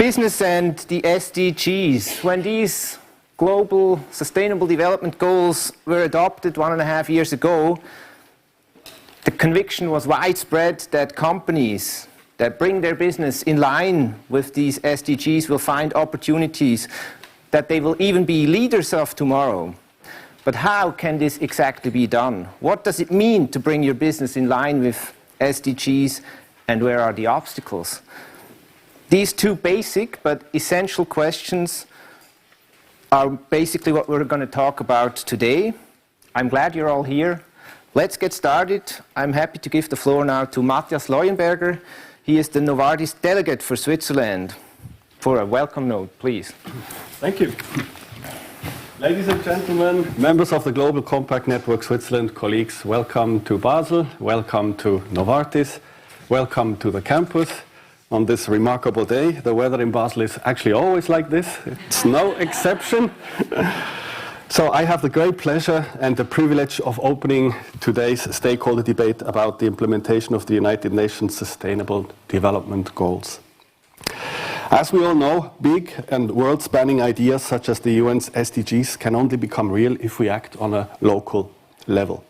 business and the SDGs. When these global sustainable development goals were adopted 1.5 years ago, the conviction was widespread that companies that bring their business in line with these SDGs will find opportunities, that they will even be leaders of tomorrow. But how can this exactly be done? What does it mean to bring your business in line with SDGs, and where are the obstacles? These two basic but essential questions are basically what we're going to talk about today. I'm glad you're all here. Let's get started. I'm happy to give the floor now to Matthias Leuenberger. He is the Novartis delegate for Switzerland. For a welcome note, please. Thank you. Ladies and gentlemen, members of the Global Compact Network Switzerland, colleagues, welcome to Basel, welcome to Novartis, welcome to the campus. On this remarkable day, the weather in Basel is actually always like this. It's no exception. So I have the great pleasure and the privilege of opening today's stakeholder debate about the implementation of the United Nations Sustainable Development Goals. As we all know, big and world-spanning ideas such as the UN's SDGs can only become real if we act on a local level.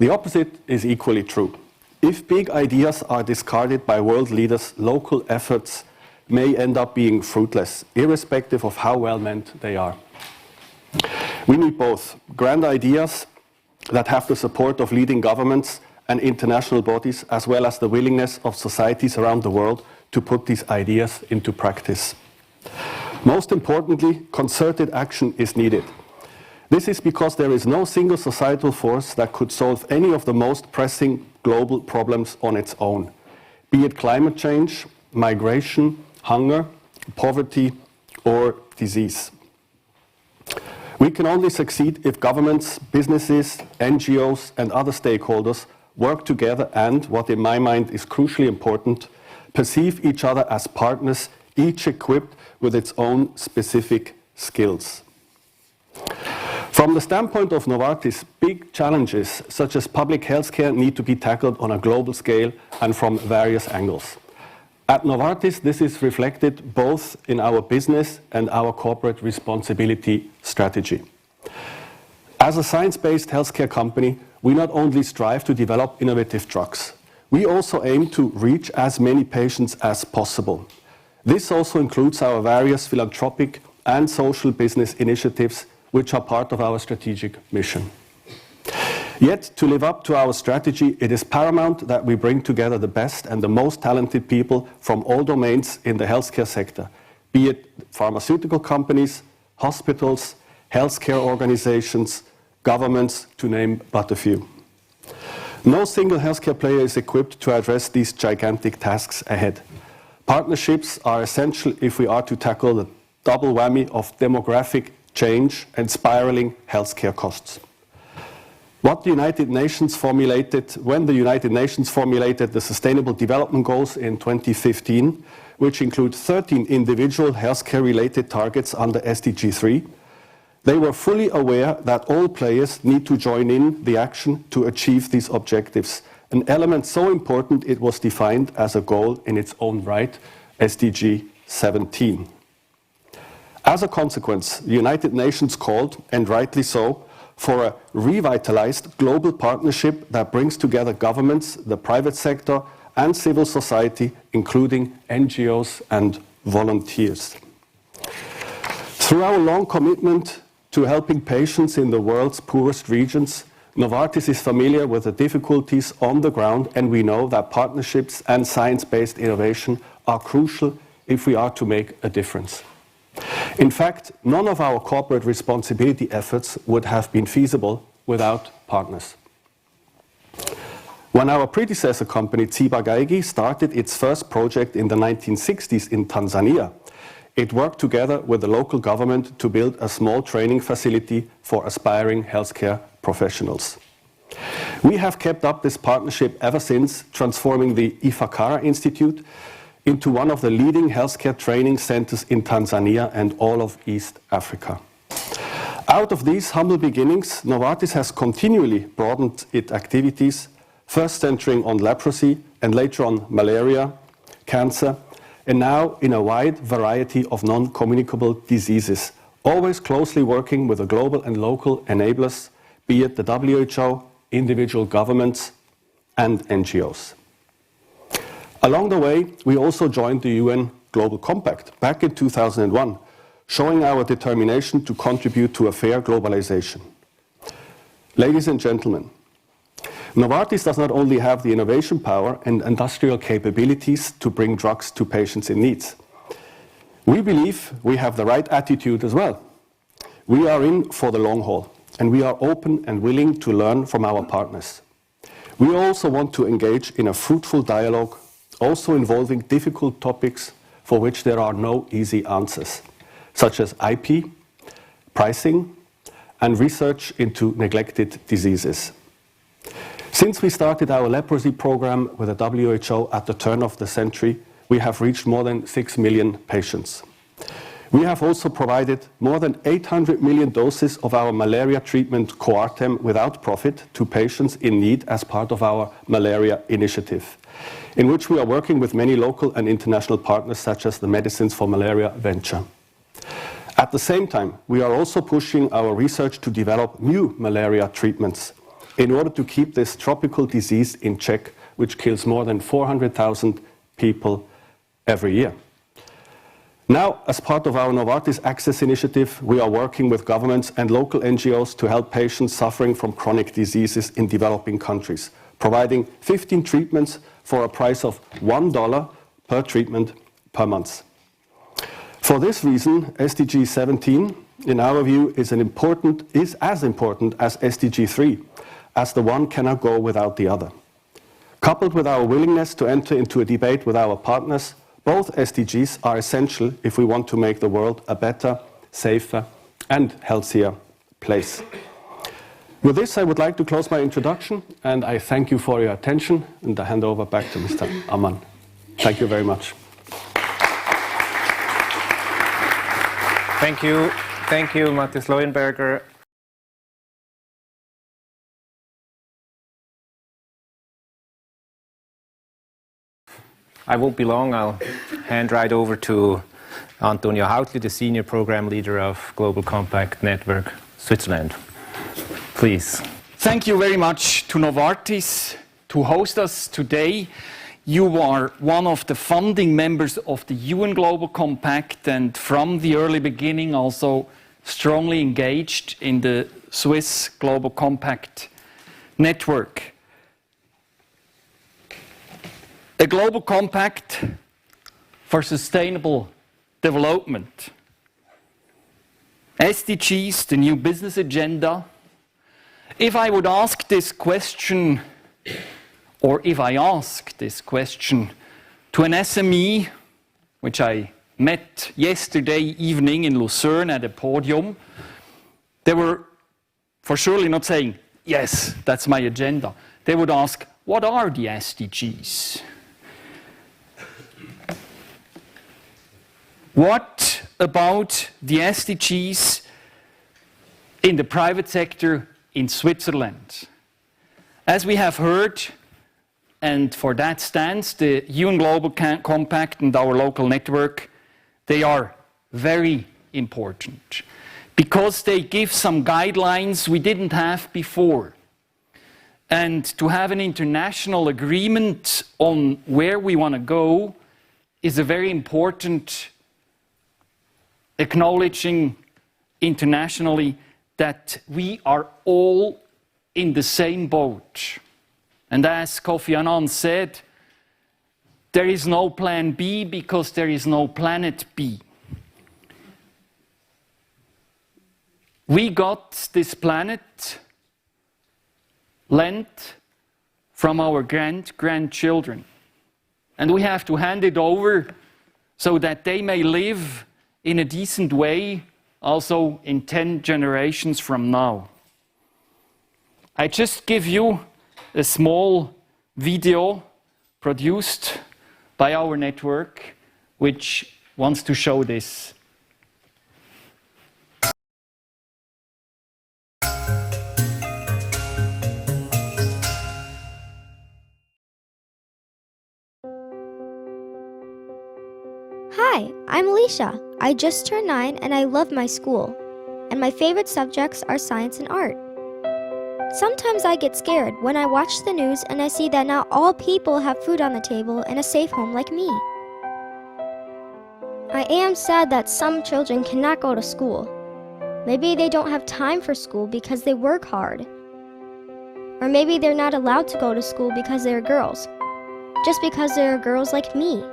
The opposite is equally true. If big ideas are discarded by world leaders, local efforts may end up being fruitless, irrespective of how well-meant they are. We need both grand ideas that have the support of leading governments and international bodies, as well as the willingness of societies around the world to put these ideas into practice. Most importantly, concerted action is needed. This is because there is no single societal force that could solve any of the most pressing global problems on its own, be it climate change, migration, hunger, poverty, or disease. We can only succeed if governments, businesses, NGOs, and other stakeholders work together and, what in my mind is crucially important, perceive each other as partners, each equipped with its own specific skills. From the standpoint of Novartis, big challenges such as public health care need to be tackled on a global scale and from various angles. At Novartis, this is reflected both in our business and our corporate responsibility strategy. As a science-based healthcare company, we not only strive to develop innovative drugs, we also aim to reach as many patients as possible. This also includes our various philanthropic and social business initiatives, which are part of our strategic mission. Yet, to live up to our strategy, it is paramount that we bring together the best and the most talented people from all domains in the healthcare sector, be it pharmaceutical companies, hospitals, healthcare organizations, governments, to name but a few. No single healthcare player is equipped to address these gigantic tasks ahead. Partnerships are essential if we are to tackle the double whammy of demographic change and spiraling healthcare costs. When the United Nations formulated the Sustainable Development Goals in 2015, which include 13 individual healthcare-related targets under SDG 3, they were fully aware that all players need to join in the action to achieve these objectives, an element so important it was defined as a goal in its own right, SDG 17. As a consequence, the United Nations called, and rightly so, for a revitalized global partnership that brings together governments, the private sector, and civil society, including NGOs and volunteers. Through our long commitment to helping patients in the world's poorest regions, Novartis is familiar with the difficulties on the ground, and we know that partnerships and science-based innovation are crucial if we are to make a difference. In fact, none of our corporate responsibility efforts would have been feasible without partners. When our predecessor company, Ciba-Geigy, started its first project in the 1960s in Tanzania, it worked together with the local government to build a small training facility for aspiring healthcare professionals. We have kept up this partnership ever since, transforming the Ifakara Institute into one of the leading healthcare training centers in Tanzania and all of East Africa. Out of these humble beginnings, Novartis has continually broadened its activities, first centering on leprosy and later on malaria, cancer, and now in a wide variety of non-communicable diseases, always closely working with the global and local enablers, be it the WHO, individual governments, and NGOs. Along the way, we also joined the UN Global Compact back in 2001, showing our determination to contribute to a fair globalization. Ladies and gentlemen, Novartis does not only have the innovation power and industrial capabilities to bring drugs to patients in need. We believe we have the right attitude as well. We are in for the long haul, and we are open and willing to learn from our partners. We also want to engage in a fruitful dialogue, also involving difficult topics for which there are no easy answers, such as IP, pricing, and research into neglected diseases. Since we started our leprosy program with the WHO at the turn of the century, we have reached more than 6 million patients. We have also provided more than 800 million doses of our malaria treatment Coartem without profit to patients in need as part of our malaria initiative, in which we are working with many local and international partners such as the Medicines for Malaria venture. At the same time, we are also pushing our research to develop new malaria treatments in order to keep this tropical disease in check, which kills more than 400,000 people every year. Now, as part of our Novartis Access initiative, we are working with governments and local NGOs to help patients suffering from chronic diseases in developing countries, providing 15 treatments for a price of $1 per treatment per month. For this reason, SDG 17, in our view, is as important as SDG 3, as the one cannot go without the other. Coupled with our willingness to enter into a debate with our partners, both SDGs are essential if we want to make the world a better, safer, and healthier place. With this, I would like to close my introduction, and I thank you for your attention, and I hand over back to Mr. Ammann. Thank you very much. Thank you, Matthias Leuenberger. I won't be long. I'll hand right over to Antonio Hautli, the Senior Program Leader of Global Compact Network Switzerland. Please. Thank you very much to Novartis to host us today. You are one of the founding members of the UN Global Compact and from the early beginning also strongly engaged in the Swiss Global Compact Network. A global compact for sustainable development. SDGs, the new business agenda. If I would ask this question, or if I ask this question to an SME, which I met yesterday evening in Lucerne at a podium, they were for surely not saying, yes, that's my agenda. They would ask, what are the SDGs? What about the SDGs in the private sector in Switzerland? As we have heard, and for that stands the UN Global Compact and our local network, they are very important because they give some guidelines we didn't have before. And to have an international agreement on where we want to go is a very important acknowledging internationally that we are all in the same boat. And as Kofi Annan said, there is no plan B because there is no planet B. We got this planet lent from our grandchildren. And we have to hand it over so that they may live in a decent way also in 10 generations from now. I just give you a small video produced by our network which wants to show this. I'm Alicia. I just turned 9 and I love my school. And my favorite subjects are science and art. Sometimes I get scared when I watch the news and I see that not all people have food on the table and a safe home like me. I am sad that some children cannot go to school. Maybe they don't have time for school because they work hard. Or maybe they're not allowed to go to school because they're girls, just because there are girls like me.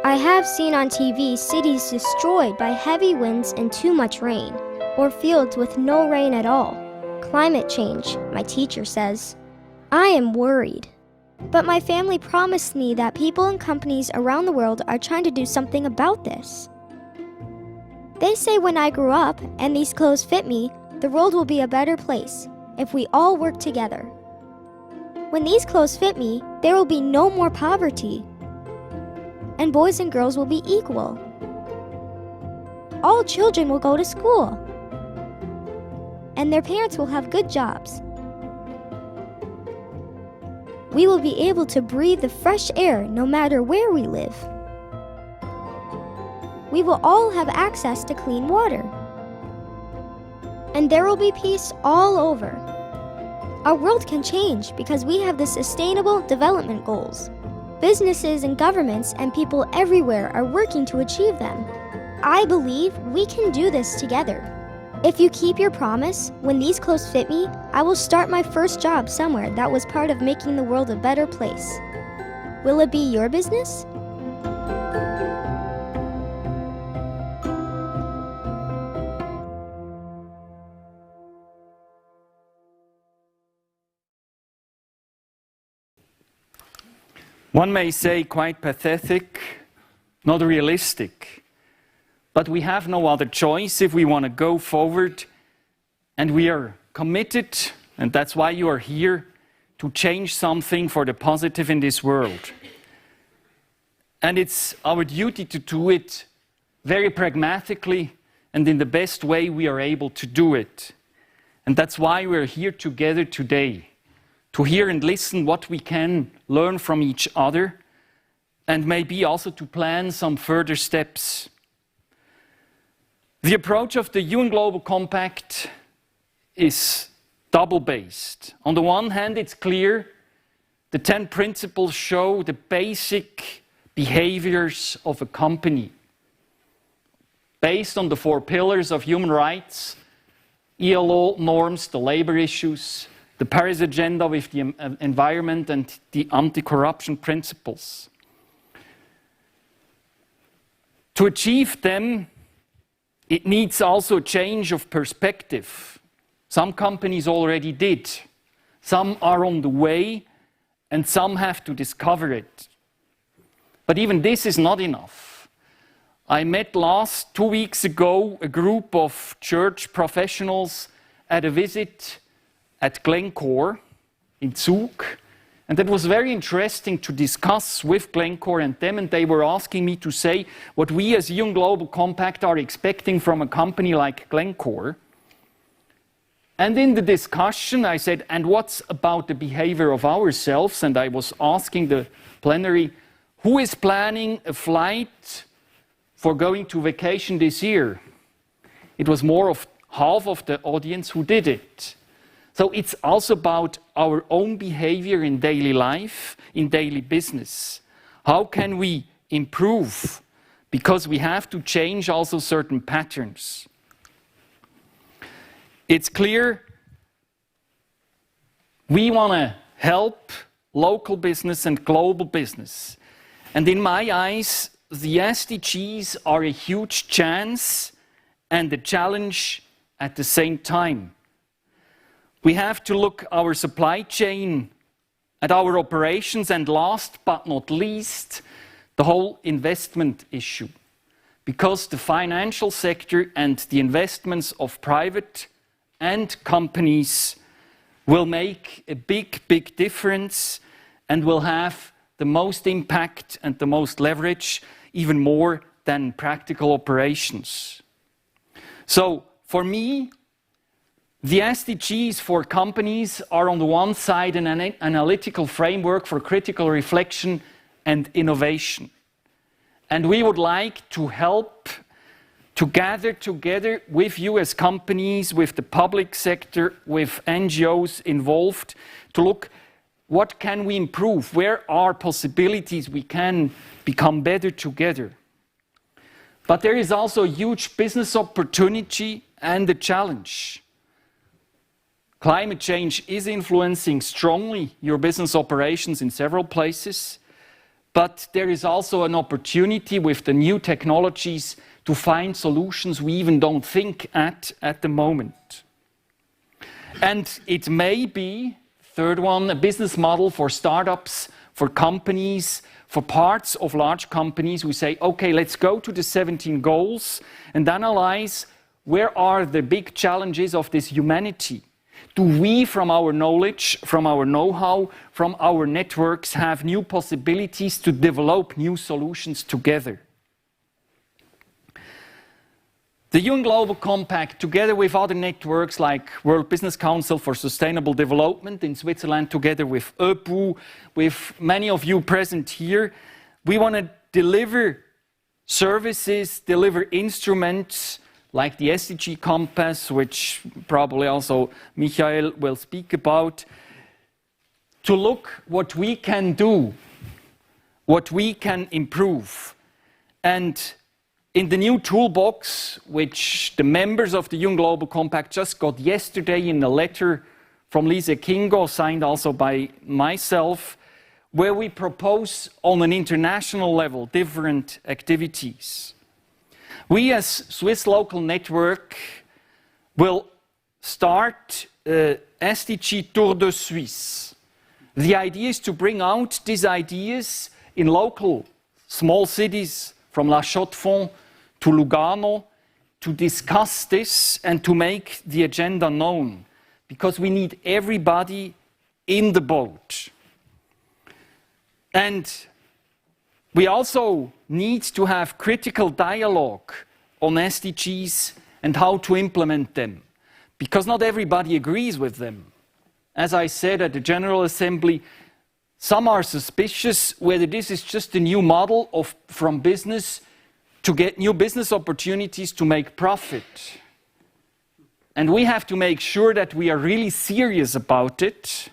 I have seen on TV cities destroyed by heavy winds and too much rain, or fields with no rain at all. Climate change, my teacher says. I am worried. But my family promised me that people and companies around the world are trying to do something about this. They say when I grow up and these clothes fit me, the world will be a better place if we all work together. When these clothes fit me, there will be no more poverty. And boys and girls will be equal. All children will go to school. And their parents will have good jobs. We will be able to breathe the fresh air no matter where we live. We will all have access to clean water. And there will be peace all over. Our world can change because we have the Sustainable Development Goals. Businesses and governments and people everywhere are working to achieve them. I believe we can do this together. If you keep your promise, when these clothes fit me, I will start my first job somewhere that was part of making the world a better place. Will it be your business? One may say quite pathetic, not realistic. But we have no other choice if we want to go forward, and we are committed, and that's why you are here, to change something for the positive in this world. And it's our duty to do it very pragmatically and in the best way we are able to do it. And that's why we're here together today, to hear and listen what we can learn from each other, and maybe also to plan some further steps. The approach of the UN Global Compact is double-based. On the one hand, it's clear the 10 principles show the basic behaviors of a company. Based on the 4 pillars of human rights, ILO norms, the labor issues, the Paris Agenda with the environment, and the anti-corruption principles. To achieve them, it needs also a change of perspective. Some companies already did. Some are on the way, and some have to discover it. But even this is not enough. I met 2 weeks ago a group of church professionals at a visit at Glencore in Zug. And it was very interesting to discuss with Glencore and them, and they were asking me to say what we as UN Global Compact are expecting from a company like Glencore. And in the discussion I said, and what's about the behavior of ourselves? And I was asking the plenary, who is planning a flight for going to vacation this year? It was more of half of the audience who did it. So it's also about our own behavior in daily life, in daily business. How can we improve? Because we have to change also certain patterns. It's clear we want to help local business and global business. And in my eyes, the SDGs are a huge chance and a challenge at the same time. We have to look at our supply chain, at our operations, and last but not least, the whole investment issue. Because the financial sector and the investments of private and companies will make a big, big difference and will have the most impact and the most leverage, even more than practical operations. So, for me, the SDGs for companies are on the one side an analytical framework for critical reflection and innovation. And we would like to help to gather together with you as companies, with the public sector, with NGOs involved, to look what can we improve, where are possibilities we can become better together. But there is also a huge business opportunity and a challenge. Climate change is influencing strongly your business operations in several places, but there is also an opportunity with the new technologies to find solutions we even don't think at the moment. And it may be, third one, a business model for startups, for companies, for parts of large companies who say, okay, let's go to the 17 goals and analyze where are the big challenges of this humanity. Do we, from our knowledge, from our know-how, from our networks, have new possibilities to develop new solutions together? The UN Global Compact, together with other networks like World Business Council for Sustainable Development in Switzerland, together with EPU, with many of you present here, we want to deliver services, deliver instruments like the SDG Compass, which probably also Michael will speak about, to look what we can do, what we can improve. And in the new toolbox, which the members of the UN Global Compact just got yesterday in a letter from Lise Kingo, signed also by myself, where we propose on an international level different activities. We as Swiss Local Network will start SDG Tour de Suisse. The idea is to bring out these ideas in local small cities from La Chaux-de-Fonds to Lugano, to discuss this and to make the agenda known, because we need everybody in the boat. And we also need to have critical dialogue on SDGs and how to implement them, because not everybody agrees with them. As I said at the General Assembly, some are suspicious whether this is just a new model from business to get new business opportunities to make profit. And we have to make sure that we are really serious about it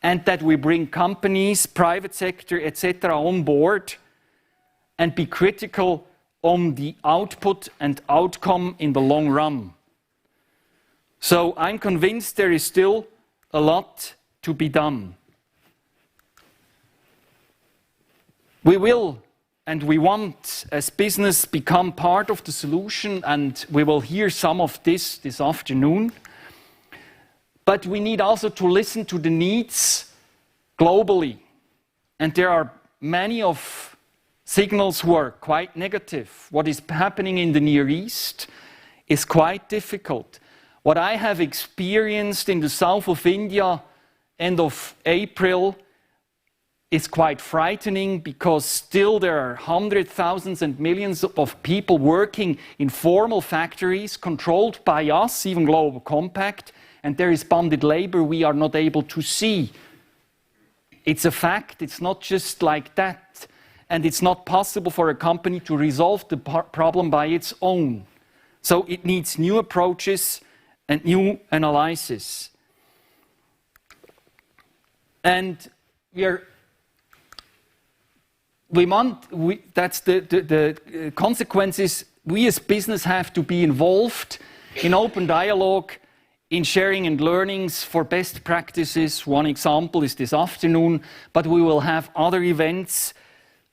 and that we bring companies, private sector, etc. on board and be critical on the output and outcome in the long run. So I'm convinced there is still a lot to be done. We will and we want, as business, become part of the solution, and we will hear some of this afternoon. But we need also to listen to the needs globally. And there are many of signals who are quite negative. What is happening in the Near East is quite difficult. What I have experienced in the south of India, end of April, is quite frightening, because still there are hundreds, thousands and millions of people working in formal factories controlled by us, even Global Compact, and there is bonded labor we are not able to see. It's a fact, it's not just like that, and it's not possible for a company to resolve the problem by its own. So it needs new approaches and new analysis. And that's the consequences. We as business have to be involved in open dialogue, in sharing and learnings for best practices. One example is this afternoon, but we will have other events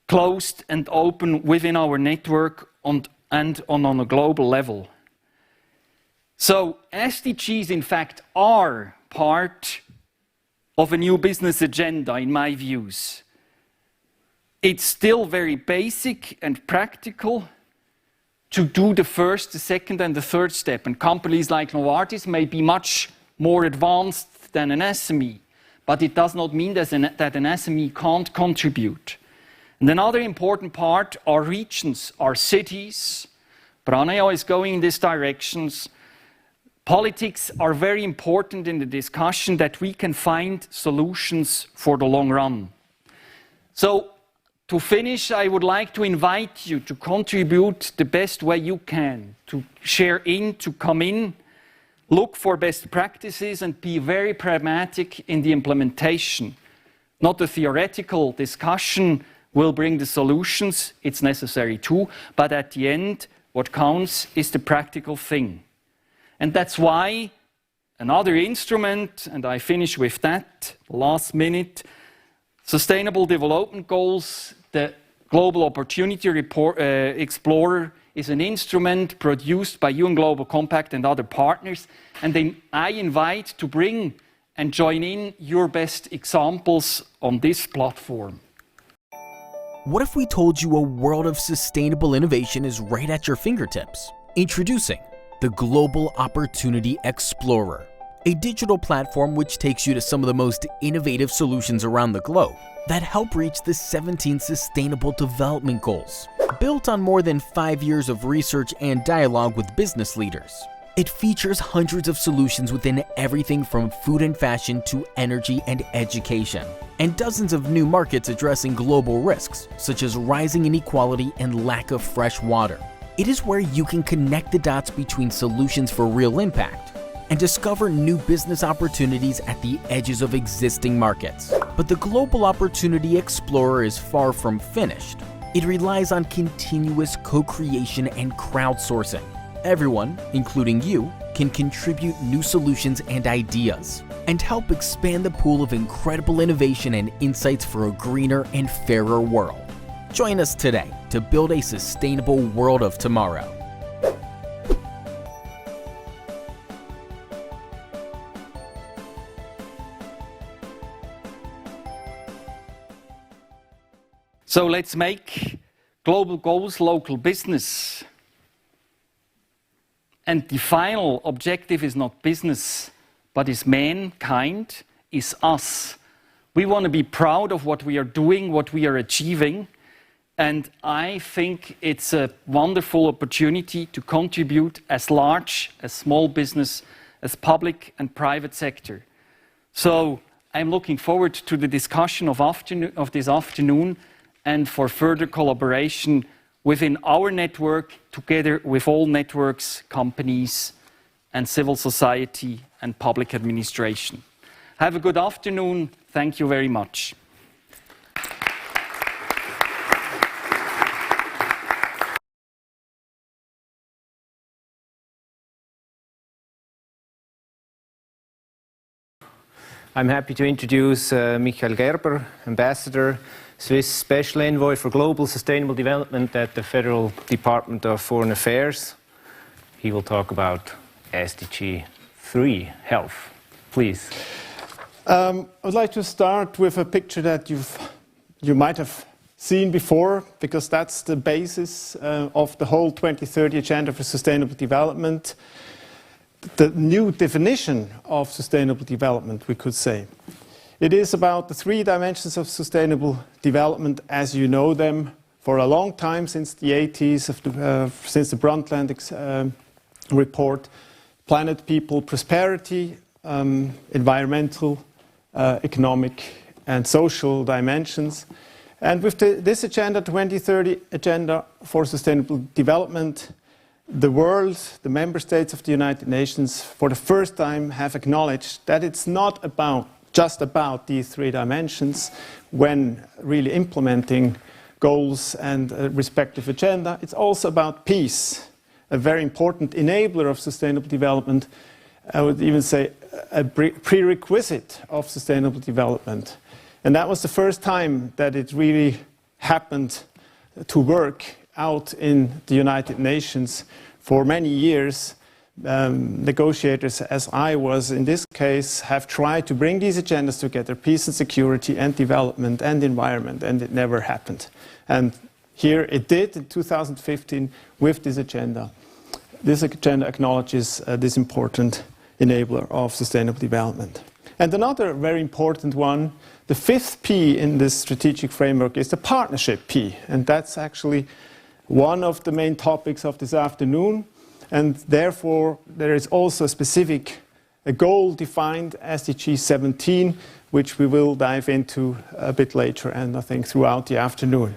closed and open within our network and on a global level. So SDGs, in fact, are part of a new business agenda, in my views. It's still very basic and practical to do the first, the second and the third step. And companies like Novartis may be much more advanced than an SME, but it does not mean that an SME can't contribute. And another important part are regions, are cities. Braneo is going in these directions. Politics are very important in the discussion that we can find solutions for the long run. So To finish, I would like to invite you to contribute the best way you can, to share in, to come in, look for best practices and be very pragmatic in the implementation. Not a theoretical discussion will bring the solutions, it's necessary too, but at the end, what counts is the practical thing. And that's why another instrument, and I finish with that, last minute, Sustainable Development Goals, the Global Opportunity Explorer is an instrument produced by UN Global Compact and other partners, and then I invite to bring and join in your best examples on this platform. What if we told you a world of sustainable innovation is right at your fingertips? Introducing the Global Opportunity Explorer, a digital platform which takes you to some of the most innovative solutions around the globe that help reach the 17 Sustainable Development Goals. Built on more than 5 years of research and dialogue with business leaders, it features hundreds of solutions within everything from food and fashion to energy and education, and dozens of new markets addressing global risks such as rising inequality and lack of fresh water. It is where you can connect the dots between solutions for real impact and discover new business opportunities at the edges of existing markets. But the Global Opportunity Explorer is far from finished. It relies on continuous co-creation and crowdsourcing. Everyone, including you, can contribute new solutions and ideas and help expand the pool of incredible innovation and insights for a greener and fairer world. Join us today to build a sustainable world of tomorrow. So let's make global goals local business. And the final objective is not business, but is mankind, is us. We want to be proud of what we are doing, what we are achieving. And I think it's a wonderful opportunity to contribute as large, as small business, as public and private sector. So I'm looking forward to the discussion of this afternoon and for further collaboration within our network, together with all networks, companies, and civil society and public administration. Have a good afternoon. Thank you very much. I'm happy to introduce Michael Gerber, Ambassador, Swiss Special Envoy for Global Sustainable Development at the Federal Department of Foreign Affairs. He will talk about SDG 3, health. Please. I would like to start with a picture that you might have seen before, because that's the basis of the whole 2030 Agenda for Sustainable Development. The new definition of sustainable development, we could say. It is about the 3 dimensions of sustainable development as you know them for a long time, since the 80s, since the Brundtland report. Planet, people, prosperity, environmental, economic and social dimensions. And with this agenda, 2030 Agenda for Sustainable Development, the world, the member states of the United Nations, for the first time have acknowledged that it's not just about these 3 dimensions when really implementing goals and a respective agenda. It's also about peace, a very important enabler of sustainable development. I would even say a prerequisite of sustainable development. And that was the first time that it really happened to work out in the United Nations. For many years, negotiators, as I was in this case, have tried to bring these agendas together, peace and security and development and environment, and it never happened. And here it did in 2015 with this agenda. This agenda acknowledges this important enabler of sustainable development. And another very important one, the 5th P in this strategic framework, is the partnership P. And that's actually one of the main topics of this afternoon. And therefore, there is also a specific goal defined, SDG 17, which we will dive into a bit later and I think throughout the afternoon.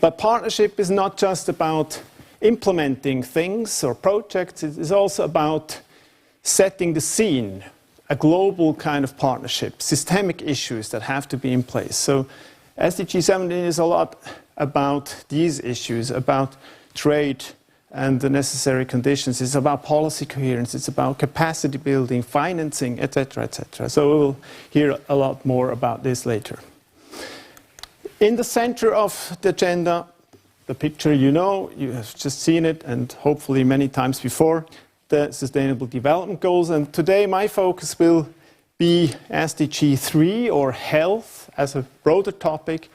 But partnership is not just about implementing things or projects, it is also about setting the scene, a global kind of partnership, systemic issues that have to be in place. So SDG 17 is a lot about these issues, about trade and the necessary conditions. It's about policy coherence, it's about capacity building, financing, etc., etc. So we'll hear a lot more about this later. In the center of the agenda, the picture you know, you have just seen it and hopefully many times before, the Sustainable Development Goals. And today my focus will be SDG 3 or health as a broader topic.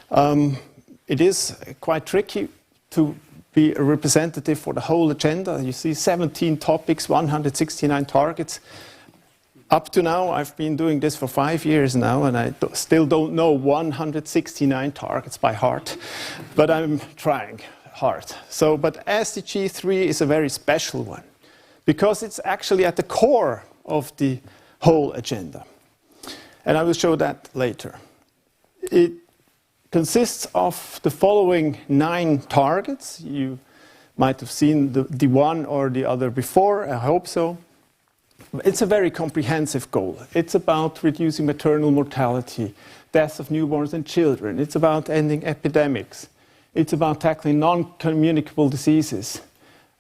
It is quite tricky to be a representative for the whole agenda. You see 17 topics, 169 targets. Up to now, I've been doing this for 5 years now, and I still don't know 169 targets by heart, but I'm trying hard. But SDG 3 is a very special one, because it's actually at the core of the whole agenda. And I will show that later. It consists of the following 9 targets. You might have seen the one or the other before, I hope so. It's a very comprehensive goal. It's about reducing maternal mortality, deaths of newborns and children. It's about ending epidemics. It's about tackling non-communicable diseases.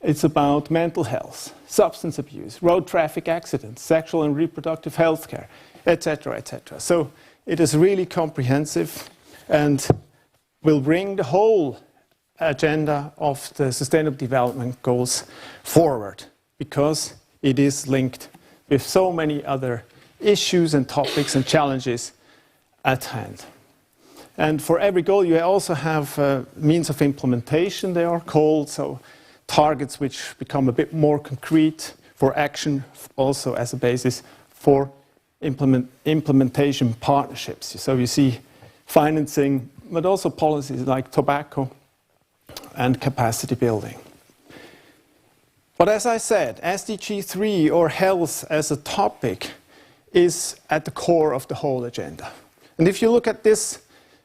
It's about mental health, substance abuse, road traffic accidents, sexual and reproductive health care, etc., etc. So it is really comprehensive and will bring the whole agenda of the Sustainable Development Goals forward, because it is linked with so many other issues and topics and challenges at hand. And for every goal you also have means of implementation, they are called, so targets which become a bit more concrete for action, also as a basis for implementation partnerships. So you see financing, but also policies like tobacco and capacity building. But as I said, SDG 3 or health as a topic is at the core of the whole agenda. And if you look at this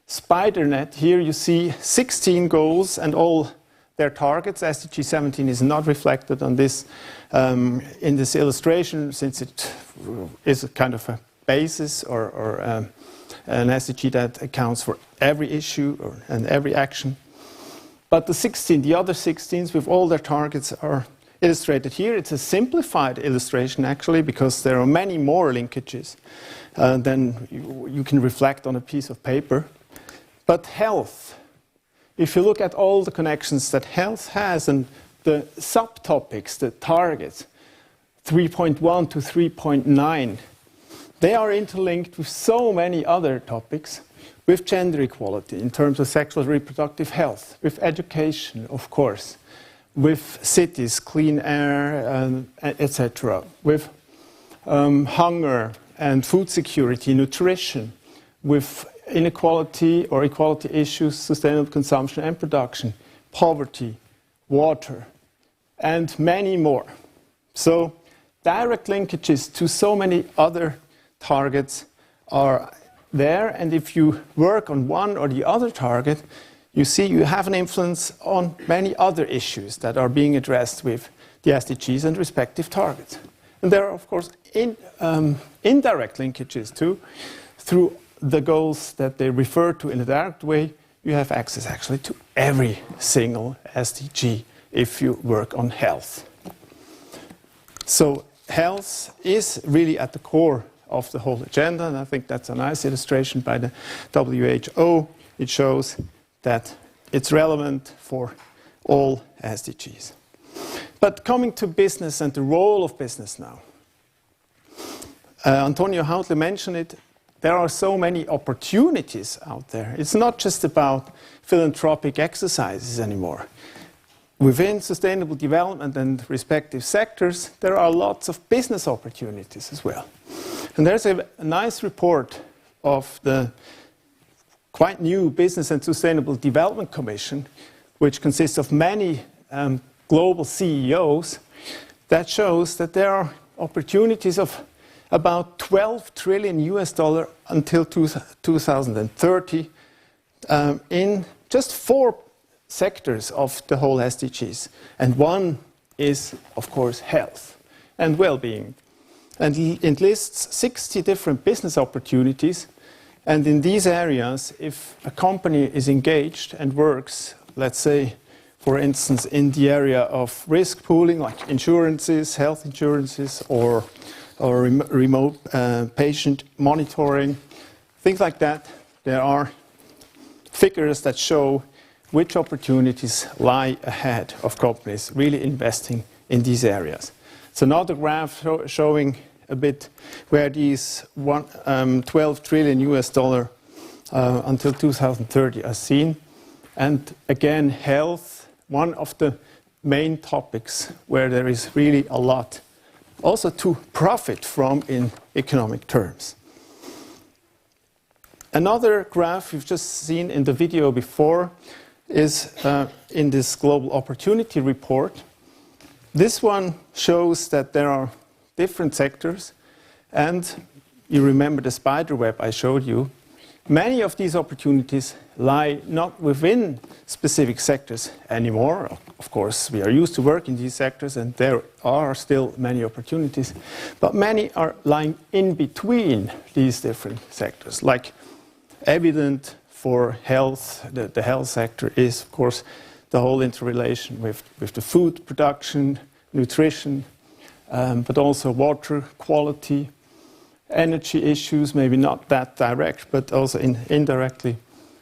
spider net here, you see 16 goals and all their targets. SDG 17 is not reflected on this in this illustration, since it is a kind of a basis or an SDG that accounts for every issue and every action. But the other 16s with all their targets are illustrated here. It's a simplified illustration actually, because there are many more linkages than you can reflect on a piece of paper. But health, if you look at all the connections that health has and the subtopics, the targets, 3.1 to 3.9, they are interlinked with so many other topics, with gender equality in terms of sexual and reproductive health, with education, of course, with cities, clean air, etc., with hunger and food security, nutrition, with inequality or equality issues, sustainable consumption and production, poverty, water, and many more. So direct linkages to so many other targets are there, and if you work on one or the other target, you see you have an influence on many other issues that are being addressed with the SDGs and respective targets. And there are, of course, indirect linkages too. Through the goals that they refer to in a direct way, you have access actually to every single SDG if you work on health. So health is really at the core of the whole agenda, and I think that's a nice illustration by the WHO. It shows that it's relevant for all SDGs. But coming to business and the role of business now. Antonio Hautle mentioned it. There are so many opportunities out there. It's not just about philanthropic exercises anymore. Within sustainable development and respective sectors, there are lots of business opportunities as well. And there's a nice report of the quite new Business and Sustainable Development Commission, which consists of many global CEOs, that shows that there are opportunities of about 12 trillion US dollar until 2030 in just 4 sectors of the whole SDGs. And one is, of course, health and well-being. And it lists 60 different business opportunities. And in these areas, if a company is engaged and works, let's say, for instance, in the area of risk pooling, like insurances, health insurances, or remote patient monitoring, things like that, there are figures that show which opportunities lie ahead of companies really investing in these areas. It's another graph showing a bit where these 12 trillion US dollar until 2030 are seen. And again, health, one of the main topics where there is really a lot also to profit from in economic terms. Another graph you've just seen in the video before is in this Global Opportunity Report. This one shows that there are different sectors, and you remember the spider web I showed you. Many of these opportunities lie not within specific sectors anymore. Of course, we are used to work in these sectors, and there are still many opportunities, but many are lying in between these different sectors. Like evident for health, the health sector is, of course, the whole interrelation with the food production, nutrition, but also water quality, energy issues, maybe not that direct, but also indirectly,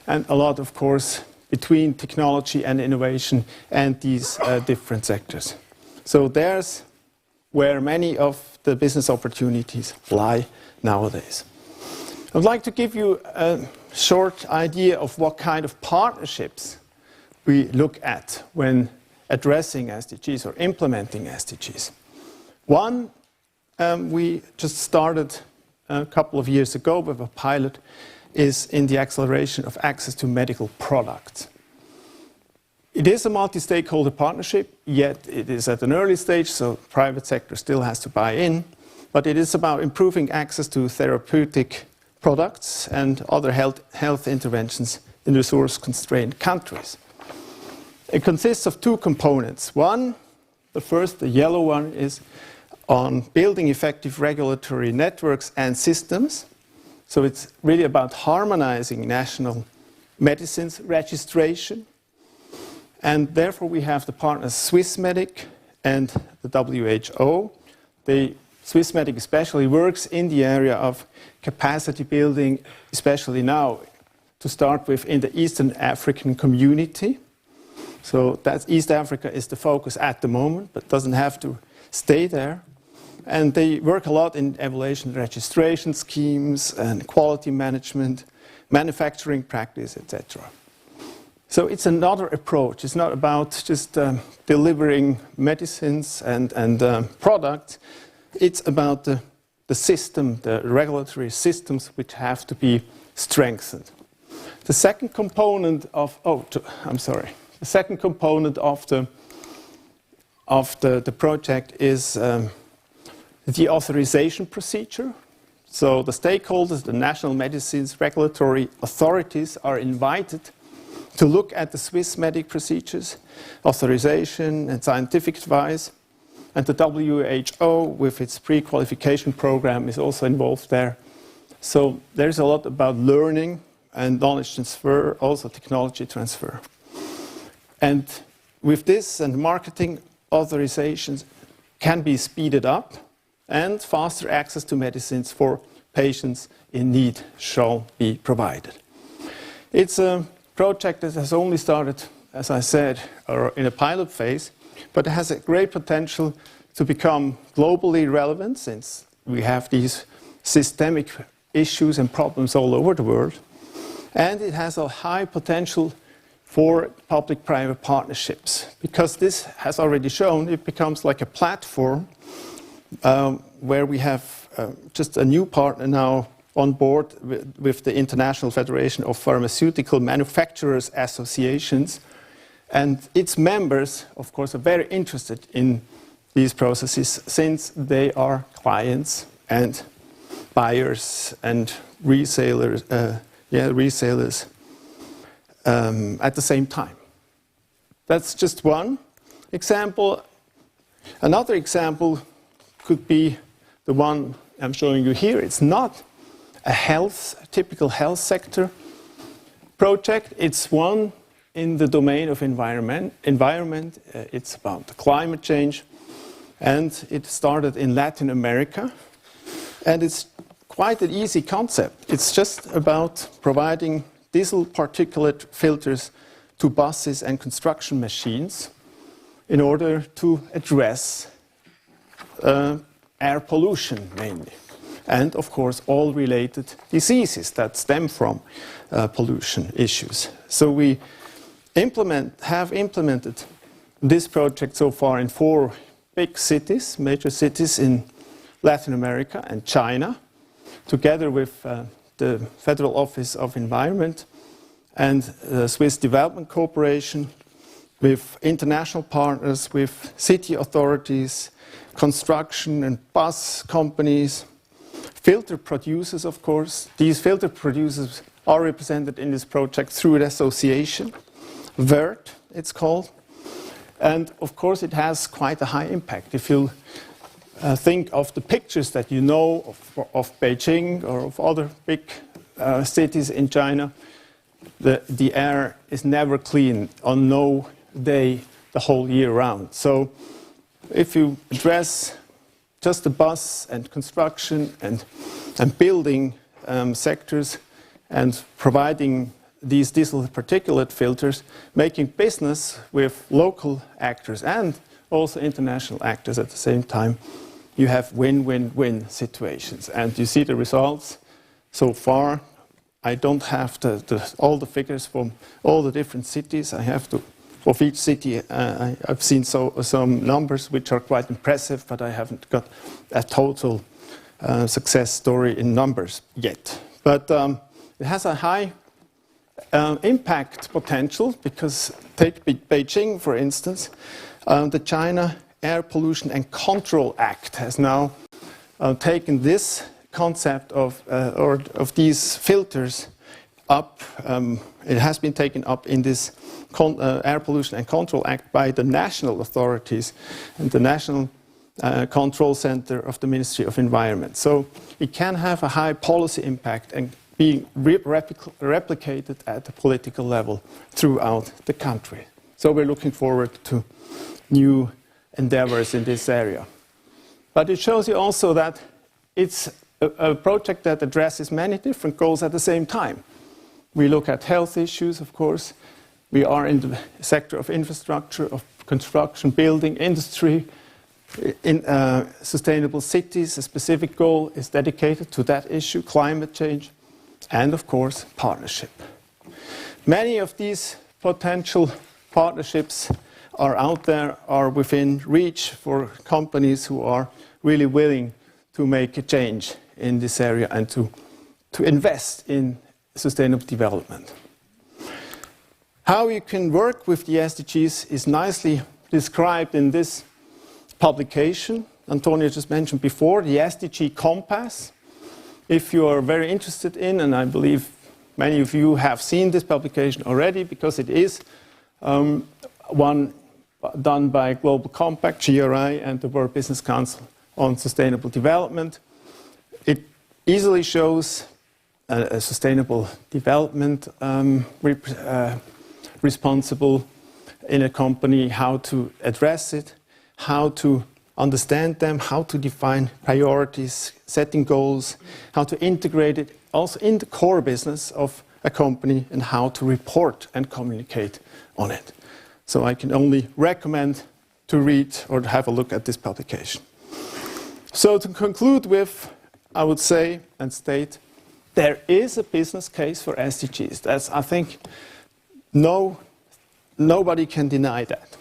and a lot, of course, between technology and innovation and these different sectors. So there's where many of the business opportunities lie nowadays. I'd like to give you a short idea of what kind of partnerships we look at when addressing SDGs or implementing SDGs. One, we just started a couple of years ago with a pilot, is in the acceleration of access to medical products. It is a multi-stakeholder partnership, yet it is at an early stage, so the private sector still has to buy in, but it is about improving access to therapeutic products and other health interventions in resource-constrained countries. It consists of 2 components. One, the first, the yellow one, is on building effective regulatory networks and systems. So it's really about harmonizing national medicines registration. And therefore we have the partners Swissmedic and the WHO. Swissmedic especially works in the area of capacity building, especially now, to start with, in the Eastern African community. So that's East Africa is the focus at the moment, but doesn't have to stay there. And they work a lot in evaluation registration schemes and quality management, manufacturing practice, etc. So it's another approach. It's not about just delivering medicines and products. It's about the system, the regulatory systems which have to be strengthened. The second component of the second component of the project is the authorization procedure. So the stakeholders, the national medicines regulatory authorities, are invited to look at the Swissmedic procedures, authorization and scientific advice. And the WHO, with its pre-qualification program, is also involved there. So there's a lot about learning and knowledge transfer, also technology transfer. And with this, and marketing authorizations can be speeded up, and faster access to medicines for patients in need shall be provided. It's a project that has only started, as I said, in a pilot phase, but it has a great potential to become globally relevant, since we have these systemic issues and problems all over the world. And it has a high potential for public-private partnerships, because this has already shown it becomes like a platform where we have just a new partner now on board with the International Federation of Pharmaceutical Manufacturers Associations. And its members, of course, are very interested in these processes, since they are clients and buyers and resellers, at the same time. That's just one example. Another example could be the one I'm showing you here. It's not a typical health sector project. It's one in the domain of environment. It's about climate change, and it started in Latin America. And it's quite an easy concept. It's just about providing diesel particulate filters to buses and construction machines in order to address air pollution mainly. And of course all related diseases that stem from pollution issues. So we have implemented this project so far in 4 big cities, major cities in Latin America and China, together with the Federal Office of Environment and the Swiss Development Corporation, with international partners, with city authorities, construction and bus companies, filter producers, of course. These filter producers are represented in this project through an association, VERT it's called. And of course it has quite a high impact. If you think of the pictures that you know of Beijing or of other big cities in China, the air is never clean on no day the whole year round. So if you address just the bus and construction and building sectors and providing these diesel particulate filters, making business with local actors and also international actors at the same time, you have win-win-win situations. And you see the results so far. I don't have all the figures from all the different cities. I have to, of each city, I've seen some numbers which are quite impressive, but I haven't got a total success story in numbers yet. But it has a high impact potential, because take Beijing, for instance. The China Air Pollution and Control Act has now taken this concept of these filters up. It has been taken up in this Air Pollution and Control Act by the national authorities and the National Control Center of the Ministry of Environment. So it can have a high policy impact and being replicated at the political level throughout the country. So we're looking forward to new endeavors in this area. But it shows you also that it's a project that addresses many different goals at the same time. We look at health issues, of course. We are in the sector of infrastructure, of construction, building, industry. In sustainable cities, a specific goal is dedicated to that issue, climate change, and of course, partnership. Many of these potential partnerships are out there, are within reach for companies who are really willing to make a change in this area and to invest in sustainable development. How you can work with the SDGs is nicely described in this publication Antonio just mentioned before, the SDG Compass. If you are very interested in, and I believe many of you have seen this publication already, because it is one done by Global Compact, GRI, and the World Business Council on Sustainable Development. It easily shows a sustainable development responsible in a company, how to address it, how to understand them, how to define priorities, setting goals, how to integrate it also in the core business of a company, and how to report and communicate on it. So I can only recommend to read or to have a look at this publication. So to conclude with, I would say and state, there is a business case for SDGs. That's, I think, nobody can deny that.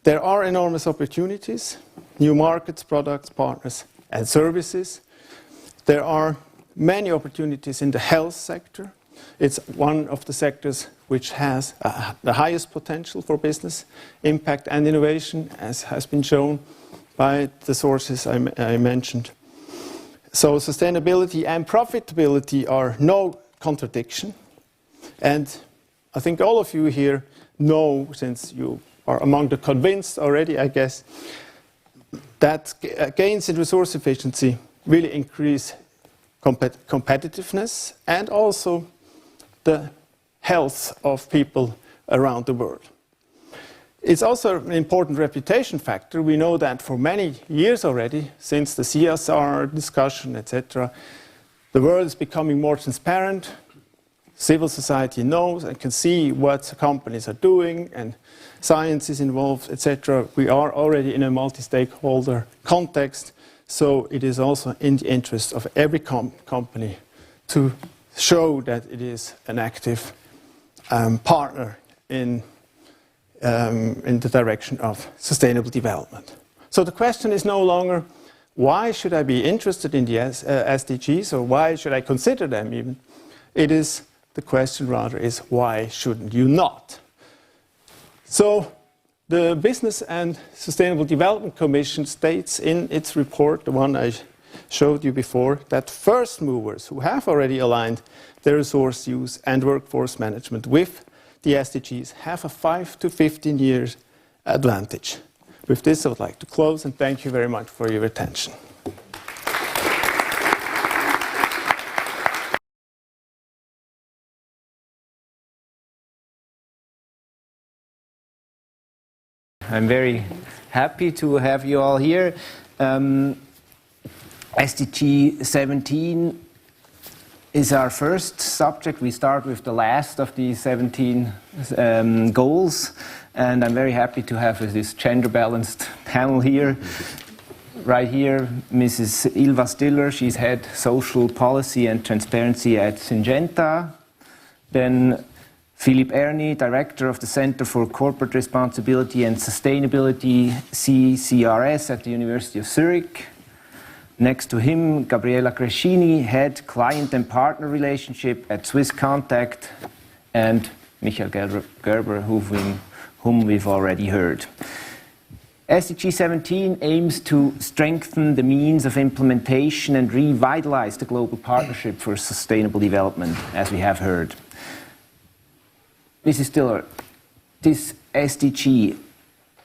There are enormous opportunities, new markets, products, partners, and services. There are many opportunities in the health sector. It's one of the sectors which has the highest potential for business impact and innovation, as has been shown by the sources I mentioned. So sustainability and profitability are no contradiction. And I think all of you here know, since you are among the convinced already, I guess, that gains in resource efficiency really increase competitiveness and also the health of people around the world. It's also an important reputation factor. We know that for many years already, since the CSR discussion, etc., the world is becoming more transparent. Civil society knows and can see what companies are doing, and science is involved, etc. We are already in a multi-stakeholder context, so it is also in the interest of every company to show that it is an active partner in the direction of sustainable development. So the question is no longer, why should I be interested in the SDGs, or why should I consider them even? The question rather is, why shouldn't you not? So the Business and Sustainable Development Commission states in its report, the one I showed you before, that first movers who have already aligned their resource use and workforce management with the SDGs have a 5 to 15 years advantage. With this, I would like to close, and thank you very much for your attention. I'm very happy to have you all here. SDG 17 is our first subject. We start with the last of the 17 goals, and I'm very happy to have this gender-balanced panel here. Right here, Mrs. Ilva Stiller, she's head social policy and transparency at Syngenta. Then Philipp Erni, Director of the Center for Corporate Responsibility and Sustainability, CCRS at the University of Zurich. Next to him, Gabriela Crescini, Head Client and Partner Relationship at Swiss Contact, and Michael Gerber, whom we've already heard. SDG 17 aims to strengthen the means of implementation and revitalize the global partnership for sustainable development, as we have heard. Mrs. Stiller, this SDG,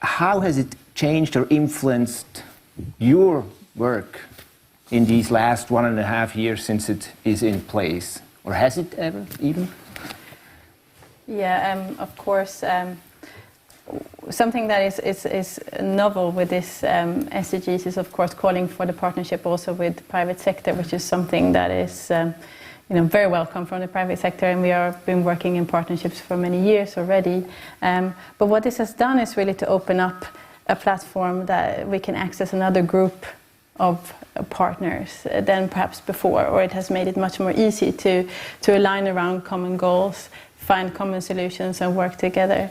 how has it changed or influenced your work in these last 1.5 years since it is in place? Or has it ever even? Yeah, of course. Something that is novel with this SDGs is, of course, calling for the partnership also with the private sector, which is something that is very welcome from the private sector, and we have been working in partnerships for many years already. But what this has done is really to open up a platform that we can access another group of partners than perhaps before, or it has made it much more easy to align around common goals, find common solutions and work together.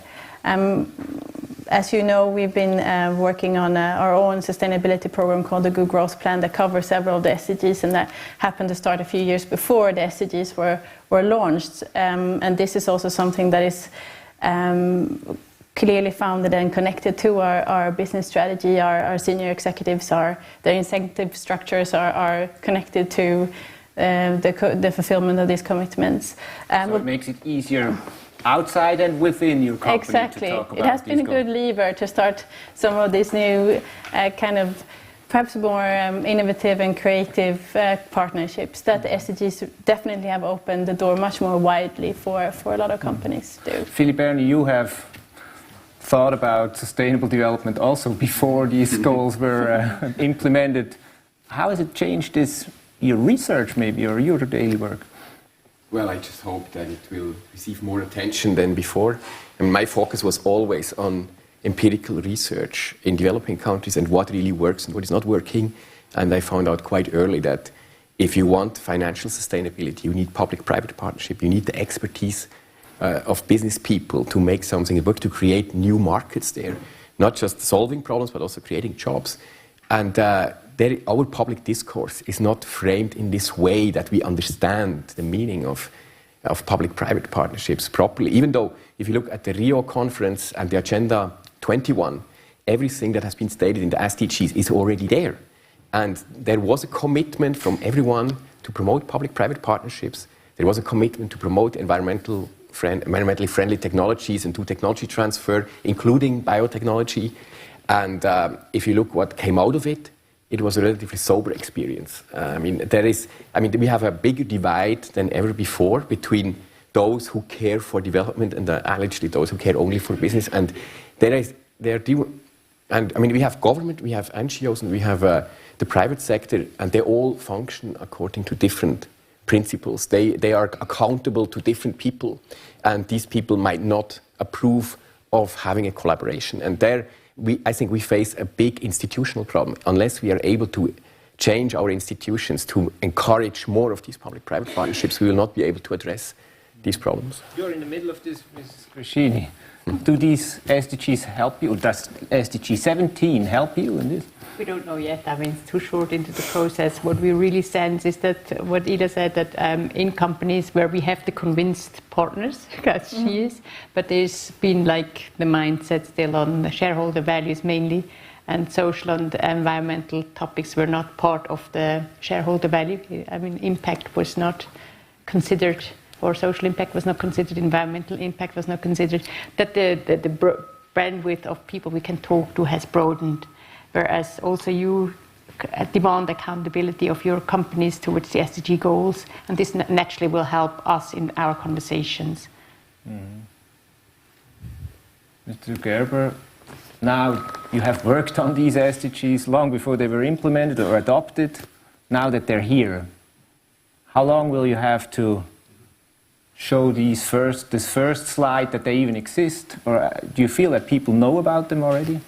As you know, we've been working on our own sustainability program called the Good Growth Plan that covers several of the SDGs, and that happened to start a few years before the SDGs were launched. And this is also something that is clearly founded and connected to our business strategy. Our senior executives, their incentive structures are connected to the fulfillment of these commitments. So it makes it easier outside and within your company. Exactly. To talk about it has been a goals. good lever to start some of these new kind of perhaps more innovative and creative partnerships that the SDGs definitely have opened the door much more widely for a lot of companies to do. Philipp Erni, you have thought about sustainable development also before these goals were implemented. How has it changed your research maybe, or your daily work? Well, I just hope that it will receive more attention than before. And my focus was always on empirical research in developing countries and what really works and what is not working. And I found out quite early that if you want financial sustainability, you need public-private partnership, you need the expertise of business people to make something work, to create new markets there, not just solving problems, but also creating jobs. And our public discourse is not framed in this way that we understand the meaning of public-private partnerships properly. Even though, if you look at the Rio conference and the Agenda 21, everything that has been stated in the SDGs is already there. And there was a commitment from everyone to promote public-private partnerships. There was a commitment to promote environmentally friendly technologies and do technology transfer, including biotechnology. And if you look what came out of it, it was a relatively sober experience. We have a bigger divide than ever before between those who care for development and allegedly those who care only for business. And we have government, we have NGOs, and we have the private sector, and they all function according to different principles. They are accountable to different people, and these people might not approve of having a collaboration. And I think we face a big institutional problem. Unless we are able to change our institutions to encourage more of these public-private partnerships, we will not be able to address these problems. You're in the middle of this, Mrs. Crescini. Do these SDGs help you? Or does SDG 17 help you in this? We don't know yet. It's too short into the process. What we really sense is that what Ida said, that in companies where we have the convinced partners, as she is, but there's been the mindset still on the shareholder values mainly, and social and environmental topics were not part of the shareholder value. Impact was not considered, or social impact was not considered, environmental impact was not considered, that the bandwidth of people we can talk to has broadened. Whereas also you demand accountability of your companies towards the SDG goals, and this naturally will help us in our conversations. Mr. Gerber, now you have worked on these SDGs long before they were implemented or adopted. Now that they're here, how long will you have to show this first slide that they even exist? Or do you feel that people know about them already?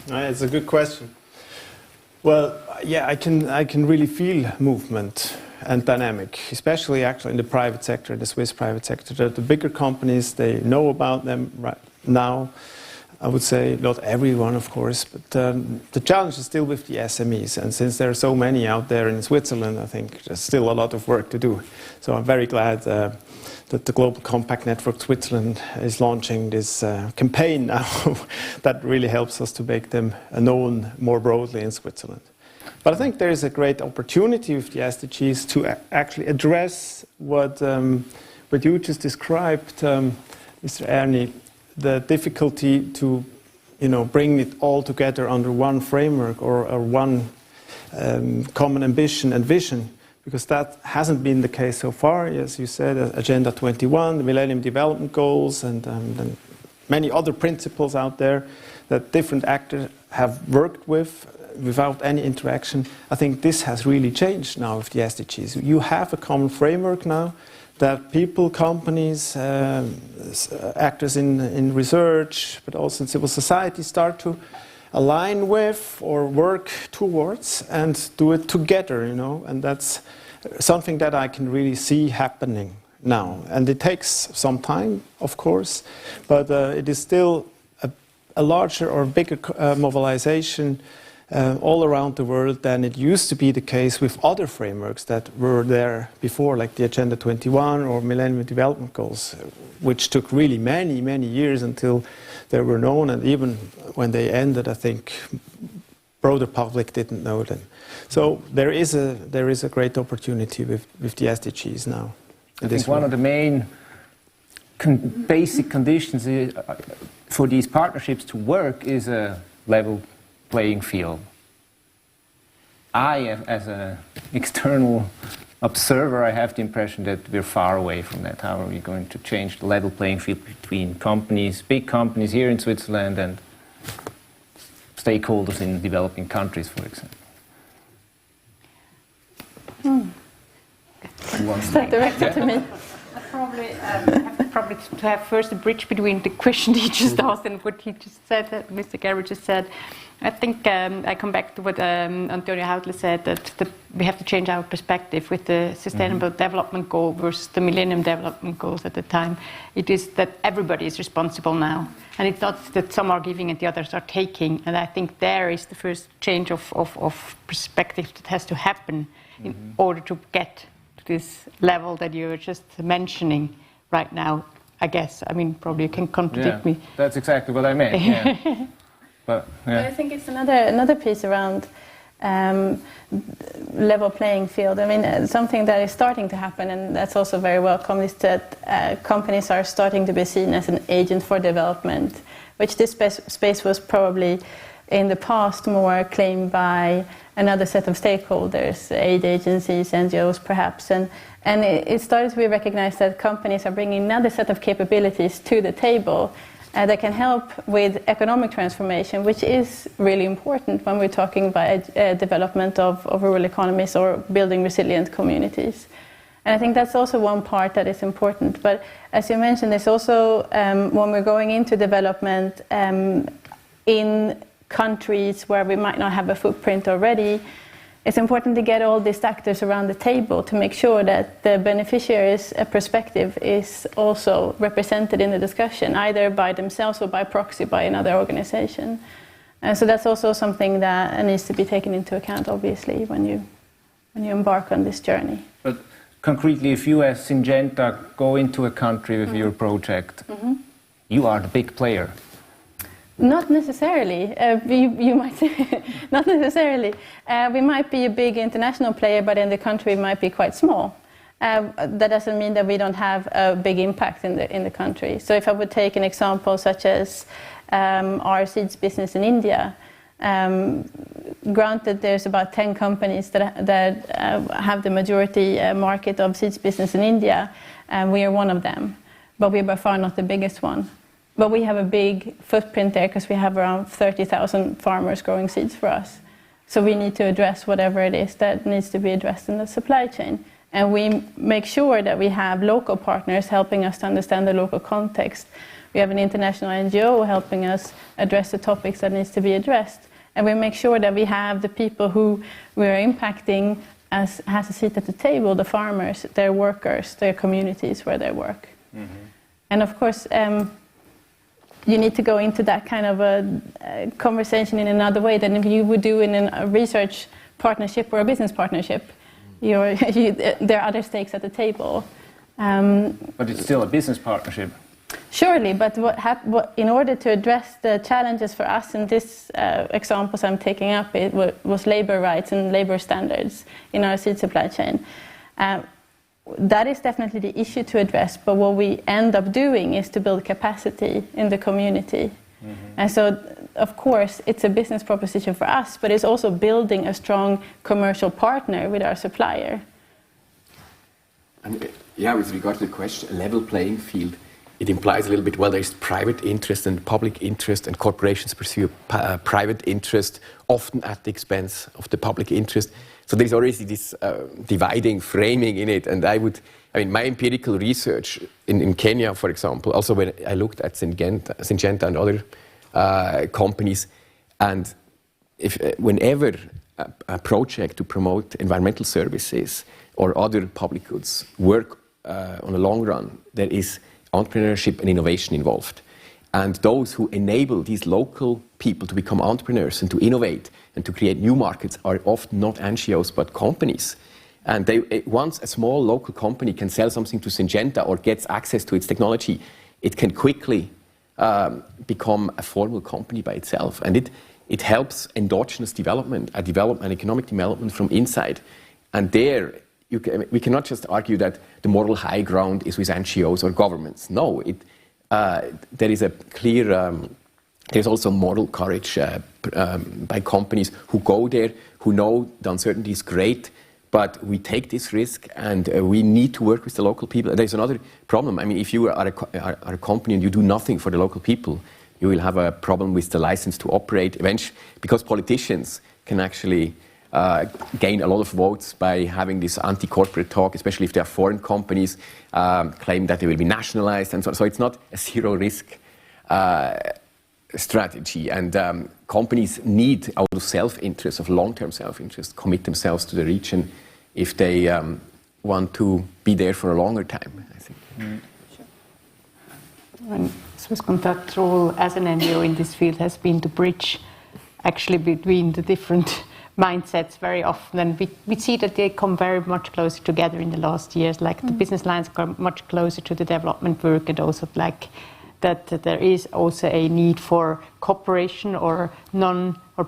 It's a good question. Well, yeah, I can really feel movement and dynamic, especially actually in the private sector, the Swiss private sector. The bigger companies, they know about them right now. I would say not everyone, of course, but the challenge is still with the SMEs. And since there are so many out there in Switzerland, I think there's still a lot of work to do. So I'm very glad that the Global Compact Network Switzerland is launching this campaign now that really helps us to make them known more broadly in Switzerland. But I think there is a great opportunity with the SDGs to actually address what you just described, Mr. Erni, the difficulty to bring it all together under one framework or one common ambition and vision. Because that hasn't been the case so far. As you said, Agenda 21, the Millennium Development Goals, and many other principles out there that different actors have worked with without any interaction. I think this has really changed now with the SDGs. You have a common framework now that people, companies, actors in research, but also in civil society start to align with or work towards and do it together, and that's something that I can really see happening now. And it takes some time, of course, but it is still a larger or bigger mobilization all around the world than it used to be the case with other frameworks that were there before, like the Agenda 21 or Millennium Development Goals, which took really many, many years until they were known, and even when they ended, I think broader public didn't know them. So there is a great opportunity with the SDGs now. I think one of the main basic conditions for these partnerships to work is a level playing field. As an external observer, I have the impression that we're far away from that. How are we going to change the level playing field between companies, big companies here in Switzerland, and stakeholders in developing countries, for example? Directed to me. Probably to have first a bridge between the question he just asked and what he just said, Mr. Gerber just said. I think I come back to what Antonio Houtley said, that we have to change our perspective with the Sustainable Development Goal versus the Millennium Development Goals at the time. It is that everybody is responsible now. And it's not that some are giving and the others are taking. And I think there is the first change of perspective that has to happen in order to get to this level that you're just mentioning right now, I guess. Probably you can contradict me. That's exactly what I meant. Yeah. But I think it's another piece around level playing field. I mean, something that is starting to happen, and that's also very welcome, is that companies are starting to be seen as an agent for development, which this space was probably in the past more claimed by another set of stakeholders, aid agencies, NGOs perhaps, and it started to be recognized that companies are bringing another set of capabilities to the table that can help with economic transformation, which is really important when we're talking about development of rural economies or building resilient communities. And I think that's also one part that is important. But as you mentioned, there's also, when we're going into development in countries where we might not have a footprint already, it's important to get all these actors around the table to make sure that the beneficiaries' perspective is also represented in the discussion, either by themselves or by proxy by another organization. So that's also something that needs to be taken into account, obviously, when you embark on this journey. But concretely, if you as Syngenta go into a country with your project, you are the big player. Not necessarily. You might say, not necessarily. We might be a big international player, but in the country we might be quite small. That doesn't mean that we don't have a big impact in the country. So if I would take an example such as our seeds business in India, granted there's about 10 companies that have the majority market of seeds business in India, and we are one of them, but we're by far not the biggest one. But we have a big footprint there because we have around 30,000 farmers growing seeds for us. So we need to address whatever it is that needs to be addressed in the supply chain. And we make sure that we have local partners helping us to understand the local context. We have an international NGO helping us address the topics that needs to be addressed. And we make sure that we have the people who we are impacting has a seat at the table, the farmers, their workers, their communities where they work. And of course, you need to go into that kind of a conversation in another way than if you would do in a research partnership or a business partnership. There are other stakes at the table. But it's still a business partnership. Surely, but in order to address the challenges for us in this examples I'm taking up, it was labor rights and labor standards in our seed supply chain. That is definitely the issue to address, but what we end up doing is to build capacity in the community. And so, of course, it's a business proposition for us, but it's also building a strong commercial partner with our supplier. And with regard to the question, level playing field, it implies a little bit, well, there's private interest and public interest, and corporations pursue private interest, often at the expense of the public interest. So there's already this dividing framing in it. And my empirical research in Kenya, for example, also when I looked at Syngenta and other companies, and whenever a project to promote environmental services or other public goods work on the long run, there is entrepreneurship and innovation involved. And those who enable these local people to become entrepreneurs and to innovate and to create new markets are often not NGOs but companies. And once a small local company can sell something to Syngenta or gets access to its technology, it can quickly become a formal company by itself. And it helps endogenous development, an economic development from inside. And there, we cannot just argue that the moral high ground is with NGOs or governments. No, there is a clear, there's also moral courage by companies who go there, who know the uncertainty is great, but we take this risk and we need to work with the local people. There's another problem. I mean, if you are a company and you do nothing for the local people, you will have a problem with the license to operate eventually, because politicians can actually gain a lot of votes by having this anti-corporate talk, especially if they are foreign companies, claim that they will be nationalized and so on. So it's not a zero-risk strategy. And companies need, out of self-interest, of long-term self-interest, commit themselves to the region if they want to be there for a longer time, I think. And Swiss Contact's role as an NGO in this field has been to bridge actually between the different mindsets very often, and we see that they come very much closer together in the last years, like the business lines come much closer to the development work, and also like that there is also a need for cooperation or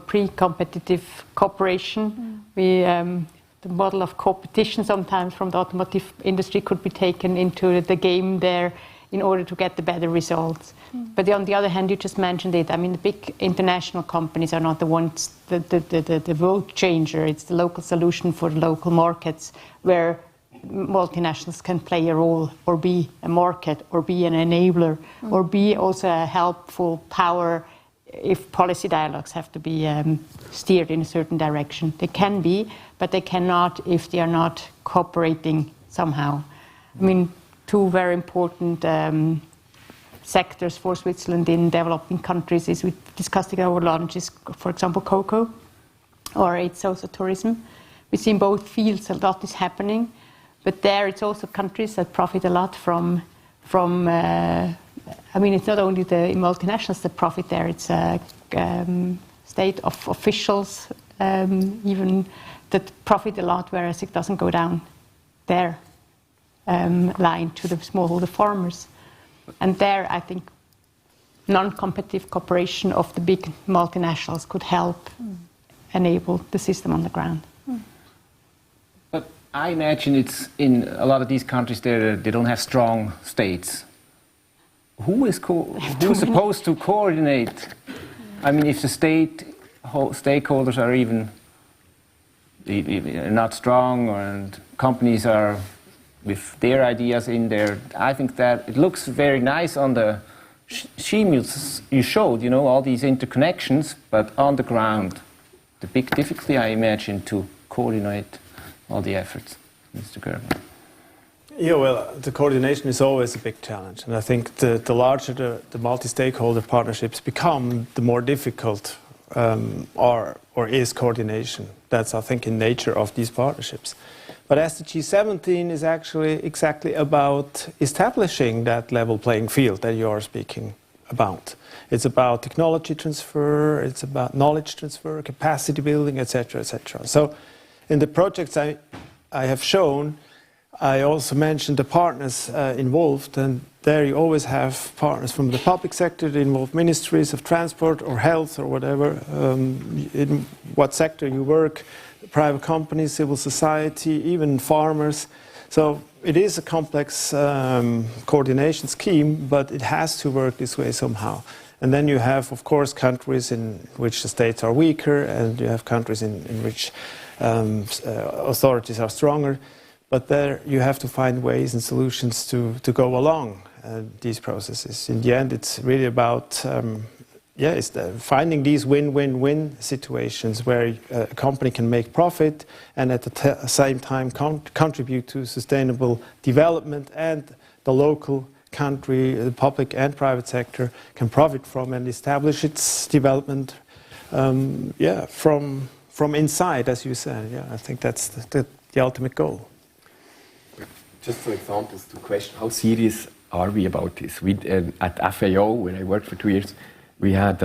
pre-competitive cooperation. The model of competition sometimes from the automotive industry could be taken into the game there in order to get the better results. But on the other hand, you just mentioned it. I mean, the big international companies are not the ones, the world changer. It's the local solution for the local markets where multinationals can play a role or be a market or be an enabler or be also a helpful power if policy dialogues have to be steered in a certain direction. They can be, but they cannot if they are not cooperating somehow. I mean, two very important sectors for Switzerland in developing countries is we discussed it over lunch is, for example, cocoa, or it's also tourism. We see in both fields a lot is happening, but there it's also countries that profit a lot from I mean, it's not only the multinationals that profit there, it's state of officials even that profit a lot, whereas it doesn't go down their line to the smallholder farmers. And there, I think, non-competitive cooperation of the big multinationals could help enable the system on the ground. But I imagine it's in a lot of these countries they don't have strong states. Who is supposed to coordinate? I mean, if the stakeholders are even not strong, and companies are with their ideas in there, I think that it looks very nice on the scheme you showed, you know, all these interconnections, but on the ground, the big difficulty, I imagine, to coordinate all the efforts, Mr. Gerber. Yeah, well, the coordination is always a big challenge, and I think the larger the multi-stakeholder partnerships become, the more difficult is coordination. That's, I think, in nature of these partnerships. But SDG 17 is actually exactly about establishing that level playing field that you are speaking about. It's about technology transfer, it's about knowledge transfer, capacity building, etc., etc. So in the projects I have shown, I also mentioned the partners involved, and there you always have partners from the public sector that involve ministries of transport or health or whatever, in what sector you work, private companies, civil society, even farmers. So it is a complex coordination scheme, but it has to work this way somehow. And then you have, of course, countries in which the states are weaker, and you have countries in which authorities are stronger. But there you have to find ways and solutions to go along these processes. In the end, it's really about finding these win-win-win situations where a company can make profit and at the same time contribute to sustainable development, and the local country, the public and private sector can profit from and establish its development from inside, as you said. Yeah, I think that's the ultimate goal. Just some examples to question how serious are we about this. We, at FAO, where I worked for 2 years, we had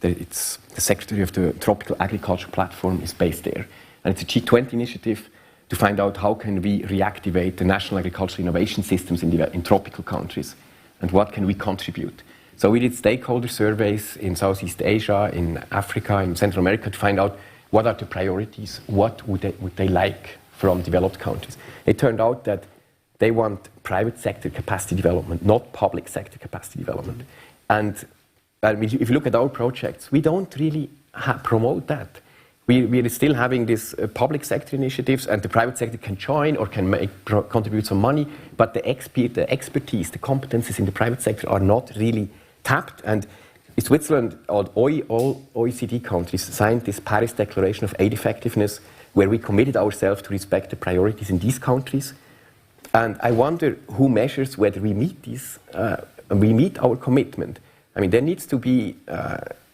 it's the secretary of the Tropical Agriculture Platform is based there, and it's a G20 initiative to find out how can we reactivate the national agricultural innovation systems in tropical countries, and what can we contribute. So we did stakeholder surveys in Southeast Asia, in Africa, in Central America to find out what are the priorities, what would they like from developed countries. It turned out that they want private sector capacity development, not public sector capacity development. And if you look at our projects, we don't really promote that. We are still having these public sector initiatives, and the private sector can join or can contribute some money, but the expertise, the competences in the private sector are not really tapped. And in Switzerland, all OECD countries signed this Paris Declaration of Aid Effectiveness, where we committed ourselves to respect the priorities in these countries. And I wonder who measures whether we meet these, we meet our commitment. I mean, there needs to be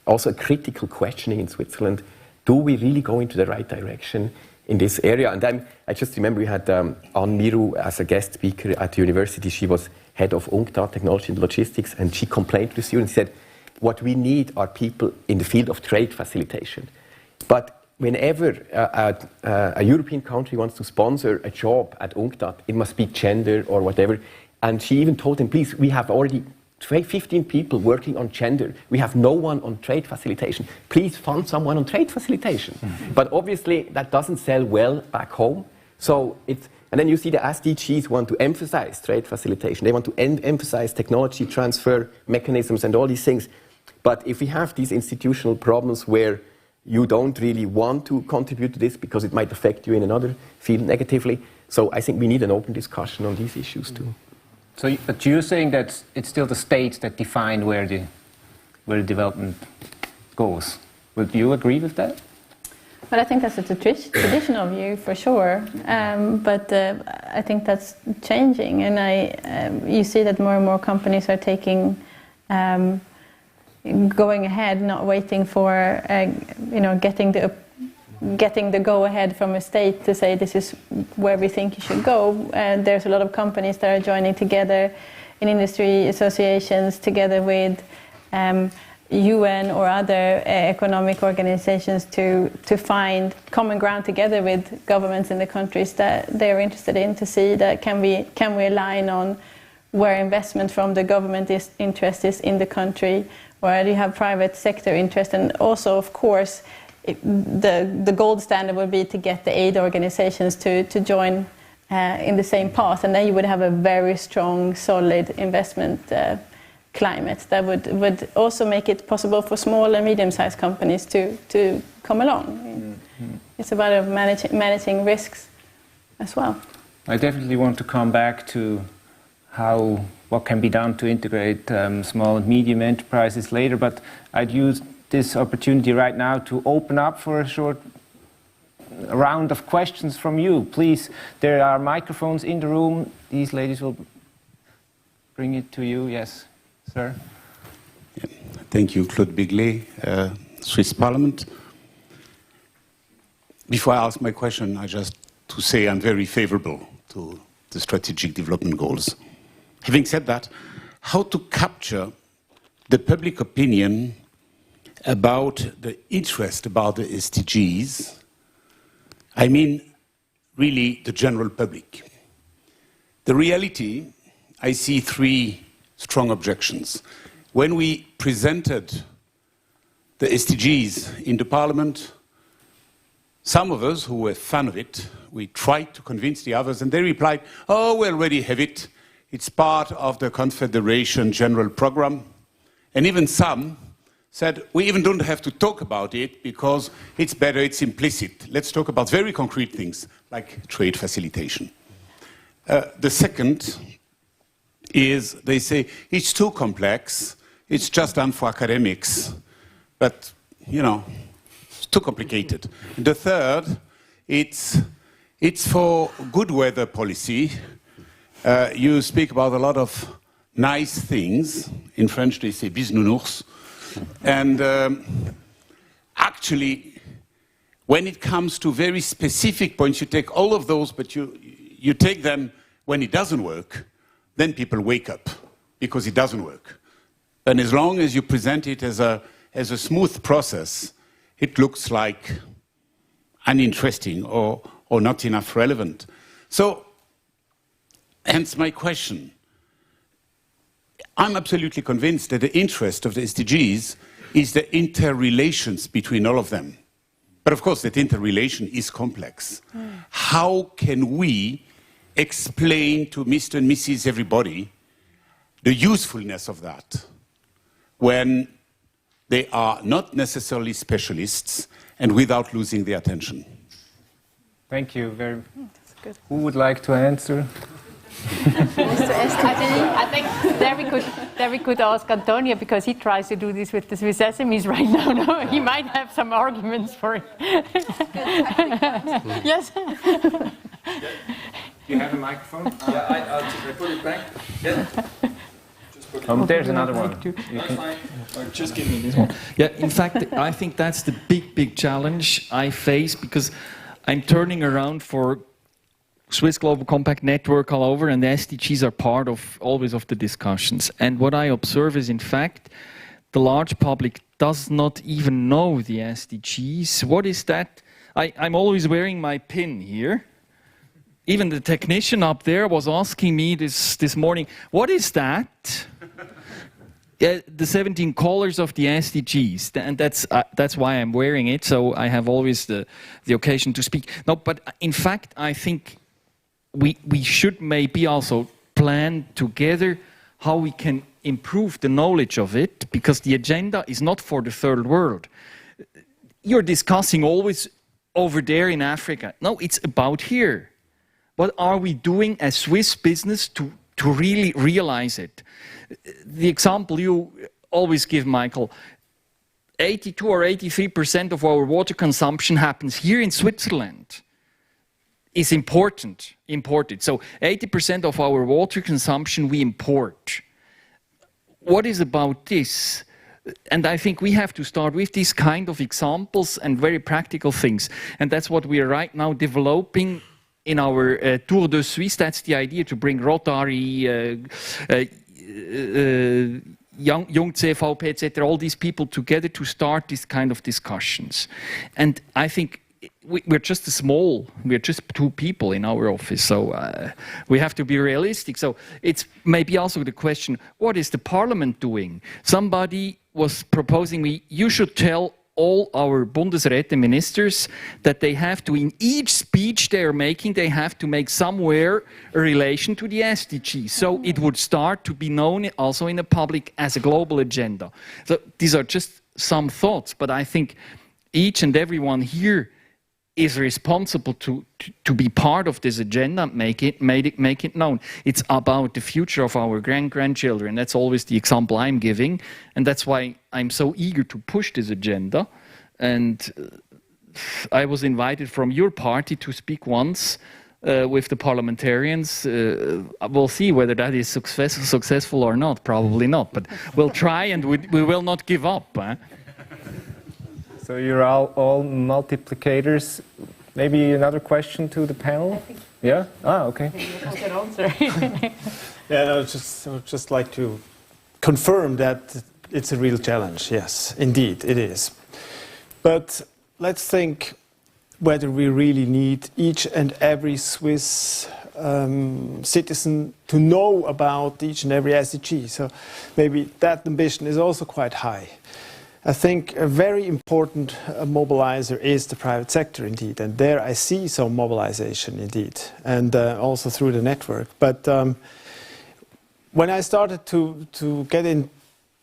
also a critical questioning in Switzerland. Do we really go into the right direction in this area? And then I just remember we had Ann Miru as a guest speaker at the university. She was head of UNCTAD, Technology and Logistics, and she complained to the students. She said, what we need are people in the field of trade facilitation. But whenever a European country wants to sponsor a job at UNCTAD, it must be gender or whatever. And she even told them, please, we have already 15 people working on gender. We have no one on trade facilitation. Please fund someone on trade facilitation. But obviously that doesn't sell well back home. So and then you see the SDGs want to emphasize trade facilitation. They want to emphasize technology transfer mechanisms and all these things. But if we have these institutional problems where you don't really want to contribute to this because it might affect you in another field negatively, so I think we need an open discussion on these issues too. So, but you're saying that it's still the states that define where the development goes. Would you agree with that? But I think that's a traditional view for sure. But I think that's changing, and you see that more and more companies are going ahead, not waiting for getting the go-ahead from a state to say this is where we think you should go. There's a lot of companies that are joining together in industry associations together with UN or other economic organizations to find common ground together with governments in the countries that they're interested in, to see that can we align on where investment from the government interest is in the country, where you have private sector interest, and also, of course, the gold standard would be to get the aid organizations to join in the same path, and then you would have a very strong, solid investment climate that would also make it possible for small and medium-sized companies to come along. Mm-hmm. It's about managing risks as well. I definitely want to come back to what can be done to integrate small and medium enterprises later, but I'd use this opportunity right now to open up for a short round of questions from you. Please, there are microphones in the room. These ladies will bring it to you. Yes, sir. Yeah. Thank you, Claude Biglet, Swiss Parliament. Before I ask my question, I just to say I'm very favorable to the strategic development goals. Having said that, how to capture the public opinion about the interest about the SDGs, I mean really the general public. The reality, I see three strong objections. When we presented the SDGs in the Parliament, some of us who were fan of it, we tried to convince the others, and they replied, oh, we already have it. It's part of the Confederation General Program. And even some said, we even don't have to talk about it because it's better, it's implicit. Let's talk about very concrete things like trade facilitation. The second is they say, it's too complex, it's just done for academics, but, you know, it's too complicated. And the third, it's for good weather policy. You speak about a lot of nice things. In French, they say bisounours. And actually, when it comes to very specific points, you take all of those, but you take them when it doesn't work, then people wake up because it doesn't work. And as long as you present it as a smooth process, it looks like uninteresting or not enough relevant. So, hence my question. I'm absolutely convinced that the interest of the SDGs is the interrelations between all of them. But of course, that interrelation is complex. How can we explain to Mr. and Mrs. everybody the usefulness of that when they are not necessarily specialists and without losing their attention? Thank you. That's good. Who would like to answer? I think there we could ask Antonio, because he tries to do this with the Swiss SMEs right now. No, he might have some arguments for it. Yes. You have a microphone? Yeah, I'll put it back. Yeah. There's another one. That's fine. Just give me this one. Yeah, in fact, I think that's the big challenge I face, because I'm turning around for Swiss Global Compact Network all over, and the SDGs are part of always of the discussions. And what I observe is, in fact, the large public does not even know the SDGs. What is that? I'm always wearing my pin here. Even the technician up there was asking me this morning, what is that? Yeah, the 17 colors of the SDGs, and that's why I'm wearing it. So I have always the occasion to speak. No, but in fact, I think we should maybe also plan together how we can improve the knowledge of it, because the agenda is not for the third world. You're discussing always over there in Africa. No, it's about here. What are we doing as Swiss business to really realize it? The example you always give, Michael, 82 or 83% of our water consumption happens here in Switzerland. Is imported. So 80% of our water consumption we import. What is about this? And I think we have to start with these kind of examples and very practical things. And that's what we are right now developing in our Tour de Suisse. That's the idea, to bring Rotary, Young CVP, etc., all these people together to start these kind of discussions. And I think we're just we're just 2 people in our office, so we have to be realistic. So it's maybe also the question, what is the parliament doing? Somebody was proposing you should tell all our Bundesräte ministers that they have to, in each speech they are making, they have to make somewhere a relation to the SDGs. So it would start to be known also in the public as a global agenda. So these are just some thoughts, but I think each and everyone here is responsible to be part of this agenda, make it known. It's about the future of our grandchildren. That's always the example I'm giving, and that's why I'm so eager to push this agenda. And I was invited from your party to speak once with the parliamentarians. We'll see whether that is successful or not. Probably not, but we'll try, and we will not give up. So you're all multiplicators. Maybe another question to the panel? Yeah? Okay. Yeah, I would just like to confirm that it's a real challenge. Yes, indeed, it is. But let's think whether we really need each and every Swiss citizen to know about each and every SDG. So maybe that ambition is also quite high. I think a very important mobilizer is the private sector, indeed, and there I see some mobilization, indeed, and also through the network. But when I started to get in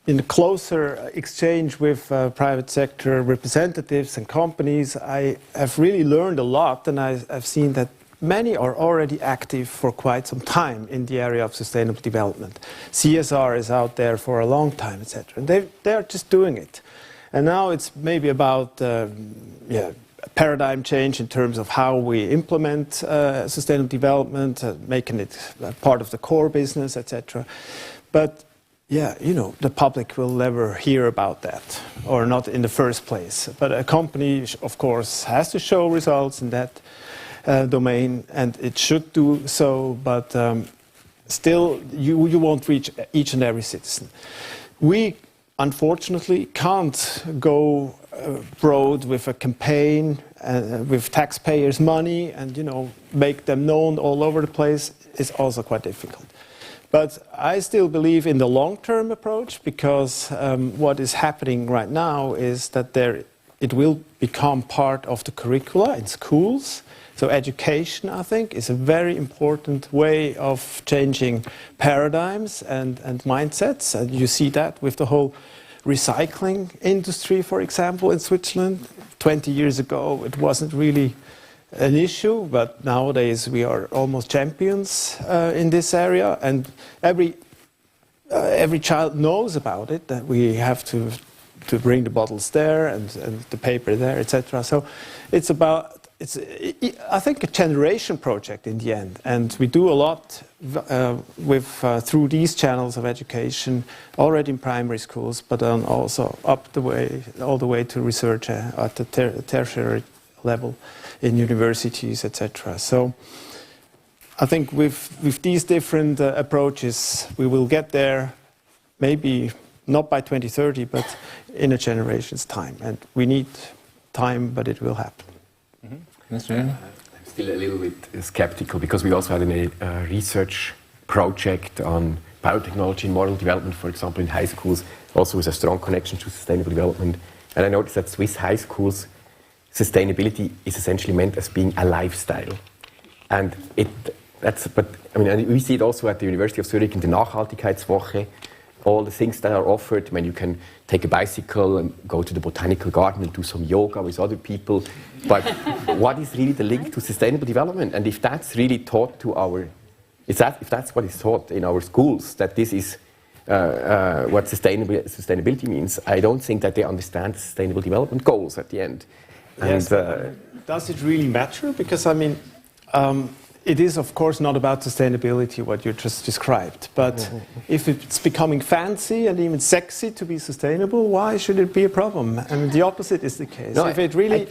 a closer exchange with private sector representatives and companies, I have really learned a lot, and I've seen that many are already active for quite some time in the area of sustainable development. CSR is out there for a long time, etc. And they are just doing it. And now it's maybe about paradigm change in terms of how we implement sustainable development, making it part of the core business, etc. But yeah, the public will never hear about that, or not in the first place. But a company, of course, has to show results in that domain, and it should do so, but still you won't reach each and every citizen. We unfortunately can't go broad with a campaign with taxpayers' money and make them known all over the place. Is also quite difficult. But I still believe in the long-term approach, because what is happening right now is that it will become part of the curricula in schools. So education, I think, is a very important way of changing paradigms and mindsets. And you see that with the whole recycling industry, for example, in Switzerland. 20 years ago, it wasn't really an issue, but nowadays we are almost champions in this area. And every child knows about it, that we have to bring the bottles there and the paper there, etc. So it's I think a generation project in the end, and we do a lot through these channels of education already in primary schools, but then also all the way to research at the tertiary level in universities, etc. So I think with these different approaches, we will get there, maybe not by 2030, but in a generation's time. And we need time, but it will happen. I'm still a little bit skeptical, because we also had a research project on biotechnology and moral development, for example, in high schools, also with a strong connection to sustainable development. And I noticed that Swiss high schools, sustainability is essentially meant as being a lifestyle. And we see it also at the University of Zurich in the Nachhaltigkeitswoche, all the things that are offered. I mean, you can take a bicycle and go to the botanical garden and do some yoga with other people. But what is really the link to sustainable development? And if that's really taught to if that's what is taught in our schools, that this is what sustainability means, I don't think that they understand the sustainable development goals at the end. Yes, does it really matter? Because, I mean, it is, of course, not about sustainability, what you just described. But if it's becoming fancy and even sexy to be sustainable, why should it be a problem? I mean, the opposit is the case. No, if it really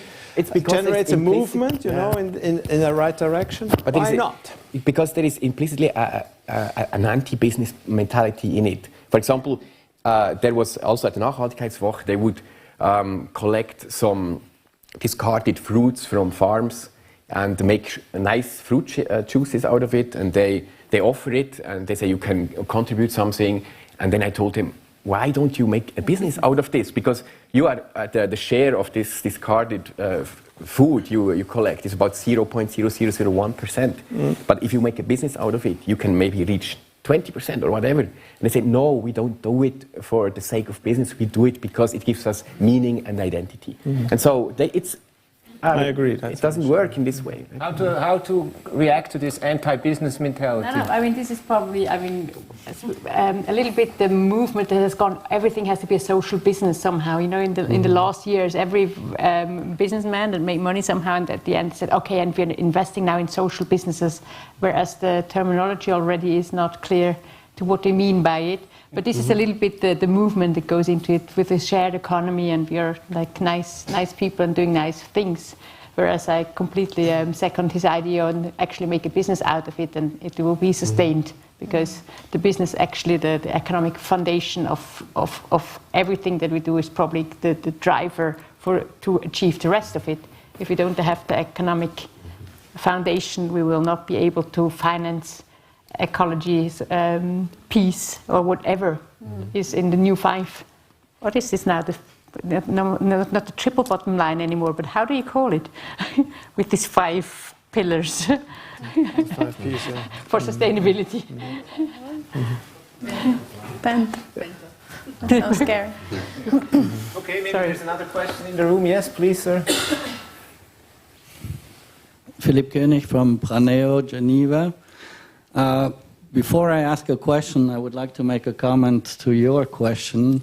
generates a movement, in the right direction, but why not? Because there is implicitly an anti-business mentality in it. For example, there was also at the Nachhaltigkeitswoche, they would collect some discarded fruits from farms and make nice fruit juices out of it, and they offer it, and they say you can contribute something. And then I told him, why don't you make a business out of this? Because you are the share of this discarded food you collect is about 0.0001%. But if you make a business out of it, you can maybe reach 20% or whatever. And they said, no, we don't do it for the sake of business. We do it because it gives us meaning and identity. And so I agree. It doesn't work in this way. How to react to this anti-business mentality? No, I mean, this is probably, a little bit the movement that has gone, everything has to be a social business somehow. You know, in the last years, every businessman that made money somehow, and at the end said, okay, and we're investing now in social businesses, whereas the terminology already is not clear to what they mean by it. But this is a little bit the movement that goes into it with the shared economy, and we are like nice people and doing nice things. Whereas I completely second his idea on actually make a business out of it, and it will be sustained because the business, actually the economic foundation of everything that we do is probably the driver to achieve the rest of it. If we don't have the economic foundation, we will not be able to finance ecology, peace, or whatever is in the new 5. What is this now? Not the triple bottom line anymore, but how do you call it? With these 5 pillars 5 P's, for sustainability. Bent. So scary. Okay, maybe there's another question in the room. Yes, please, sir. Philipp König from Praneo, Geneva. Before I ask a question, I would like to make a comment to your question.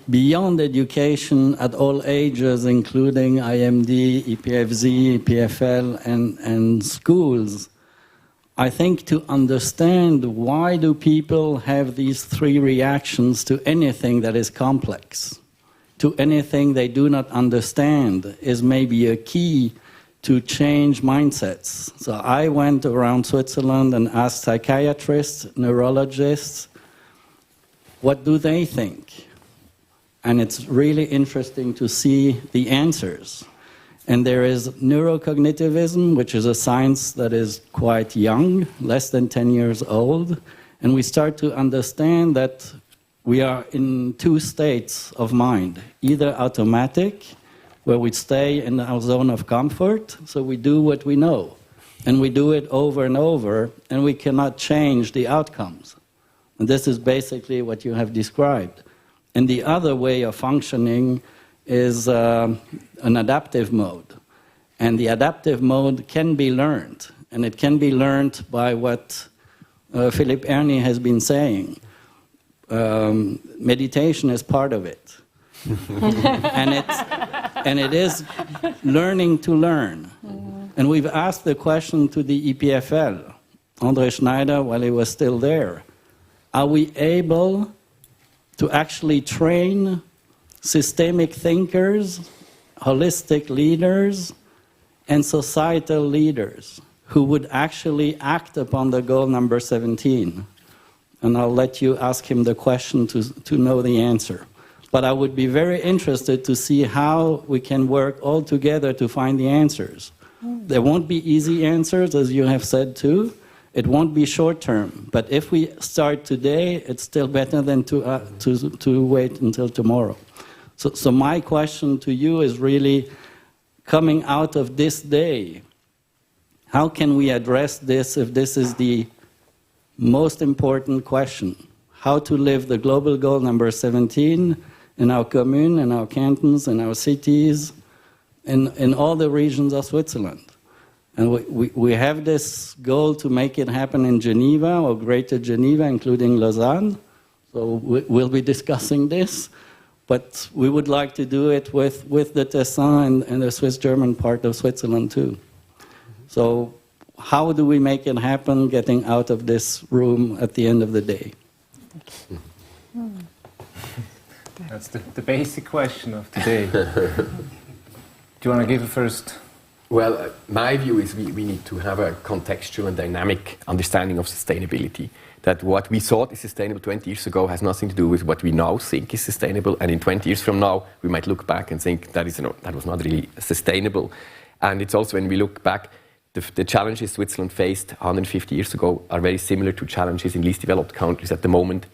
Beyond education at all ages, including IMD, EPFZ, EPFL, and schools, I think to understand why do people have these 3 reactions to anything that is complex, to anything they do not understand, is maybe a key to change mindsets. So I went around Switzerland and asked psychiatrists, neurologists, what do they think? And it's really interesting to see the answers. And there is neurocognitivism, which is a science that is quite young, less than 10 years old. And we start to understand that we are in 2 states of mind, either automatic, where we stay in our zone of comfort, so we do what we know. And we do it over and over, and we cannot change the outcomes. And this is basically what you have described. And the other way of functioning is an adaptive mode. And the adaptive mode can be learned. And it can be learned by what Philipp Erni has been saying. Meditation is part of it. and it is learning to learn. And we've asked the question to the EPFL, André Schneider, while he was still there. Are we able to actually train systemic thinkers, holistic leaders, and societal leaders who would actually act upon the goal number 17? And I'll let you ask him the question to know the answer. But I would be very interested to see how we can work all together to find the answers. There won't be easy answers, as you have said too, It won't be short term, but if we start today, it's still better than to wait until tomorrow. So my question to you is really, coming out of this day, how can we address this if this is the most important question? How to live the global goal number 17 in our commune, in our cantons, in our cities, in all the regions of Switzerland. And we have this goal to make it happen in Geneva or Greater Geneva, including Lausanne. So we'll be discussing this. But we would like to do it with the Tessin and the Swiss-German part of Switzerland too. So how do we make it happen, getting out of this room at the end of the day? That's the basic question of today. Do you want to give it first? Well, my view is we need to have a contextual and dynamic understanding of sustainability. That what we thought is sustainable 20 years ago has nothing to do with what we now think is sustainable. And in 20 years from now, we might look back and think that was not really sustainable. And it's also, when we look back, the challenges Switzerland faced 150 years ago are very similar to challenges in least developed countries at the moment.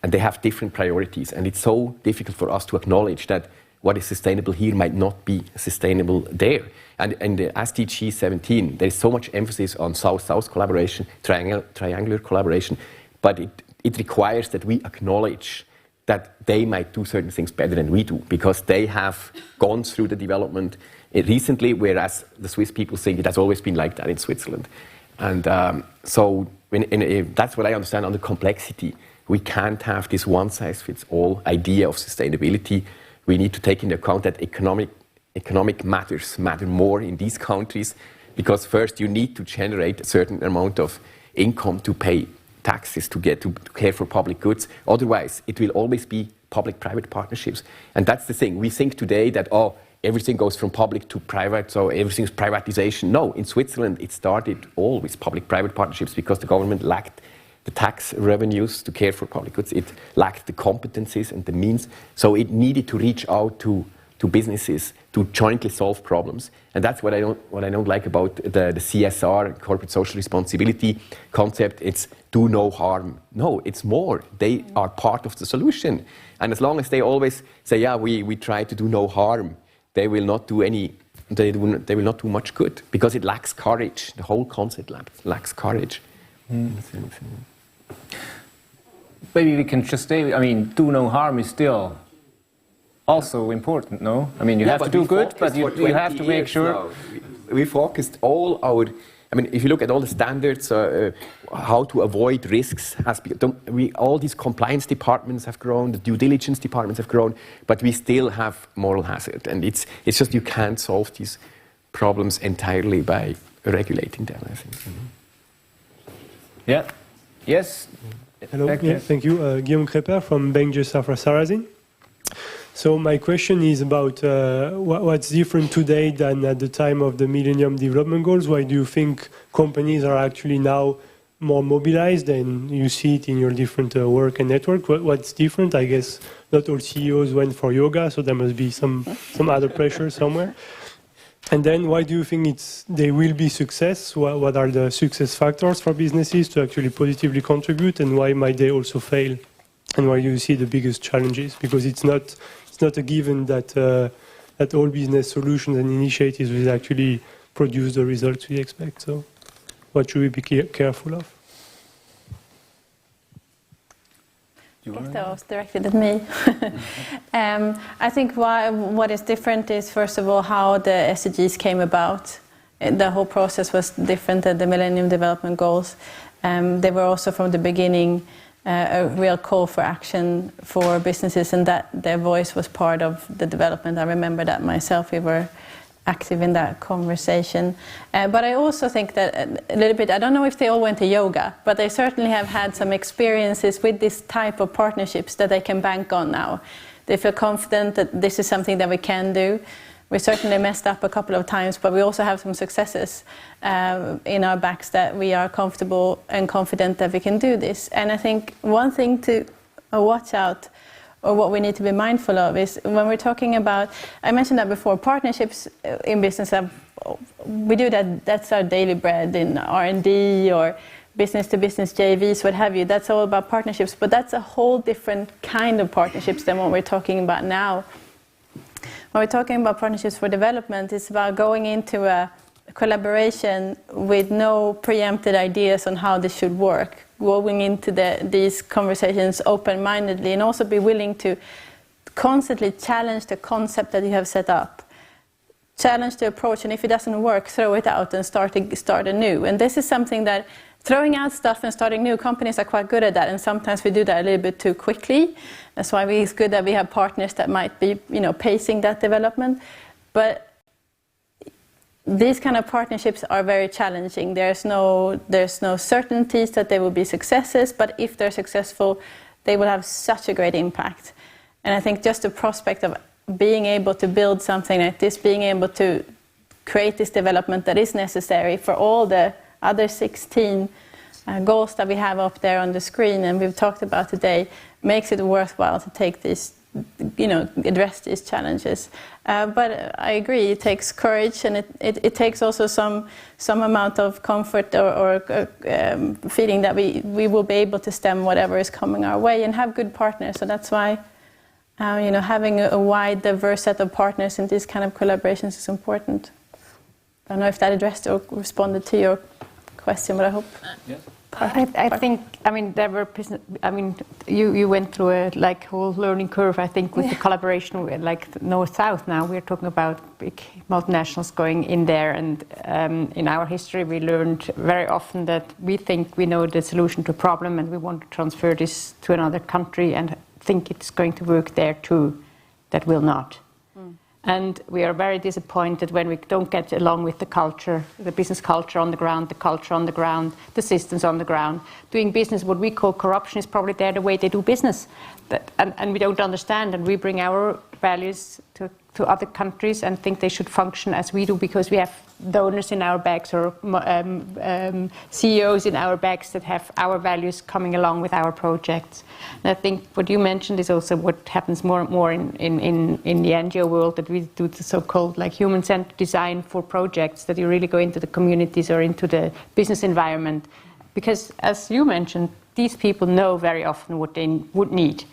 And they have different priorities. And it's so difficult for us to acknowledge that what is sustainable here might not be sustainable there. And in the SDG 17, there is so much emphasis on South-South collaboration, triangular collaboration, but it requires that we acknowledge that they might do certain things better than we do, because they have gone through the development recently, whereas the Swiss people think it has always been like that in Switzerland. And so that's what I understand under complexity. We can't have this one-size-fits-all idea of sustainability. We need to take into account that economic matters matter more in these countries, because first you need to generate a certain amount of income to pay taxes, to care for public goods. Otherwise, it will always be public-private partnerships. And that's the thing. We think today that, everything goes from public to private, so everything's privatization. No, in Switzerland, it started all with public-private partnerships because the government lacked the tax revenues to care for public goods. It lacked the competencies and the means, so it needed to reach out to businesses to jointly solve problems. And that's what I don't like about the CSR, corporate social responsibility concept. It's do no harm. No, it's more. They are part of the solution. And as long as they always say, yeah, we try to do no harm, they will not do much good, because it lacks courage. The whole concept lacks courage. Maybe we can just say, do no harm is still also important, no? You have to do good, but you have to make sure. Now. We focused all our, if you look at all the standards, how to avoid risks, all these compliance departments have grown, the due diligence departments have grown, but we still have moral hazard. And it's just you can't solve these problems entirely by regulating them, I think. Yeah. Yes? Hello, thank you. Guillaume Crépin from Bank Safra Sarrazin. So my question is about what's different today than at the time of the Millennium Development Goals. Why do you think companies are actually now more mobilized, and you see it in your different work and network? What's different? I guess not all CEOs went for yoga, so there must be some other pressure somewhere. And then why do you think they will be success? What are the success factors for businesses to actually positively contribute, and why might they also fail? And where do you see the biggest challenges? Because it's not a given that all business solutions and initiatives will actually produce the results we expect. So what should we be careful of? I guess that was directed at me. I think what is different is, first of all, how the SDGs came about. The whole process was different than the Millennium Development Goals. They were also from the beginning a real call for action for businesses, and that their voice was part of the development. I remember that myself. We were active in that conversation. But I also think that a little bit, I don't know if they all went to yoga, but they certainly have had some experiences with this type of partnerships that they can bank on now. They feel confident that this is something that we can do. We certainly messed up a couple of times, but we also have some successes in our backs that we are comfortable and confident that we can do this. And I think one thing to watch out, or what we need to be mindful of, is when we're talking about, I mentioned that before, partnerships in business, we do that, that's our daily bread in R&D, business-to-business JVs, what have you. That's all about partnerships, but that's a whole different kind of partnerships than what we're talking about now. When we're talking about partnerships for development, it's about going into a collaboration with no preempted ideas on how this should work, going into these conversations open-mindedly, and also be willing to constantly challenge the concept that you have set up. Challenge the approach, and if it doesn't work, throw it out and start anew. And this is something that throwing out stuff and starting new companies are quite good at that, and sometimes we do that a little bit too quickly. That's why it's good that we have partners that might be, pacing that development. But these kind of partnerships are very challenging. There's no certainties that they will be successes, but if they're successful, they will have such a great impact. And I think just the prospect of being able to build something like this, being able to create this development that is necessary for all the other 16 goals that we have up there on the screen and we've talked about today, makes it worthwhile to take this, address these challenges. But I agree, it takes courage, and it takes also some amount of comfort or feeling that we will be able to stem whatever is coming our way and have good partners. So that's why having a wide, diverse set of partners in these kind of collaborations is important. I don't know if that addressed or responded to your question, but I hope. Yes. I think, there were, you went through a whole learning curve, I think, with the collaboration with North-South now. We're talking about big multinationals going in there, and in our history we learned very often that we think we know the solution to a problem and we want to transfer this to another country and think it's going to work there too. That will not. And we are very disappointed when we don't get along with the culture, the business culture on the ground, the culture on the ground, the systems on the ground. Doing business, what we call corruption, is probably there the way they do business. And we don't understand, and we bring our values to other countries and think they should function as we do because we have donors in our bags or CEOs in our bags that have our values coming along with our projects. And I think what you mentioned is also what happens more and more in the NGO world, that we do the so-called human-centered design for projects, that you really go into the communities or into the business environment. Because as you mentioned, these people know very often what they would need,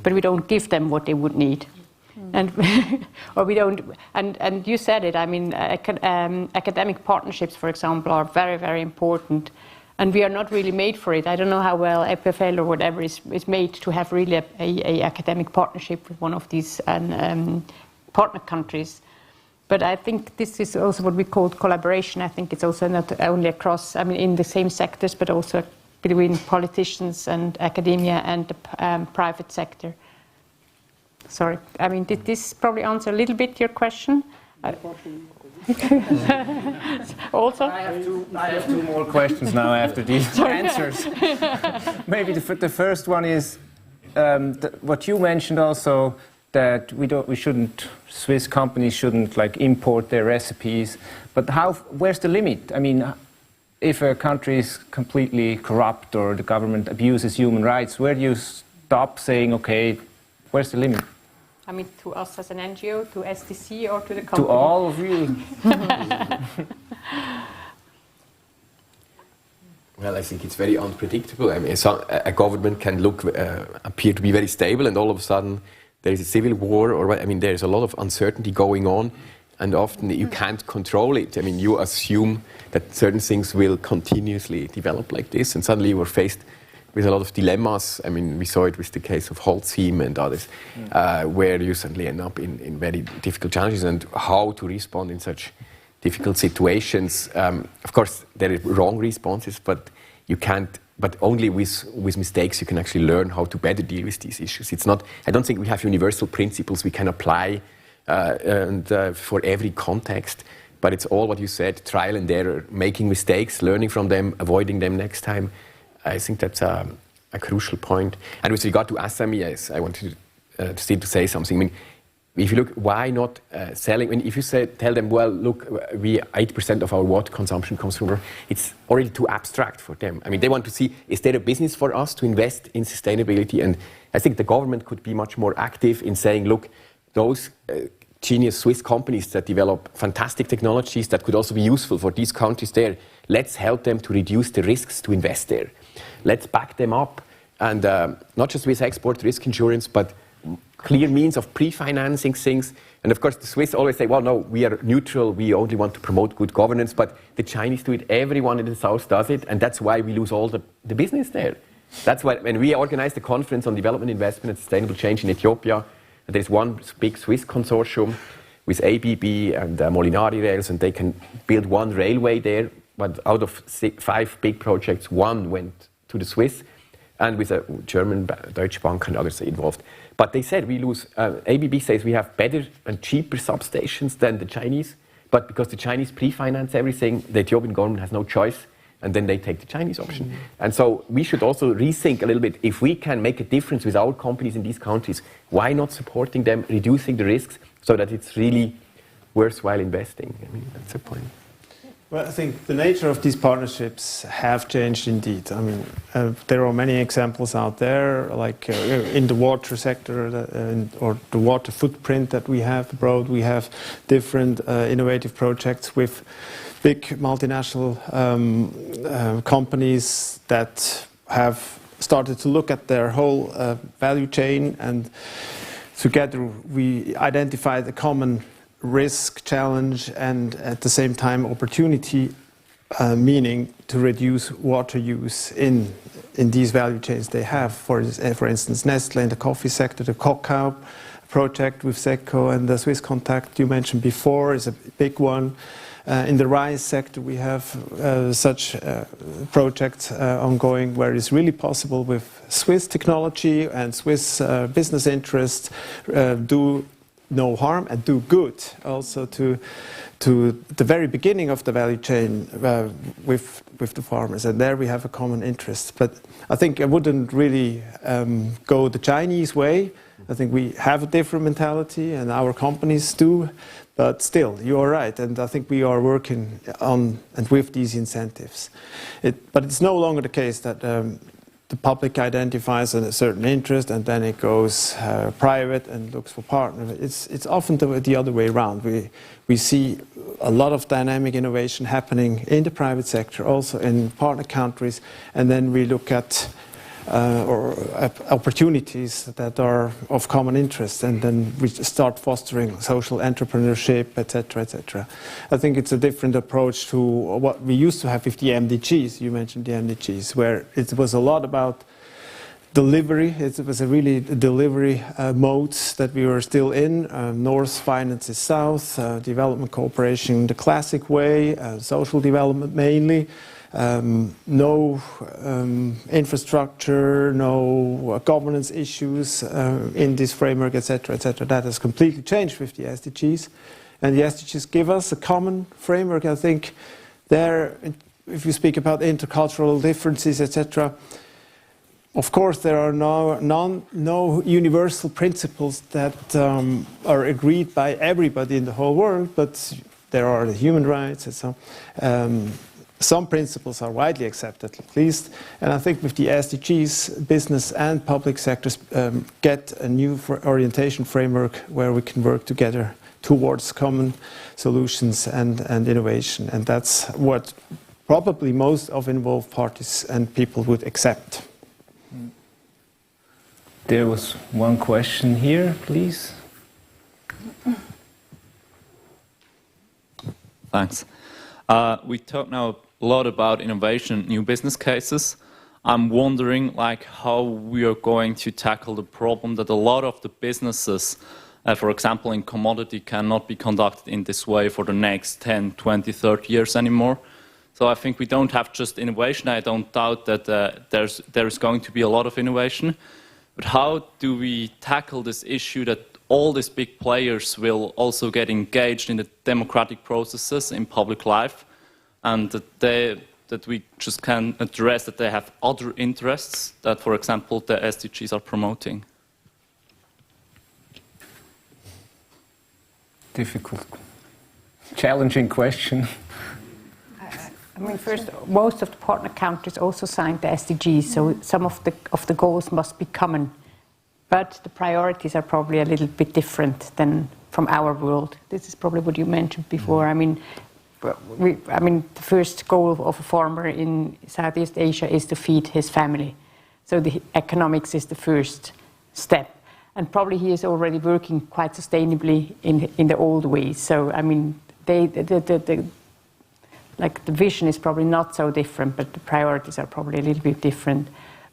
but we don't give them what they would need. And or we don't, and you said it, academic partnerships, for example, are very, very important, and we are not really made for it. I don't know how well EPFL or whatever is made to have really a academic partnership with one of these partner countries. But I think this is also what we call collaboration. I think it's also not only across, in the same sectors, but also between politicians and academia and the private sector. Sorry, did this probably answer a little bit your question? Also? I have two more questions now after these answers. Maybe the first one is what you mentioned also, that Swiss companies shouldn't import their recipes. But where's the limit? If a country is completely corrupt or the government abuses human rights, where do you stop saying, okay, where's the limit? To us as an NGO, to SDC, or to the company? To all of you. Well, I think it's very unpredictable. A government can appear to be very stable, and all of a sudden there is a civil war, or there's a lot of uncertainty going on, and often you can't control it. You assume that certain things will continuously develop like this, and suddenly you are faced with a lot of dilemmas. We saw it with the case of Holcim and others, where you suddenly end up in very difficult challenges, and how to respond in such difficult situations. Of course, there are wrong responses, but you can't. But only with mistakes you can actually learn how to better deal with these issues. It's not. I don't think we have universal principles we can apply for every context. But it's all what you said: trial and error, making mistakes, learning from them, avoiding them next time. I think that's a crucial point. And with regard to SMEs, I wanted still to say something. If you look, why not selling? If you tell them, well, look, 80% of our water consumption comes from water, it's already too abstract for them. They want to see, is there a business for us to invest in sustainability? And I think the government could be much more active in saying, look, those genius Swiss companies that develop fantastic technologies that could also be useful for these countries there, let's help them to reduce the risks to invest there. Let's back them up, and not just with export risk insurance, but clear means of pre-financing things. And of course, the Swiss always say, well, no, we are neutral, we only want to promote good governance, but the Chinese do it, everyone in the south does it, and that's why we lose all the business there. That's why when we organized the conference on development investment and sustainable change in Ethiopia, there's one big Swiss consortium with ABB and Molinari Rails, and they can build one railway there, but out of 5 big projects, 1 went to the Swiss, and with a German Deutsche Bank and others involved. But they said we lose, ABB says we have better and cheaper substations than the Chinese, but because the Chinese pre-finance everything, the Ethiopian government has no choice, and then they take the Chinese option. Mm-hmm. And so we should also rethink a little bit, if we can make a difference with our companies in these countries, why not supporting them, reducing the risks, so that it's really worthwhile investing? I mean, that's the point. Well, I think the nature of these partnerships have changed indeed. I mean, there are many examples out there, like in the water sector or the water footprint that we have abroad. We have different innovative projects with big multinational companies that have started to look at their whole value chain, and together we identified a common risk, challenge, and at the same time opportunity, meaning to reduce water use in these value chains they have. For instance, Nestle in the coffee sector, the Cocoa project with SECO and the Swiss Contact you mentioned before is a big one. In the rice sector, we have such projects ongoing where it's really possible with Swiss technology and Swiss business interests do no harm and do good also to the very beginning of the value chain with the farmers, and there we have a common interest. But I think I wouldn't really go the Chinese way. I think we have a different mentality, and our companies do, but still, you are right, and I think we are working on and with these incentives. But it's no longer the case that the public identifies a certain interest and then it goes private and looks for partners. It's often the other way around. We see a lot of dynamic innovation happening in the private sector, also in partner countries, and then we look at opportunities that are of common interest, and then we start fostering social entrepreneurship, etc., etc. I think it's a different approach to what we used to have with the MDGs. You mentioned the MDGs, where it was a lot about delivery. It was a really delivery modes that we were still in. North finances South, development cooperation the classic way, social development mainly. No infrastructure, no governance issues in this framework, etc., etc. That has completely changed with the SDGs, and the SDGs give us a common framework. I think there, if you speak about intercultural differences, etc., of course there are no universal principles that are agreed by everybody in the whole world, but there are the human rights and so. Some principles are widely accepted, at least, and I think with the SDGs, business and public sectors get a new orientation framework where we can work together towards common solutions and innovation, and that's what probably most of involved parties and people would accept. There was one question here, please. Thanks. We talk now a lot about innovation, new business cases. I'm wondering how we are going to tackle the problem that a lot of the businesses, for example in commodity, cannot be conducted in this way for the next 10, 20, 30 years anymore. So I think we don't have just innovation. I don't doubt that there is going to be a lot of innovation. But how do we tackle this issue that all these big players will also get engaged in the democratic processes in public life, and that we just can address that they have other interests that, for example, the SDGs are promoting? Difficult, challenging question. I mean, first, most of the partner countries also signed the SDGs, so some of the goals must be common. But the priorities are probably a little bit different than from our world. This is probably what you mentioned before. I mean, I mean, the first goal of a farmer in Southeast Asia is to feed his family. So the economics is the first step. And probably he is already working quite sustainably in the old ways. So, I mean, the vision is probably not so different, but the priorities are probably a little bit different.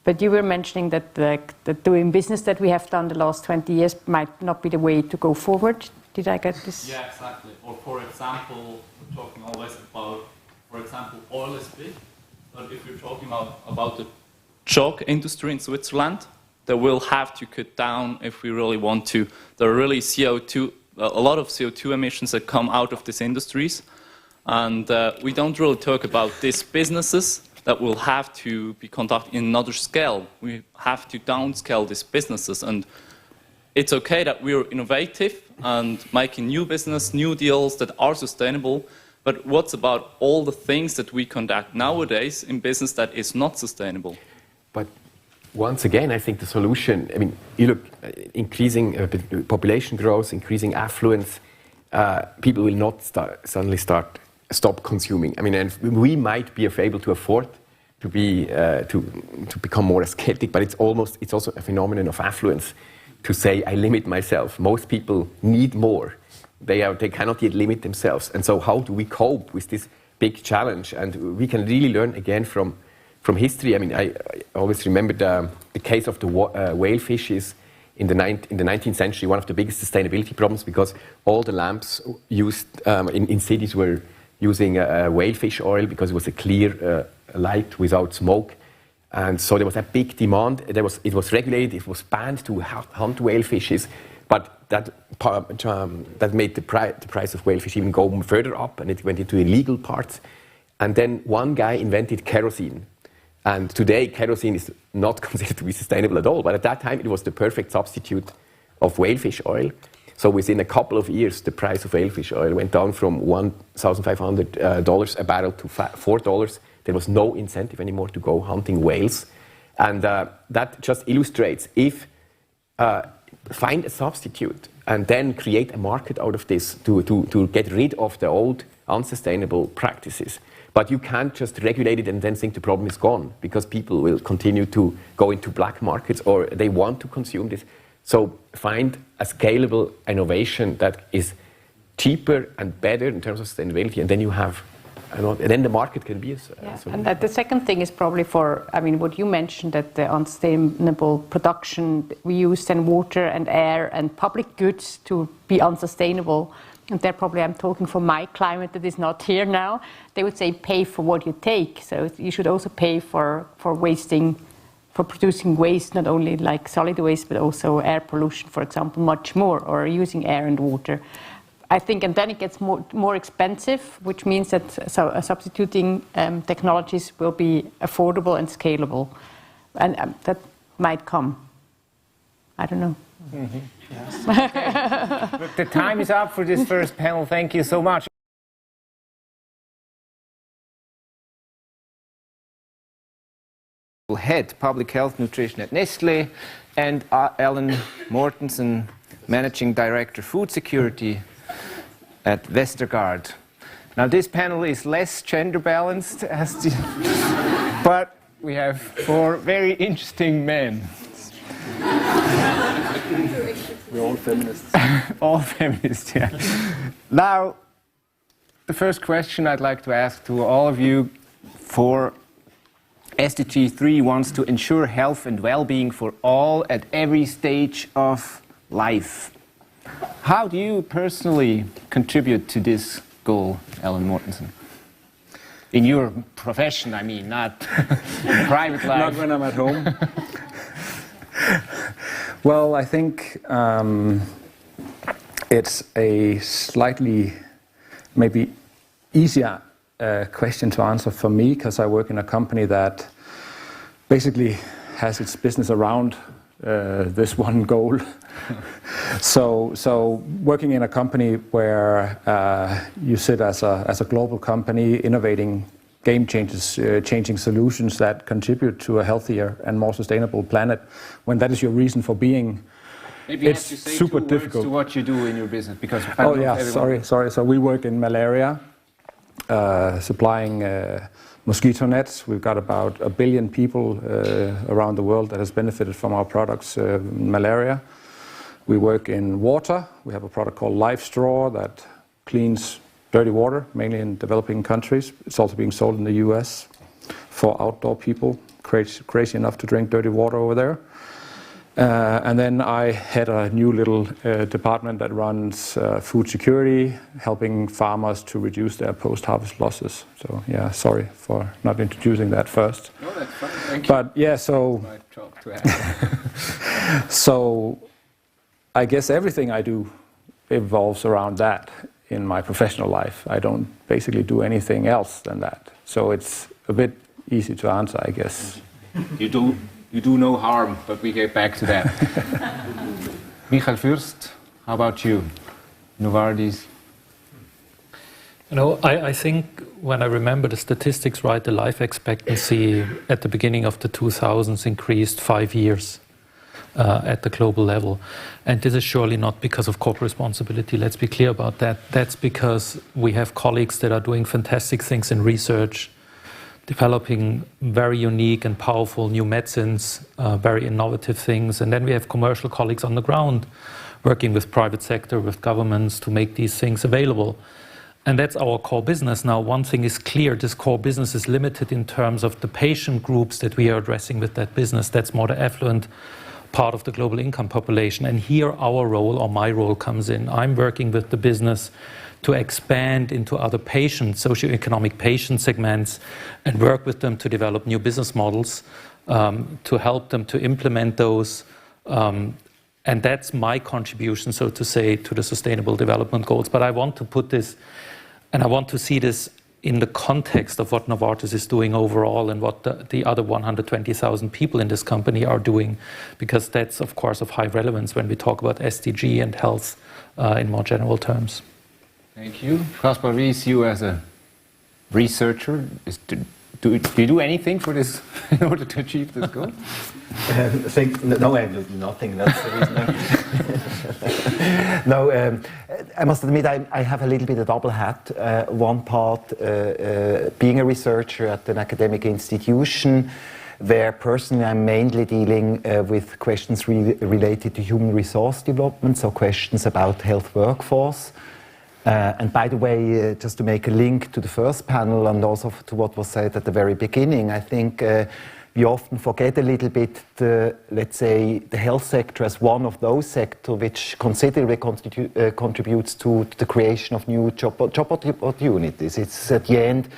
But you were mentioning that the doing business that we have done the last 20 years might not be the way to go forward. Did I get this? Yeah, exactly. Or for example, we're talking always about, for example, oil is big. But if you're talking about the chalk industry in Switzerland, they will have to cut down if we really want to. There are really a lot of CO2 emissions that come out of these industries. And we don't really talk about these businesses that will have to be conducted in another scale. We have to downscale these businesses. And it's okay that we're innovative and making new business, new deals that are sustainable. But what's about all the things that we conduct nowadays in business that is not sustainable? But once again, I think the solution, I mean, you look, increasing population growth, increasing affluence, people will not suddenly stop consuming. I mean, and we might be able to afford to become more ascetic, but it's also a phenomenon of affluence to say, I limit myself. Most people need more. They cannot yet limit themselves. And so how do we cope with this big challenge? And we can really learn again from history. I mean, I always remember the case of the whale fishes in the 19th century, one of the biggest sustainability problems, because all the lamps used in cities were using whale fish oil because it was a clear light without smoke. And so there was a big demand. It was regulated, it was banned to hunt whale fishes, but that made the price of whale fish even go further up, and it went into illegal parts. And then one guy invented kerosene. And today, kerosene is not considered to be sustainable at all, but at that time, it was the perfect substitute of whale fish oil. So within a couple of years, the price of whale fish oil went down from $1,500 a barrel to $4. There was no incentive anymore to go hunting whales. And that just illustrates, find a substitute and then create a market out of this to get rid of the old unsustainable practices. But you can't just regulate it and then think the problem is gone, because people will continue to go into black markets or they want to consume this. So find a scalable innovation that is cheaper and better in terms of sustainability, and then you have, and then the market can be a solution. And the second thing is probably what you mentioned, that the unsustainable production, we use then water and air and public goods to be unsustainable. And there probably I'm talking for my climate that is not here now. They would say pay for what you take. So you should also pay for producing waste, not only like solid waste, but also air pollution, for example, much more, or using air and water. I think, and then it gets more expensive, which means that substituting technologies will be affordable and scalable. And that might come. I don't know. Mm-hmm. Yes. Okay. Look, the time is up for this first panel. Thank you so much. Head Public Health Nutrition at Nestlé, and Ellen Mortensen, Managing Director Food Security at Westergaard. Now this panel is less gender balanced, but we have 4 very interesting men. We're all feminists. All feminists, yeah. Now, the first question I'd like to ask to all of you, for SDG 3 wants to ensure health and well-being for all at every stage of life. How do you personally contribute to this goal, Ellen Mortensen? In your profession, I mean, not private life. Not when I'm at home. Well, I think it's a slightly maybe easier question to answer for me, because I work in a company that basically has its business around this one goal. So working in a company where you sit as a global company innovating game changing solutions that contribute to a healthier and more sustainable planet, when that is your reason for being, maybe it's super difficult. To what you do in your business, because sorry. So we work in malaria, supplying mosquito nets. We've got about 1 billion people around the world that has benefited from our products, malaria. We work in water. We have a product called Life Straw that cleans dirty water, mainly in developing countries. It's also being sold in the US for outdoor people, crazy enough to drink dirty water over there. And then I had a new little department that runs food security, helping farmers to reduce their post-harvest losses. So yeah, sorry for not introducing that first. No, that's fine. Thank you. But yeah, so My job to have. so I guess everything I do evolves around that in my professional life. I don't basically do anything else than that. So it's a bit easy to answer, I guess. You do no harm, but we get back to that. Michael Fürst, how about you? Novartis? You know, I think when I remember the statistics right, the life expectancy at the beginning of the 2000s increased 5 years at the global level. And this is surely not because of corporate responsibility. Let's be clear about that. That's because we have colleagues that are doing fantastic things in research, developing very unique and powerful new medicines, very innovative things. And then we have commercial colleagues on the ground working with private sector, with governments to make these things available. And that's our core business. Now, one thing is clear, this core business is limited in terms of the patient groups that we are addressing with that business. That's more the affluent part of the global income population. And here our role, or my role, comes in. I'm working with the business to expand into other patient, socioeconomic patient segments, and work with them to develop new business models, to help them to implement those. And that's my contribution, so to say, to the Sustainable Development Goals. But I want to put this, and I want to see this in the context of what Novartis is doing overall and what the other 120,000 people in this company are doing, because that's, of course, of high relevance when we talk about SDG and health in more general terms. Thank you. Kaspar Ries, you as a researcher, do you do anything for this in order to achieve this goal? No, I do nothing. That's the reason. No, I must admit I have a little bit of double hat. One part being a researcher at an academic institution, where personally I'm mainly dealing with questions related to human resource development, so questions about health workforce. And by the way, just to make a link to the first panel and also to what was said at the very beginning, I think we often forget a little bit let's say, the health sector as one of those sectors which considerably contributes to the creation of new job opportunities. It's at the end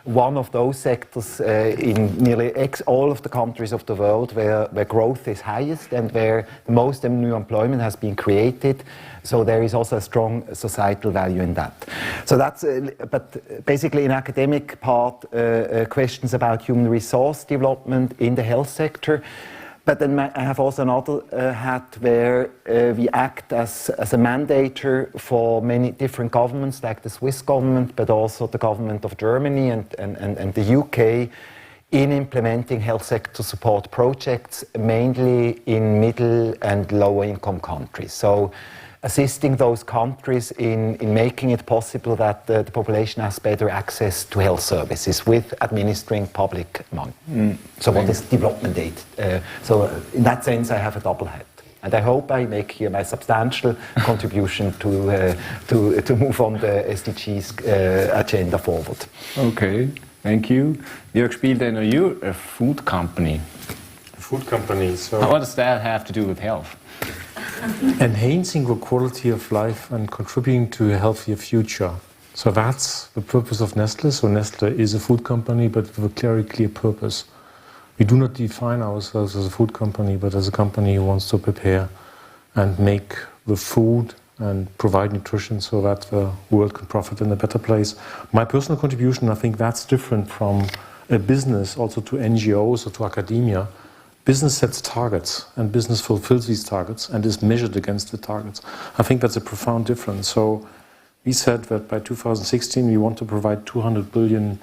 one of those sectors in nearly all of the countries of the world where growth is highest and where the most new employment has been created. So there is also a strong societal value in that. So that's, but basically in academic part, questions about human resource development in the health sector. But then I have also another hat where we act as a mandator for many different governments, like the Swiss government, but also the government of Germany and the UK, in implementing health sector support projects, mainly in middle and lower income countries. So assisting those countries in making it possible that the population has better access to health services with administering public money. So what is development aid? So in that sense I have a double hat. And I hope I make here my substantial contribution to move on the SDGs agenda forward. Okay, thank you. Jörg Spieldenner, you're a food company. A food company, so... What does that have to do with health? Enhancing the quality of life and contributing to a healthier future. So that's the purpose of Nestlé. So Nestlé is a food company, but with a very clear purpose. We do not define ourselves as a food company, but as a company who wants to prepare and make the food and provide nutrition so that the world can profit in a better place. My personal contribution, I think that's different from a business, also to NGOs or to academia. Business sets targets and business fulfills these targets and is measured against the targets. I think that's a profound difference. So we said that by 2016 we want to provide 200 billion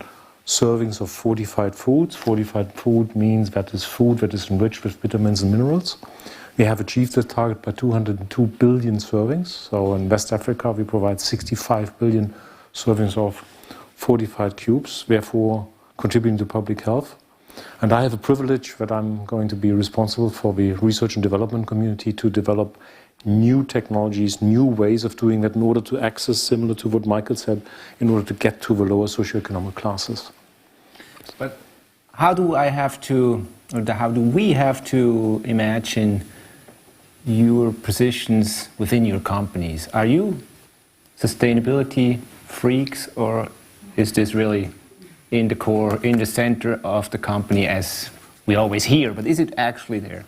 servings of fortified foods. Fortified food means that is food that is enriched with vitamins and minerals. We have achieved the target by 202 billion servings. So in West Africa we provide 65 billion servings of fortified cubes, therefore contributing to public health. And I have a privilege that I'm going to be responsible for the research and development community to develop new technologies, new ways of doing that in order to access, similar to what Michael said, in order to get to the lower socioeconomic classes. But how do we have to imagine your positions within your companies? Are you sustainability freaks, or is this really in the core, in the center of the company, as we always hear, but is it actually there?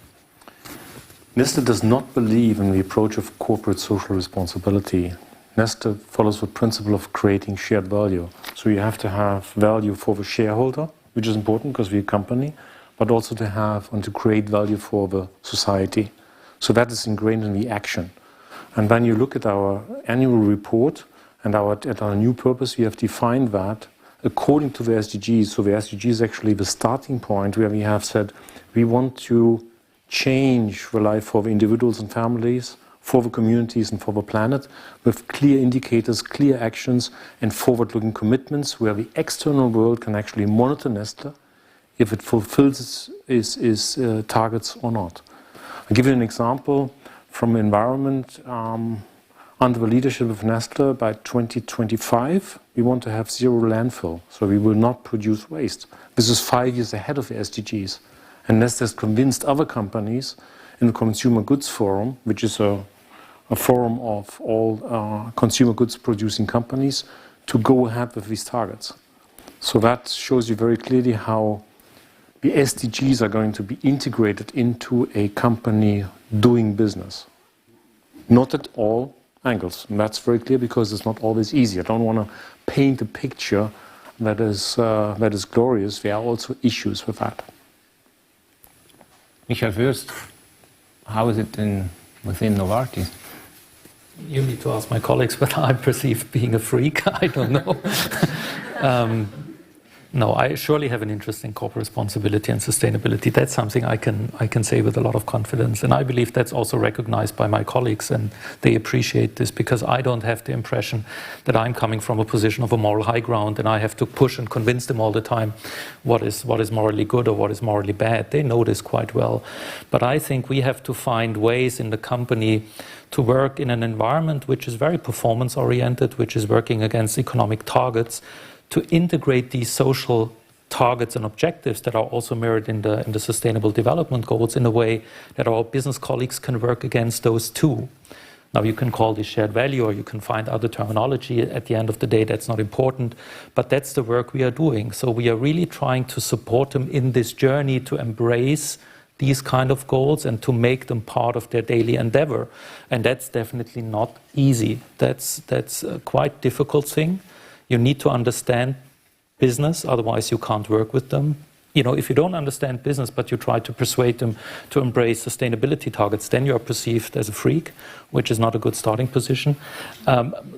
Nestle does not believe in the approach of corporate social responsibility. Nestle follows the principle of creating shared value. So you have to have value for the shareholder, which is important because we're a company, but also to have and to create value for the society. So that is ingrained in the action. And when you look at our annual report and at our new purpose, we have defined that according to the SDGs. So the SDGs is actually the starting point where we have said we want to change the life for the individuals and families, for the communities and for the planet, with clear indicators, clear actions and forward-looking commitments where the external world can actually monitor Nestle if it fulfills its targets or not. I'll give you an example from environment. Under the leadership of Nestle, by 2025, we want to have zero landfill, so we will not produce waste. This is 5 years ahead of the SDGs. And Nestle has convinced other companies in the Consumer Goods Forum, which is a forum of all consumer goods producing companies, to go ahead with these targets. So that shows you very clearly how the SDGs are going to be integrated into a company doing business. Not at all angles. And that's very clear because it's not always easy. I don't want to paint a picture that is glorious. There are also issues with that. Michael, first, how is it within Novartis? You need to ask my colleagues, but I perceive being a freak. I don't know. No, I surely have an interest in corporate responsibility and sustainability. That's something I can say with a lot of confidence. And I believe that's also recognized by my colleagues, and they appreciate this because I don't have the impression that I'm coming from a position of a moral high ground and I have to push and convince them all the time what is morally good or what is morally bad. They know this quite well. But I think we have to find ways in the company to work in an environment which is very performance-oriented, which is working against economic targets, to integrate these social targets and objectives that are also mirrored in the Sustainable Development Goals in a way that our business colleagues can work against those too. Now you can call this shared value or you can find other terminology. At the end of the day, that's not important, but that's the work we are doing. So we are really trying to support them in this journey to embrace these kind of goals and to make them part of their daily endeavor. And that's definitely not easy. That's a quite difficult thing. You need to understand business, otherwise you can't work with them. You know, if you don't understand business, but you try to persuade them to embrace sustainability targets, then you are perceived as a freak, which is not a good starting position.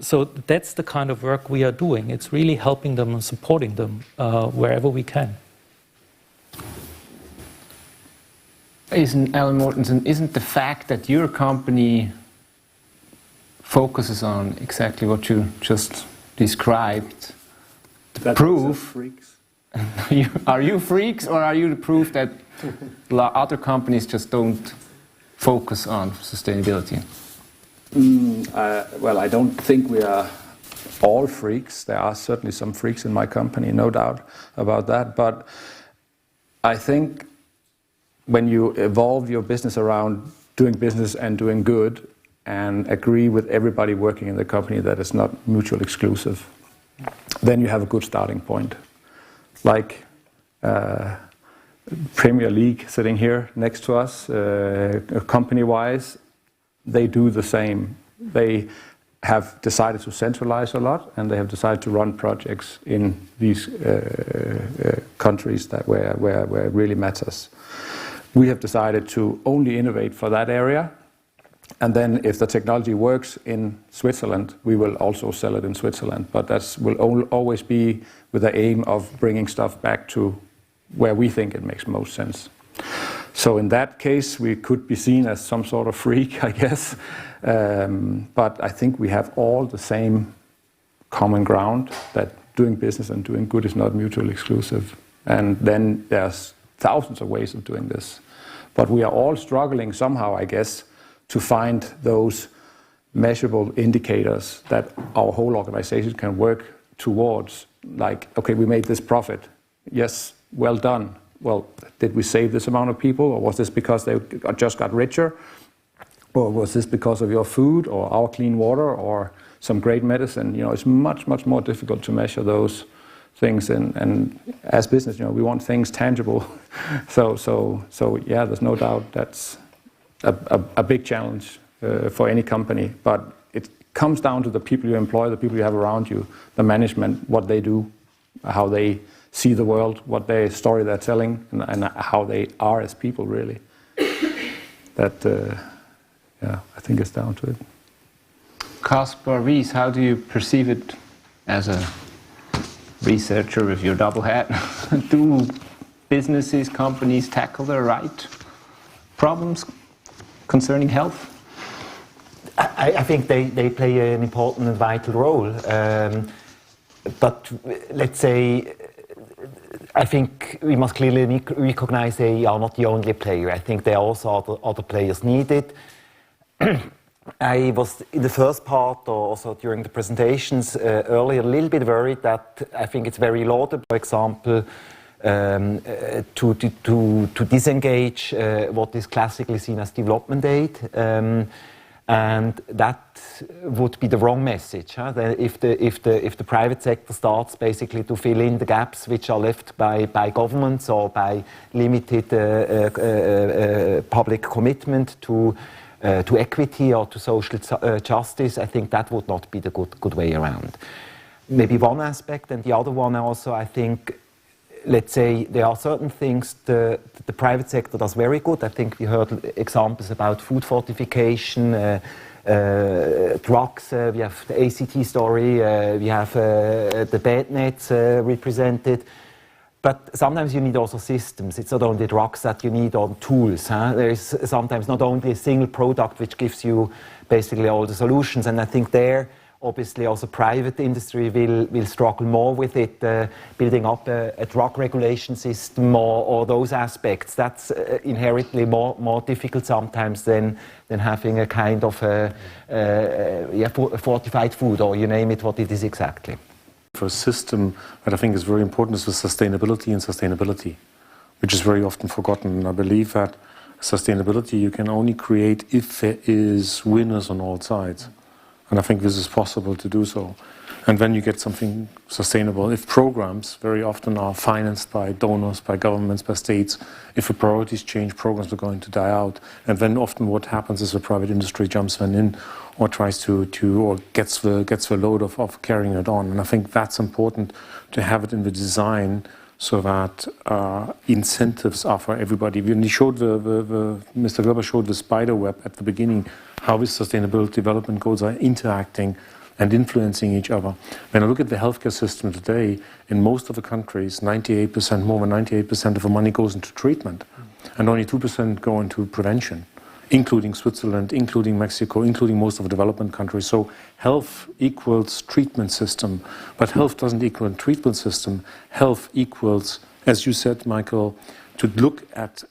So that's the kind of work we are doing. It's really helping them and supporting them wherever we can. Alan Mortensen, isn't the fact that your company focuses on exactly what you just described proof? Freaks. Are you freaks, or are you the proof that other companies just don't focus on sustainability? Well, I don't think we are all freaks. There are certainly some freaks in my company, no doubt about that. But I think when you evolve your business around doing business and doing good, and agree with everybody working in the company that it's not mutually exclusive, then you have a good starting point. Like Premier League sitting here next to us, company-wise, they do the same. They have decided to centralize a lot, and they have decided to run projects in these countries where it really matters. We have decided to only innovate for that area. And then if the technology works in Switzerland, we will also sell it in Switzerland. But that will always be with the aim of bringing stuff back to where we think it makes most sense. So in that case, we could be seen as some sort of freak, I guess. But I think we have all the same common ground, that doing business and doing good is not mutually exclusive. And then there's thousands of ways of doing this. But we are all struggling somehow, I guess, to find those measurable indicators that our whole organization can work towards. Like, okay, we made this profit. Yes, well done. Well, did we save this amount of people, or was this because they just got richer? Or was this because of your food or our clean water or some great medicine? You know, it's much, much more difficult to measure those things. And as business, you know, we want things tangible. So yeah, there's no doubt that's a big challenge for any company. But it comes down to the people you employ, the people you have around you, the management, what they do, how they see the world, what their story they're telling, and how they are as people, really. That. Yeah, I think it's down to it. Caspar Wies, how do you perceive it as a researcher with your double hat? Do businesses, companies tackle the right problems concerning health? I think they play an important and vital role. But let's say, I think we must clearly recognize they are not the only player. I think there are also other players needed. I was in the first part, or also during the presentations earlier, a little bit worried that I think it's very laudable, for example, to disengage what is classically seen as development aid, and that would be the wrong message. Huh? If the private sector starts basically to fill in the gaps which are left by governments or by limited public commitment to equity or to social justice, I think that would not be the good way around. Maybe one aspect, and the other one also, I think, let's say there are certain things the private sector does very good. I think we heard examples about food fortification, drugs, we have the ACT story, we have the bed nets represented. But sometimes you need also systems. It's not only drugs that you need, or tools. Huh? There is sometimes not only a single product which gives you basically all the solutions. And I think there, obviously, also private industry will struggle more with it, building up a drug regulation system or those aspects. That's inherently more difficult sometimes than having a kind of fortified food, or you name it what it is exactly. For a system that I think is very important is the sustainability, which is very often forgotten. And I believe that sustainability you can only create if there is winners on all sides. And I think this is possible to do so. And then you get something sustainable. If programs very often are financed by donors, by governments, by states, if the priorities change, programs are going to die out. And then often what happens is the private industry jumps then in or tries to or gets the load of carrying it on. And I think that's important to have it in the design so that incentives are for everybody. When he showed Mr. Gerber showed the spider web at the beginning, how his sustainable development goals are interacting and influencing each other. When I look at the healthcare system today, in most of the countries, 98%, more than 98% of the money goes into treatment, and only 2% go into prevention, including Switzerland, including Mexico, including most of the development countries. So health equals treatment system, but health doesn't equal treatment system. Health equals, as you said, Michael, to look at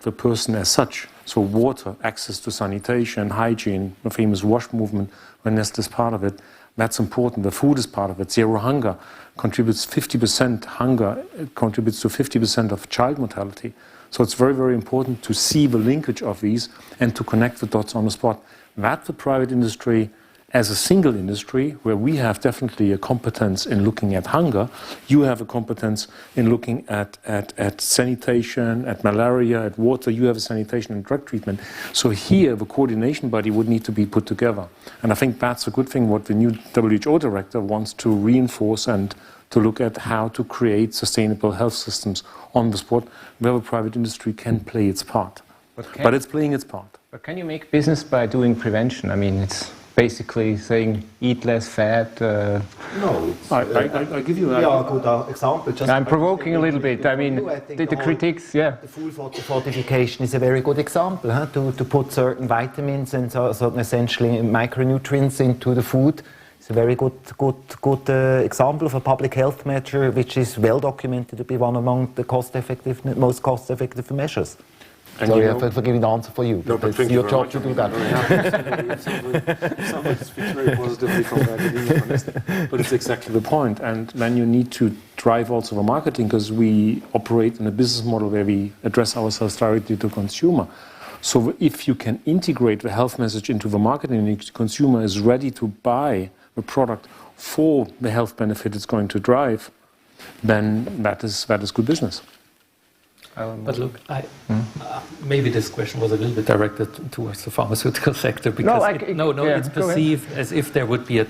the person as such. So water, access to sanitation, hygiene, the famous WASH movement, when Nestle is part of it, that's important. The food is part of it. Zero hunger contributes 50%. Hunger contributes to 50% of child mortality. So it's very, very important to see the linkage of these and to connect the dots on the spot. That the private industry, as a single industry, where we have definitely a competence in looking at hunger, you have a competence in looking at sanitation, at malaria, at water, you have a sanitation and drug treatment. So here, the coordination body would need to be put together. And I think that's a good thing, what the new WHO director wants to reinforce and to look at how to create sustainable health systems on the spot, where the private industry can play its part. But it's playing its part. But can you make business by doing prevention? I mean, it's basically saying eat less fat. No, I give you a good example. I'm provoking a little bit. I mean, the critics, yeah. The food fortification is a very good example, to put certain vitamins and certain essentially micronutrients into the food. It's a very good example of a public health measure which is well documented to be one among the most cost-effective measures. And sorry, I have a given answer for you. No, but it's your job to do that. Someone speaks very positively from academia, but it's exactly the point. And then you need to drive also the marketing, because we operate in a business model where we address ourselves directly to consumer. So if you can integrate the health message into the marketing, and the consumer is ready to buy the product for the health benefit it's going to drive, then that is good business. But look, maybe this question was a little bit directed towards the pharmaceutical sector, because it's perceived as if there would be a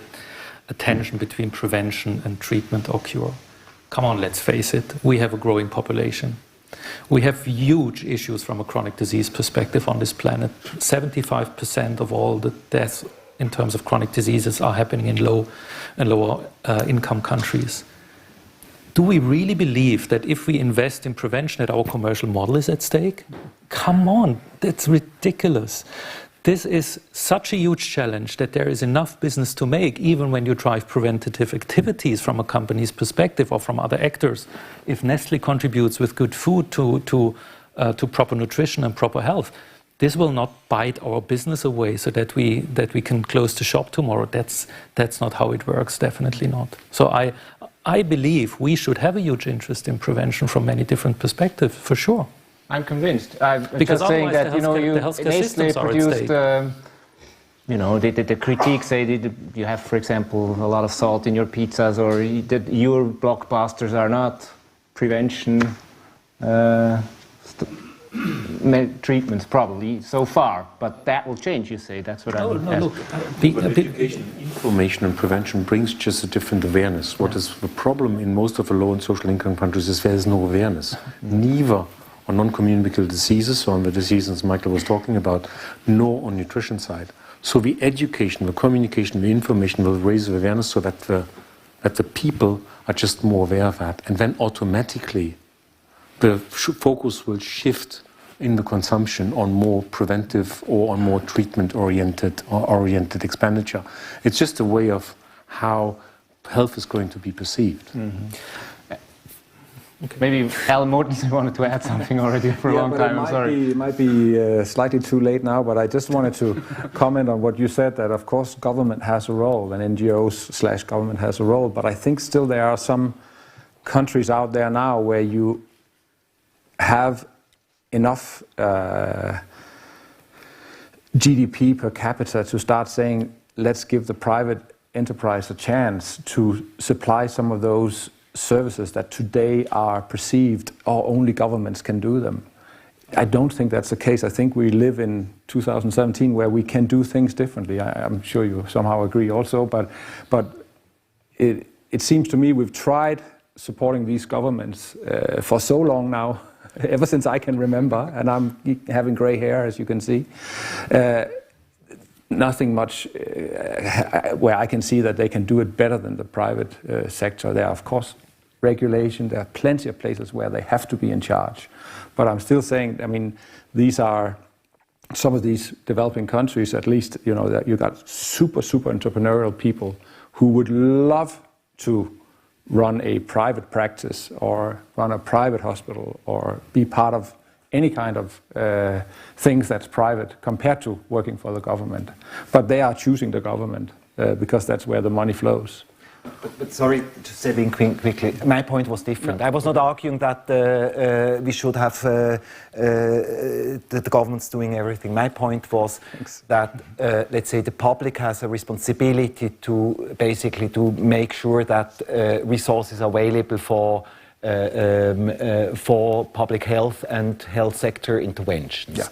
tension between prevention and treatment or cure. Come on, let's face it, we have a growing population. We have huge issues from a chronic disease perspective on this planet. 75% of all the deaths in terms of chronic diseases are happening in low and lower income countries. Do we really believe that if we invest in prevention that our commercial model is at stake? Come on, that's ridiculous. This is such a huge challenge that there is enough business to make, even when you drive preventative activities from a company's perspective or from other actors. If Nestle contributes with good food to proper nutrition and proper health, this will not bite our business away so that we can close the shop tomorrow. That's not how it works, definitely not. So I believe we should have a huge interest in prevention from many different perspectives, for sure. I'm convinced. I'm because just saying that the healthcare Nestle systems are at produced, stake. the critiques say that you have, for example, a lot of salt in your pizzas, or that your blockbusters are not prevention treatments, probably so far, but that will change. You say that's what I would ask. Education, information, and prevention brings just a different awareness. What is the problem in most of the low and social income countries is there is no awareness, neither on non-communicable diseases, or on the diseases Michael was talking about, nor on nutrition side. So the education, the communication, the information will raise the awareness so that the people are just more aware of that, and then automatically the focus will shift in the consumption on more preventive or on more treatment-oriented expenditure. It's just a way of how health is going to be perceived. Mm-hmm. Okay. Maybe Alan Mortensen wanted to add something already for a long time. I'm sorry. It might be slightly too late now, but I just wanted to comment on what you said, that of course government has a role and NGOs/government has a role, but I think still there are some countries out there now where you have enough GDP per capita to start saying, let's give the private enterprise a chance to supply some of those services that today are perceived or only governments can do them. I don't think that's the case. I think we live in 2017 where we can do things differently. I'm sure you somehow agree also, but it seems to me we've tried supporting these governments for so long now, ever since I can remember, and I'm having gray hair, as you can see. Nothing much where I can see that they can do it better than the private sector. There are, of course, regulation. There are plenty of places where they have to be in charge. But I'm still saying, I mean, these are some of these developing countries, at least, you know, that you got super entrepreneurial people who would love to run a private practice or run a private hospital or be part of any kind of things that's private compared to working for the government. But they are choosing the government because that's where the money flows. But sorry, just saying quickly, my point was different. I was not arguing that we should have the governments doing everything. My point was that, let's say, the public has a responsibility to basically to make sure that resources are available for public health and health sector interventions. Yeah.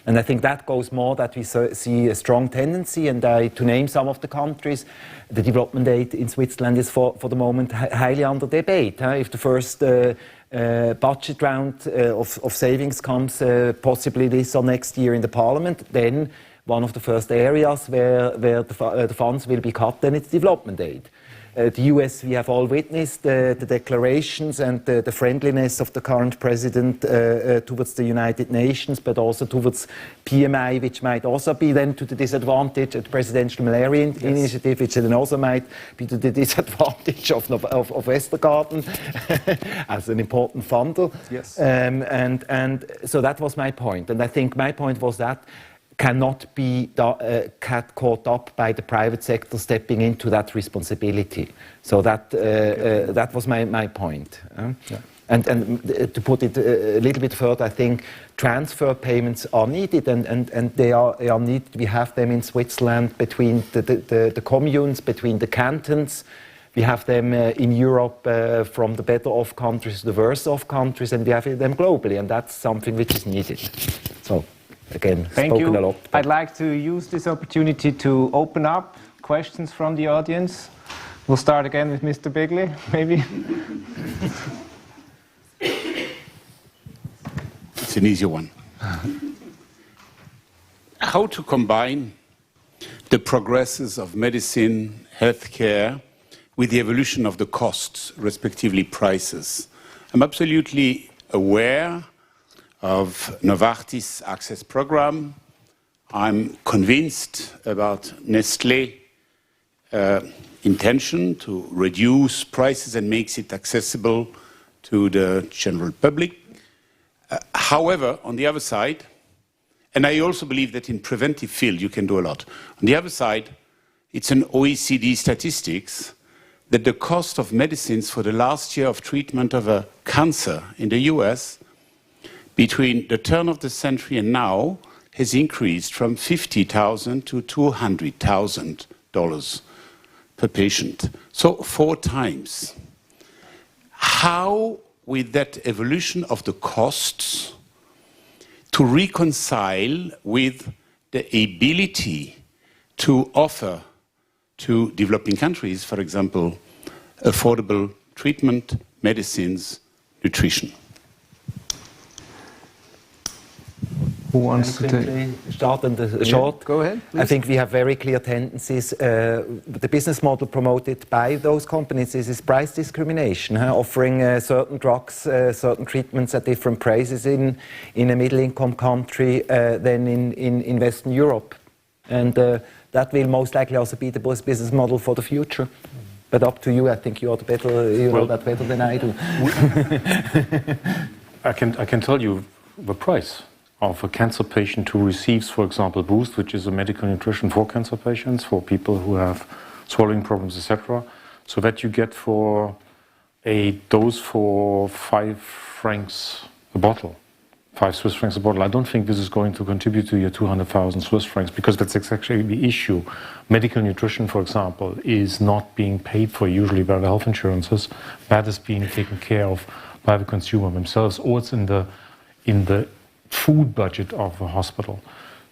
And I think that goes more that we see a strong tendency, and to name some of the countries, the development aid in Switzerland is for the moment highly under debate. If the first budget round of savings comes possibly this or next year in the parliament, then one of the first areas where the funds will be cut, then it's development aid. The US, we have all witnessed the declarations and the friendliness of the current president towards the United Nations, but also towards PMI, which might also be then to the disadvantage of the Presidential Malaria Initiative, which then also might be to the disadvantage of Westergarten as an important funder. Yes. And so that was my point. And I think my point was that cannot be caught up by the private sector stepping into that responsibility. So that was my point. Yeah. And to put it a little bit further, I think transfer payments are needed, and they are needed. We have them in Switzerland between the communes, between the cantons. We have them in Europe from the better off countries to the worse off countries, and we have them globally, and that's something which is needed. So. Again, thank you. A lot. I'd like to use this opportunity to open up questions from the audience. We'll start again with Mr. Bigley, maybe. It's an easy one. How to combine the progresses of medicine, healthcare, with the evolution of the costs, respectively prices? I'm absolutely aware of Novartis Access Program. I'm convinced about Nestlé intention to reduce prices and makes it accessible to the general public. However, on the other side, and I also believe that in preventive field you can do a lot. On the other side, it's an OECD statistics that the cost of medicines for the last year of treatment of a cancer in the US between the turn of the century and now has increased from $50,000 to $200,000 per patient. So 4 times. How, with that evolution of the costs, to reconcile with the ability to offer to developing countries, for example, affordable treatment, medicines, nutrition? Who wants to start on the short? Go ahead, please. I think we have very clear tendencies. The business model promoted by those companies is price discrimination, offering certain drugs, certain treatments at different prices in a middle-income country than in Western Europe. And that will most likely also be the business model for the future. But up to you. I think you know that better than I do. I can tell you the price of a cancer patient who receives, for example, Boost, which is a medical nutrition for cancer patients, for people who have swallowing problems, etc. So that you get for a dose for 5 francs a bottle, 5 Swiss francs a bottle. I don't think this is going to contribute to your 200,000 Swiss francs, because that's exactly the issue. Medical nutrition, for example, is not being paid for usually by the health insurances. That is being taken care of by the consumer themselves, or it's in the food budget of a hospital.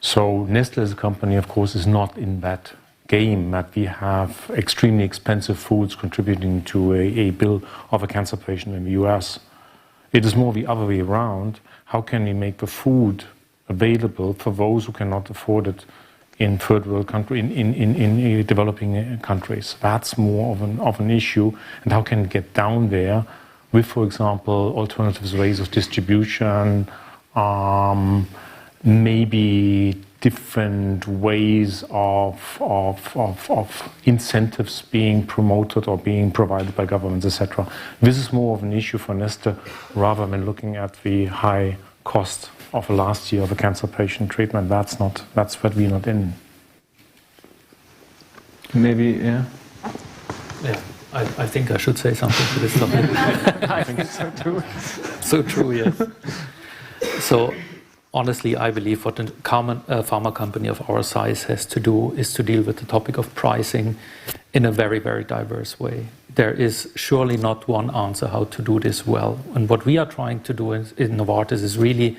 So Nestlé as a company, of course, is not in that game that we have extremely expensive foods contributing to a bill of a cancer patient in the US. It is more the other way around. How can we make the food available for those who cannot afford it in third world country, in developing countries? That's more of an issue. And how can it get down there with, for example, alternatives ways of distribution, maybe different ways of incentives being promoted or being provided by governments, etc. This is more of an issue for Nestlé rather than looking at the high cost of last year of a cancer patient treatment. That's what we're not in. Maybe, yeah. Yeah, I think I should say something to this topic. I think so too. So true, yes. So honestly, I believe what a common pharma company of our size has to do is to deal with the topic of pricing in a very, very diverse way. There is surely not one answer how to do this well. And what we are trying to do in Novartis is really,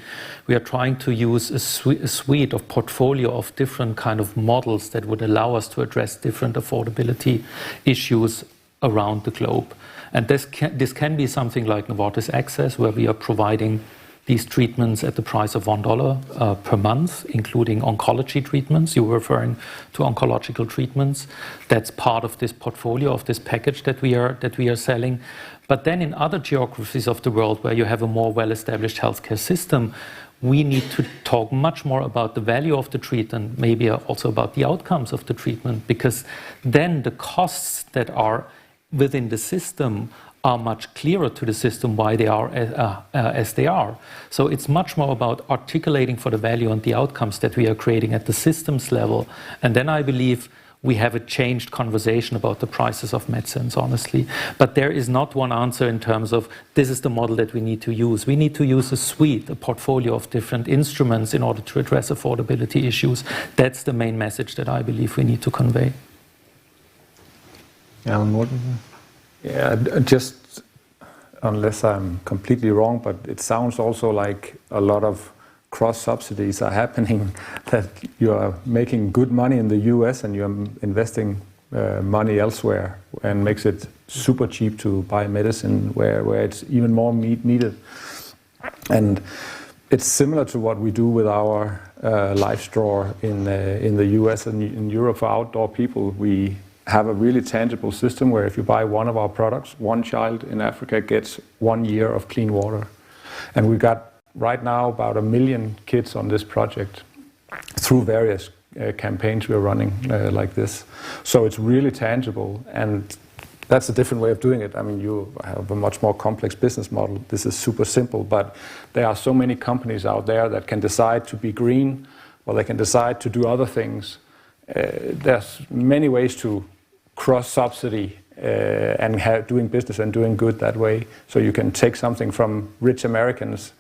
we are trying to use a suite of portfolio of different kind of models that would allow us to address different affordability issues around the globe. And this can be something like Novartis Access, where we are providing these treatments at the price of $1 per month, including oncology treatments. You were referring to oncological treatments. That's part of this portfolio, of this package that we are selling. But then in other geographies of the world where you have a more well-established healthcare system, we need to talk much more about the value of the treatment, maybe also about the outcomes of the treatment, because then the costs that are within the system are much clearer to the system why they are as they are. So it's much more about articulating for the value and the outcomes that we are creating at the systems level. And then I believe we have a changed conversation about the prices of medicines, honestly. But there is not one answer in terms of this is the model that we need to use. We need to use a suite, a portfolio of different instruments in order to address affordability issues. That's the main message that I believe we need to convey. Alan Morton? Yeah, just unless I'm completely wrong, but it sounds also like a lot of cross subsidies are happening, that you are making good money in the US and you're investing money elsewhere, and makes it super cheap to buy medicine where it's even more needed. And it's similar to what we do with our life store in the US and in Europe for outdoor people. We have a really tangible system where if you buy one of our products, one child in Africa gets 1 year of clean water. And we got right now about 1 million kids on this project through various campaigns we're running like this. So it's really tangible, and that's a different way of doing it. I mean, you have a much more complex business model. This is super simple, but there are so many companies out there that can decide to be green, or they can decide to do other things. There's many ways to cross-subsidy and doing business and doing good that way. So you can take something from rich Americans,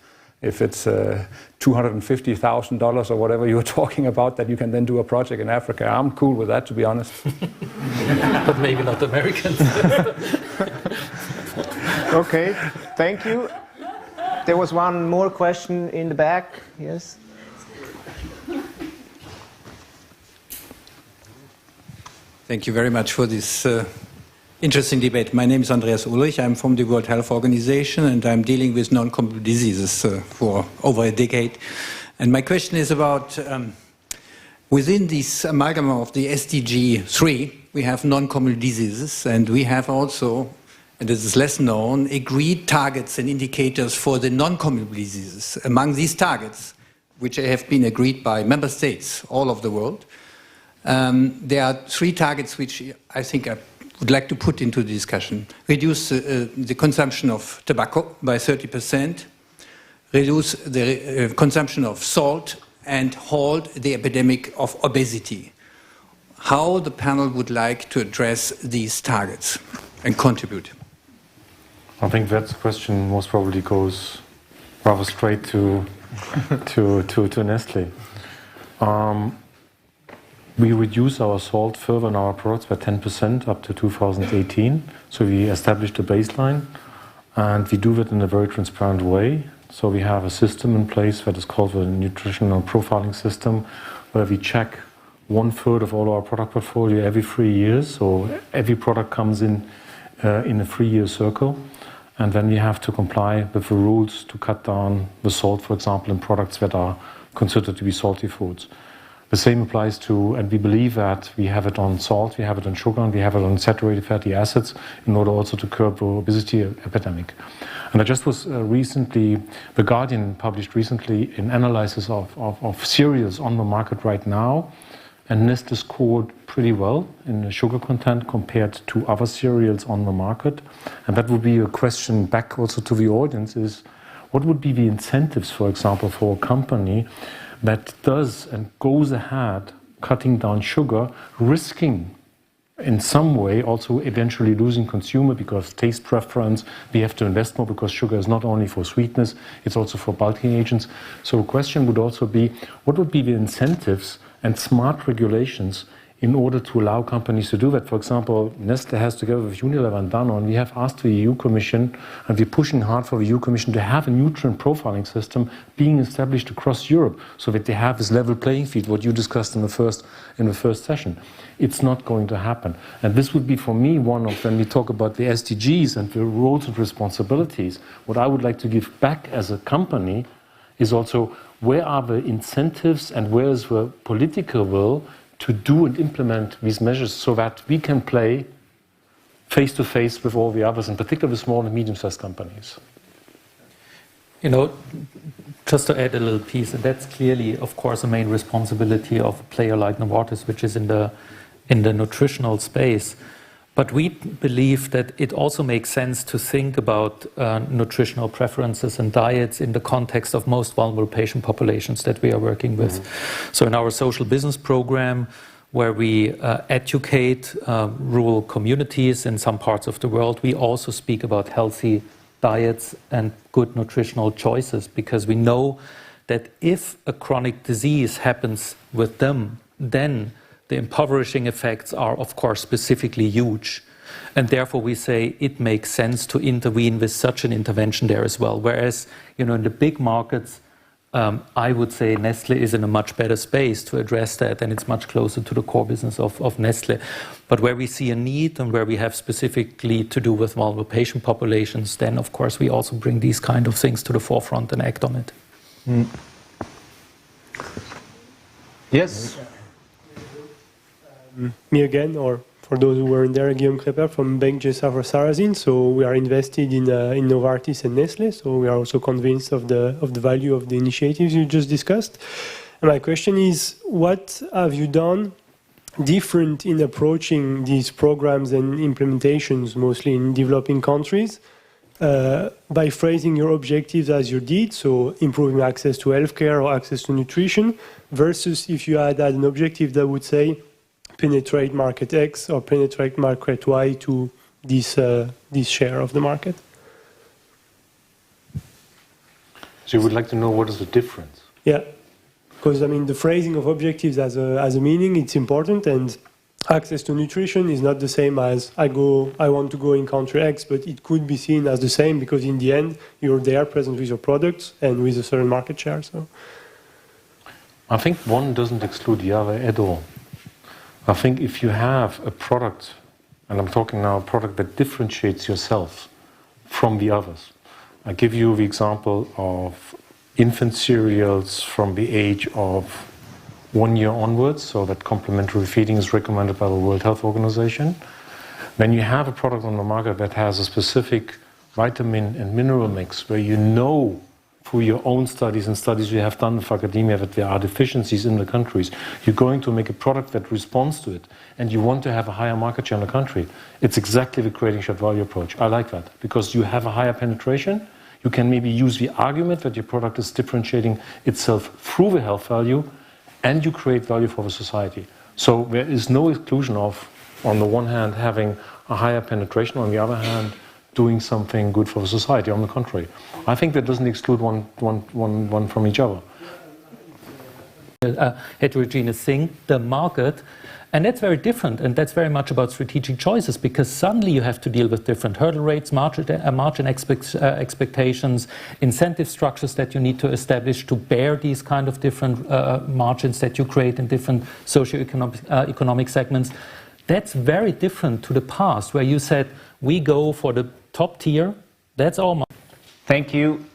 if it's $250,000 or whatever you were talking about, that you can then do a project in Africa. I'm cool with that, to be honest. But maybe not Americans. Okay, thank you. There was one more question in the back. Yes? Thank you very much for this interesting debate. My name is Andreas Ulrich. I'm from the World Health Organization, and I'm dealing with non-communicable diseases for over a decade. And my question is about, within this amalgam of the SDG 3, we have non-communicable diseases, and we have also, and this is less known, agreed targets and indicators for the non-communicable diseases. Among these targets, which have been agreed by member states all over the world, there are 3 targets which I think I would like to put into the discussion. Reduce the consumption of tobacco by 30%, reduce the consumption of salt, and halt the epidemic of obesity. How the panel would like to address these targets and contribute? I think that question most probably goes rather straight to Nestle. We reduce our salt further in our products by 10% up to 2018. So we established a baseline, and we do that in a very transparent way. So we have a system in place that is called the nutritional profiling system, where we check 1/3 of all our product portfolio every 3 years. So every product comes in a 3-year circle, and then we have to comply with the rules to cut down the salt, for example, in products that are considered to be salty foods. The same applies to, and we believe that we have it on salt, we have it on sugar, and we have it on saturated fatty acids in order also to curb the obesity epidemic. And I just was recently, The Guardian published recently an analysis of cereals on the market right now, and Nestle scored pretty well in the sugar content compared to other cereals on the market. And that would be a question back also to the audience is, what would be the incentives, for example, for a company that does and goes ahead cutting down sugar, risking in some way also eventually losing consumer because taste preference, we have to invest more because sugar is not only for sweetness, it's also for bulking agents. So a question would also be, what would be the incentives and smart regulations in order to allow companies to do that. For example, Nestle has together with Unilever and Danone, we have asked the EU Commission, and we're pushing hard for the EU Commission to have a nutrient profiling system being established across Europe so that they have this level playing field, what you discussed in the first session. It's not going to happen. And this would be for me one of, when we talk about the SDGs and the roles and responsibilities, what I would like to give back as a company is also where are the incentives and where is the political will to do and implement these measures so that we can play face to face with all the others, in particular the small and medium-sized companies. You know, just to add a little piece, and that's clearly, of course, a main responsibility of a player like Novartis, which is in the nutritional space. But we believe that it also makes sense to think about nutritional preferences and diets in the context of most vulnerable patient populations that we are working with. So in our social business program, where we educate rural communities in some parts of the world, we also speak about healthy diets and good nutritional choices, because we know that if a chronic disease happens with them, then the impoverishing effects are, of course, specifically huge. And therefore, we say it makes sense to intervene with such an intervention there as well. Whereas, you know, in the big markets, I would say Nestle is in a much better space to address that, and it's much closer to the core business of Nestle. But where we see a need and where we have specifically to do with vulnerable patient populations, then, of course, we also bring these kind of things to the forefront and act on it. Yes? Me again, or for those who weren't there, Guillaume Crépin from Bank J. Sarrazin. So we are invested in Novartis and Nestle. So we are also convinced of the value of the initiatives you just discussed. And my question is, what have you done different in approaching these programs and implementations, mostly in developing countries, by phrasing your objectives as you did, so improving access to healthcare or access to nutrition, versus if you had an objective that would say, penetrate market X or penetrate market Y to this share of the market? So you would like to know what is the difference? Yeah, because I mean the phrasing of objectives as a meaning, it's important, and access to nutrition is not the same as I want to go in country X, but it could be seen as the same because in the end you're there present with your products and with a certain market share. So I think one doesn't exclude the other at all. I think if you have a product, and I'm talking now a product that differentiates yourself from the others. I give you the example of infant cereals from the age of 1 year onwards, so that complementary feeding is recommended by the World Health Organization. Then you have a product on the market that has a specific vitamin and mineral mix where you know through your own studies and studies you have done with academia that there are deficiencies in the countries. You're going to make a product that responds to it, and you want to have a higher market share in the country. It's exactly the creating shared value approach. I like that, because you have a higher penetration. You can maybe use the argument that your product is differentiating itself through the health value, and you create value for the society. So there is no exclusion of, on the one hand, having a higher penetration, on the other hand, doing something good for the society. On the contrary, I think that doesn't exclude one from each other. Heterogeneous thing, the market, and that's very different, and that's very much about strategic choices, because suddenly you have to deal with different hurdle rates, margin expectations, incentive structures that you need to establish to bear these kind of different margins that you create in different socio-economic segments. That's very different to the past, where you said, we go for the top tier, that's all. Thank you.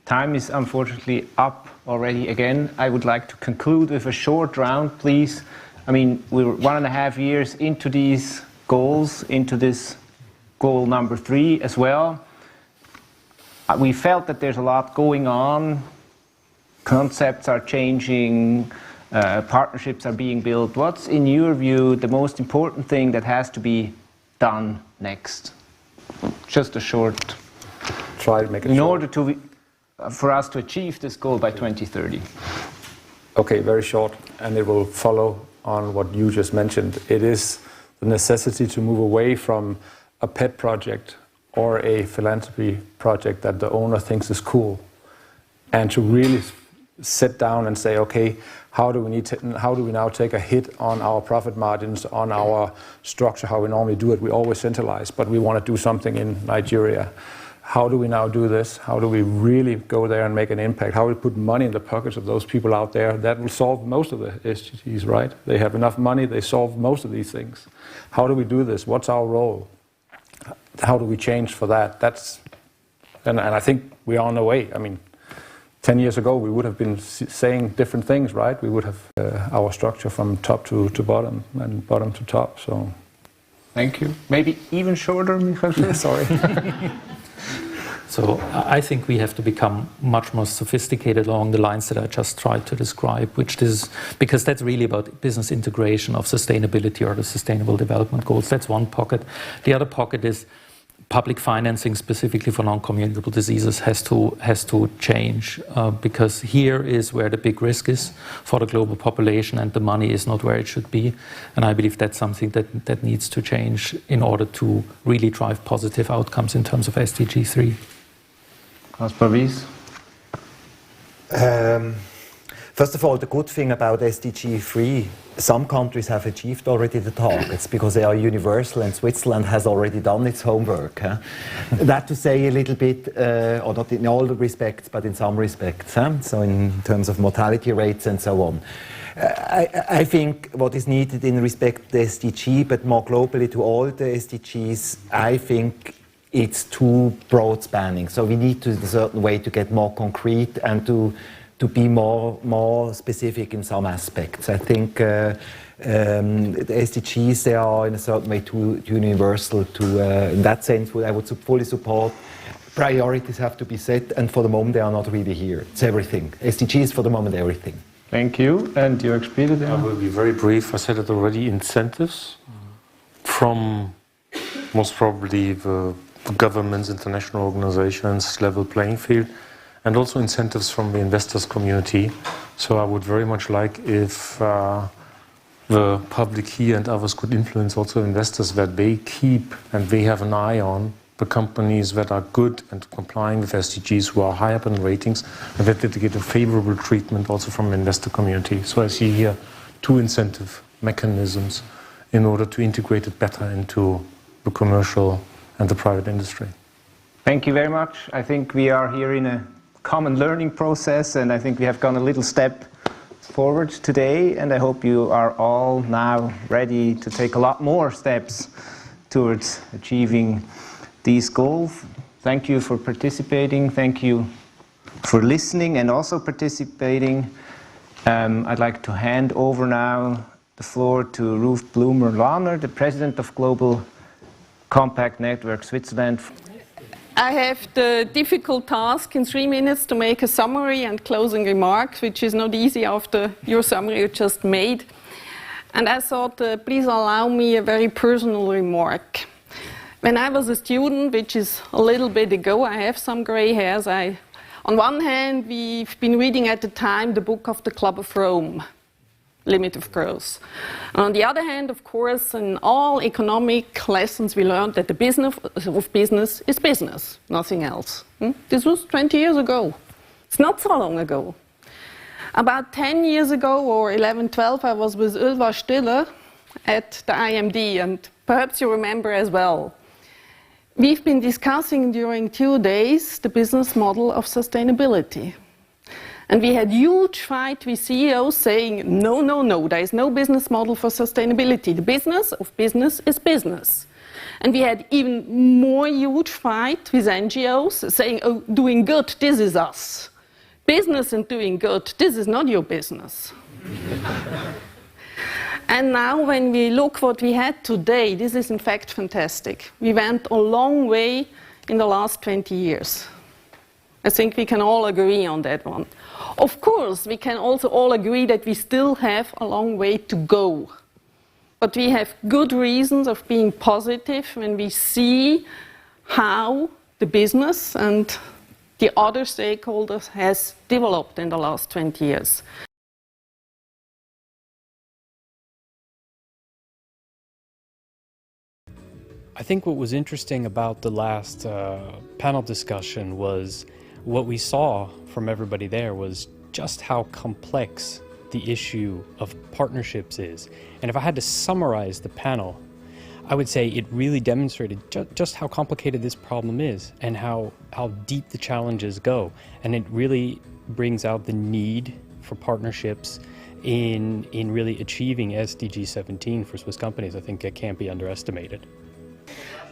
Time is unfortunately up already again. I would like to conclude with a short round, please. I mean, we're 1.5 years into these goals, into this goal number 3 as well. We felt that there's a lot going on. Concepts are changing, partnerships are being built. What's, in your view, the most important thing that has to be done next? Just a short. Try to make it in short. order for us to achieve this goal by 2030. Okay, very short, and it will follow on what you just mentioned. It is the necessity to move away from a pet project or a philanthropy project that the owner thinks is cool, and to really sit down and say, okay, how do we now take a hit on our profit margins, on our structure, how we normally do it? We always centralize, but we want to do something in Nigeria. How do we now do this? How do we really go there and make an impact? How do we put money in the pockets of those people out there? That will solve most of the SDGs, right? They have enough money, they solve most of these things. How do we do this? What's our role? How do we change for that? And I think we are on the way. I mean, 10 years ago, we would have been saying different things, right? We would have our structure from top to bottom and bottom to top. So, thank you. Maybe even shorter, Michael. Sorry. So I think we have to become much more sophisticated along the lines that I just tried to describe, because that's really about business integration of sustainability or the Sustainable Development Goals. That's one pocket. The other pocket is public financing, specifically for non-communicable diseases, has to change, because here is where the big risk is for the global population, and the money is not where it should be. And I believe that's something that needs to change in order to really drive positive outcomes in terms of SDG 3. First of all, the good thing about SDG 3, some countries have achieved already the targets because they are universal, and Switzerland has already done its homework. That to say a little bit, or not in all the respects, but in some respects. So in terms of mortality rates and so on. I think what is needed in respect to the SDG, but more globally to all the SDGs, I think it's too broad spanning. So we need to, in a certain way, to get more concrete and to be more specific in some aspects. I think the SDGs, they are in a certain way too universal in that sense. I would fully support. Priorities have to be set, and for the moment they are not really here. It's everything. SDGs for the moment, everything. Thank you. And your experience? I will be very brief. I said it already, incentives from most probably the governments, international organizations, level playing field, and also incentives from the investors community. So I would very much like if the public here and others could influence also investors, that they keep and they have an eye on the companies that are good and complying with SDGs, who are high up in ratings, and that they get a favorable treatment also from the investor community. So I see here two incentive mechanisms in order to integrate it better into the commercial and the private industry. Thank you very much. I think we are here in a common learning process, and I think we have gone a little step forward today, and I hope you are all now ready to take a lot more steps towards achieving these goals. Thank you for participating. Thank you for listening and also participating. I'd like to hand over now the floor to Ruth Blumer-Lahner, the President of Global Compact Network Switzerland. I have the difficult task in 3 minutes to make a summary and closing remarks, which is not easy after your summary you just made. And I thought, please allow me a very personal remark. When I was a student, which is a little bit ago, I have some gray hairs. On one hand, we've been reading at the time the book of the Club of Rome, Limit of Growth. On the other hand, of course, in all economic lessons we learned that the business of business is business, nothing else. This was 20 years ago. It's not so long ago. About 10 years ago, or 11, 12, I was with Ylva Stiller at the IMD, and perhaps you remember as well. We've been discussing during 2 days the business model of sustainability. And we had huge fight with CEOs saying, no, no, no, there is no business model for sustainability. The business of business is business. And we had even more huge fight with NGOs saying, oh, doing good, this is us. Business and doing good, this is not your business. And now when we look what we had today, this is in fact fantastic. We went a long way in the last 20 years. I think we can all agree on that one. Of course, we can also all agree that we still have a long way to go. But we have good reasons of being positive when we see how the business and the other stakeholders has developed in the last 20 years. I think what was interesting about the last panel discussion was what we saw from everybody there was just how complex the issue of partnerships is. And if I had to summarize the panel, I would say it really demonstrated just how complicated this problem is and how deep the challenges go. And it really brings out the need for partnerships in really achieving SDG 17 for Swiss companies. I think it can't be underestimated.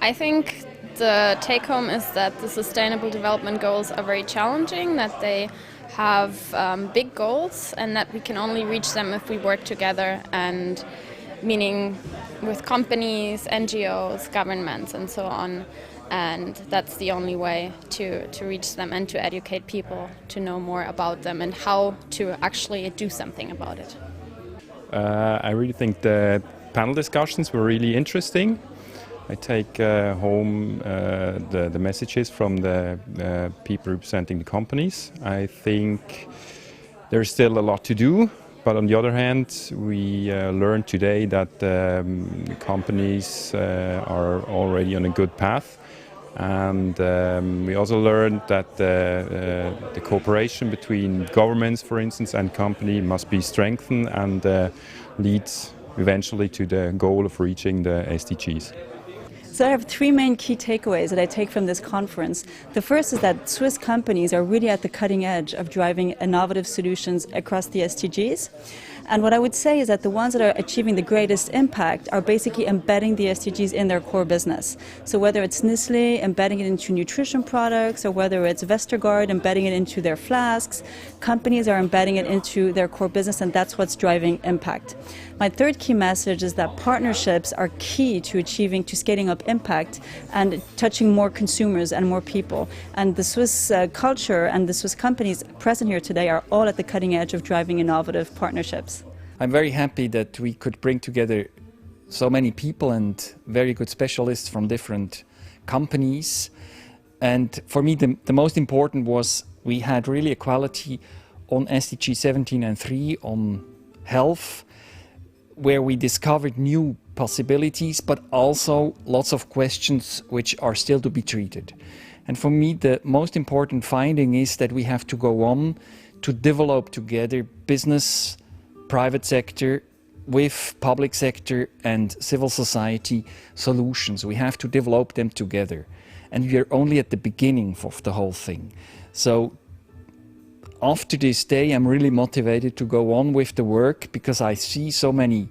I think the take-home is that the Sustainable Development Goals are very challenging, that they have big goals and that we can only reach them if we work together, and meaning with companies, NGOs, governments and so on. And that's the only way to reach them and to educate people to know more about them and how to actually do something about it. I really think the panel discussions were really interesting. I take home the messages from the people representing the companies. I think there's still a lot to do, but on the other hand, we learned today that companies are already on a good path. And we also learned that the cooperation between governments, for instance, and company must be strengthened and leads eventually to the goal of reaching the SDGs. So I have three main key takeaways that I take from this conference. The first is that Swiss companies are really at the cutting edge of driving innovative solutions across the SDGs. And what I would say is that the ones that are achieving the greatest impact are basically embedding the SDGs in their core business. So whether it's Nestlé embedding it into nutrition products, or whether it's Vestergaard embedding it into their flasks, companies are embedding it into their core business, and that's what's driving impact. My third key message is that partnerships are key to scaling up impact and touching more consumers and more people. And the Swiss culture and the Swiss companies present here today are all at the cutting edge of driving innovative partnerships. I'm very happy that we could bring together so many people and very good specialists from different companies. And for me, the most important was we had really equality on SDG 17 and 3 on health, where we discovered new possibilities, but also lots of questions which are still to be treated. And for me, the most important finding is that we have to go on to develop together business, private sector, with public sector and civil society solutions. We have to develop them together. And we are only at the beginning of the whole thing. So after this day, I'm really motivated to go on with the work, because I see so many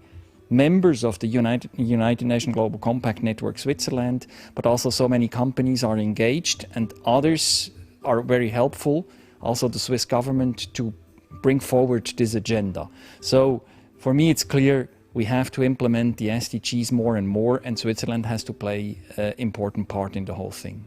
members of the United Nations Global Compact Network Switzerland, but also so many companies are engaged and others are very helpful, also the Swiss government, to bring forward this agenda. So for me it's clear we have to implement the SDGs more and more, and Switzerland has to play an important part in the whole thing.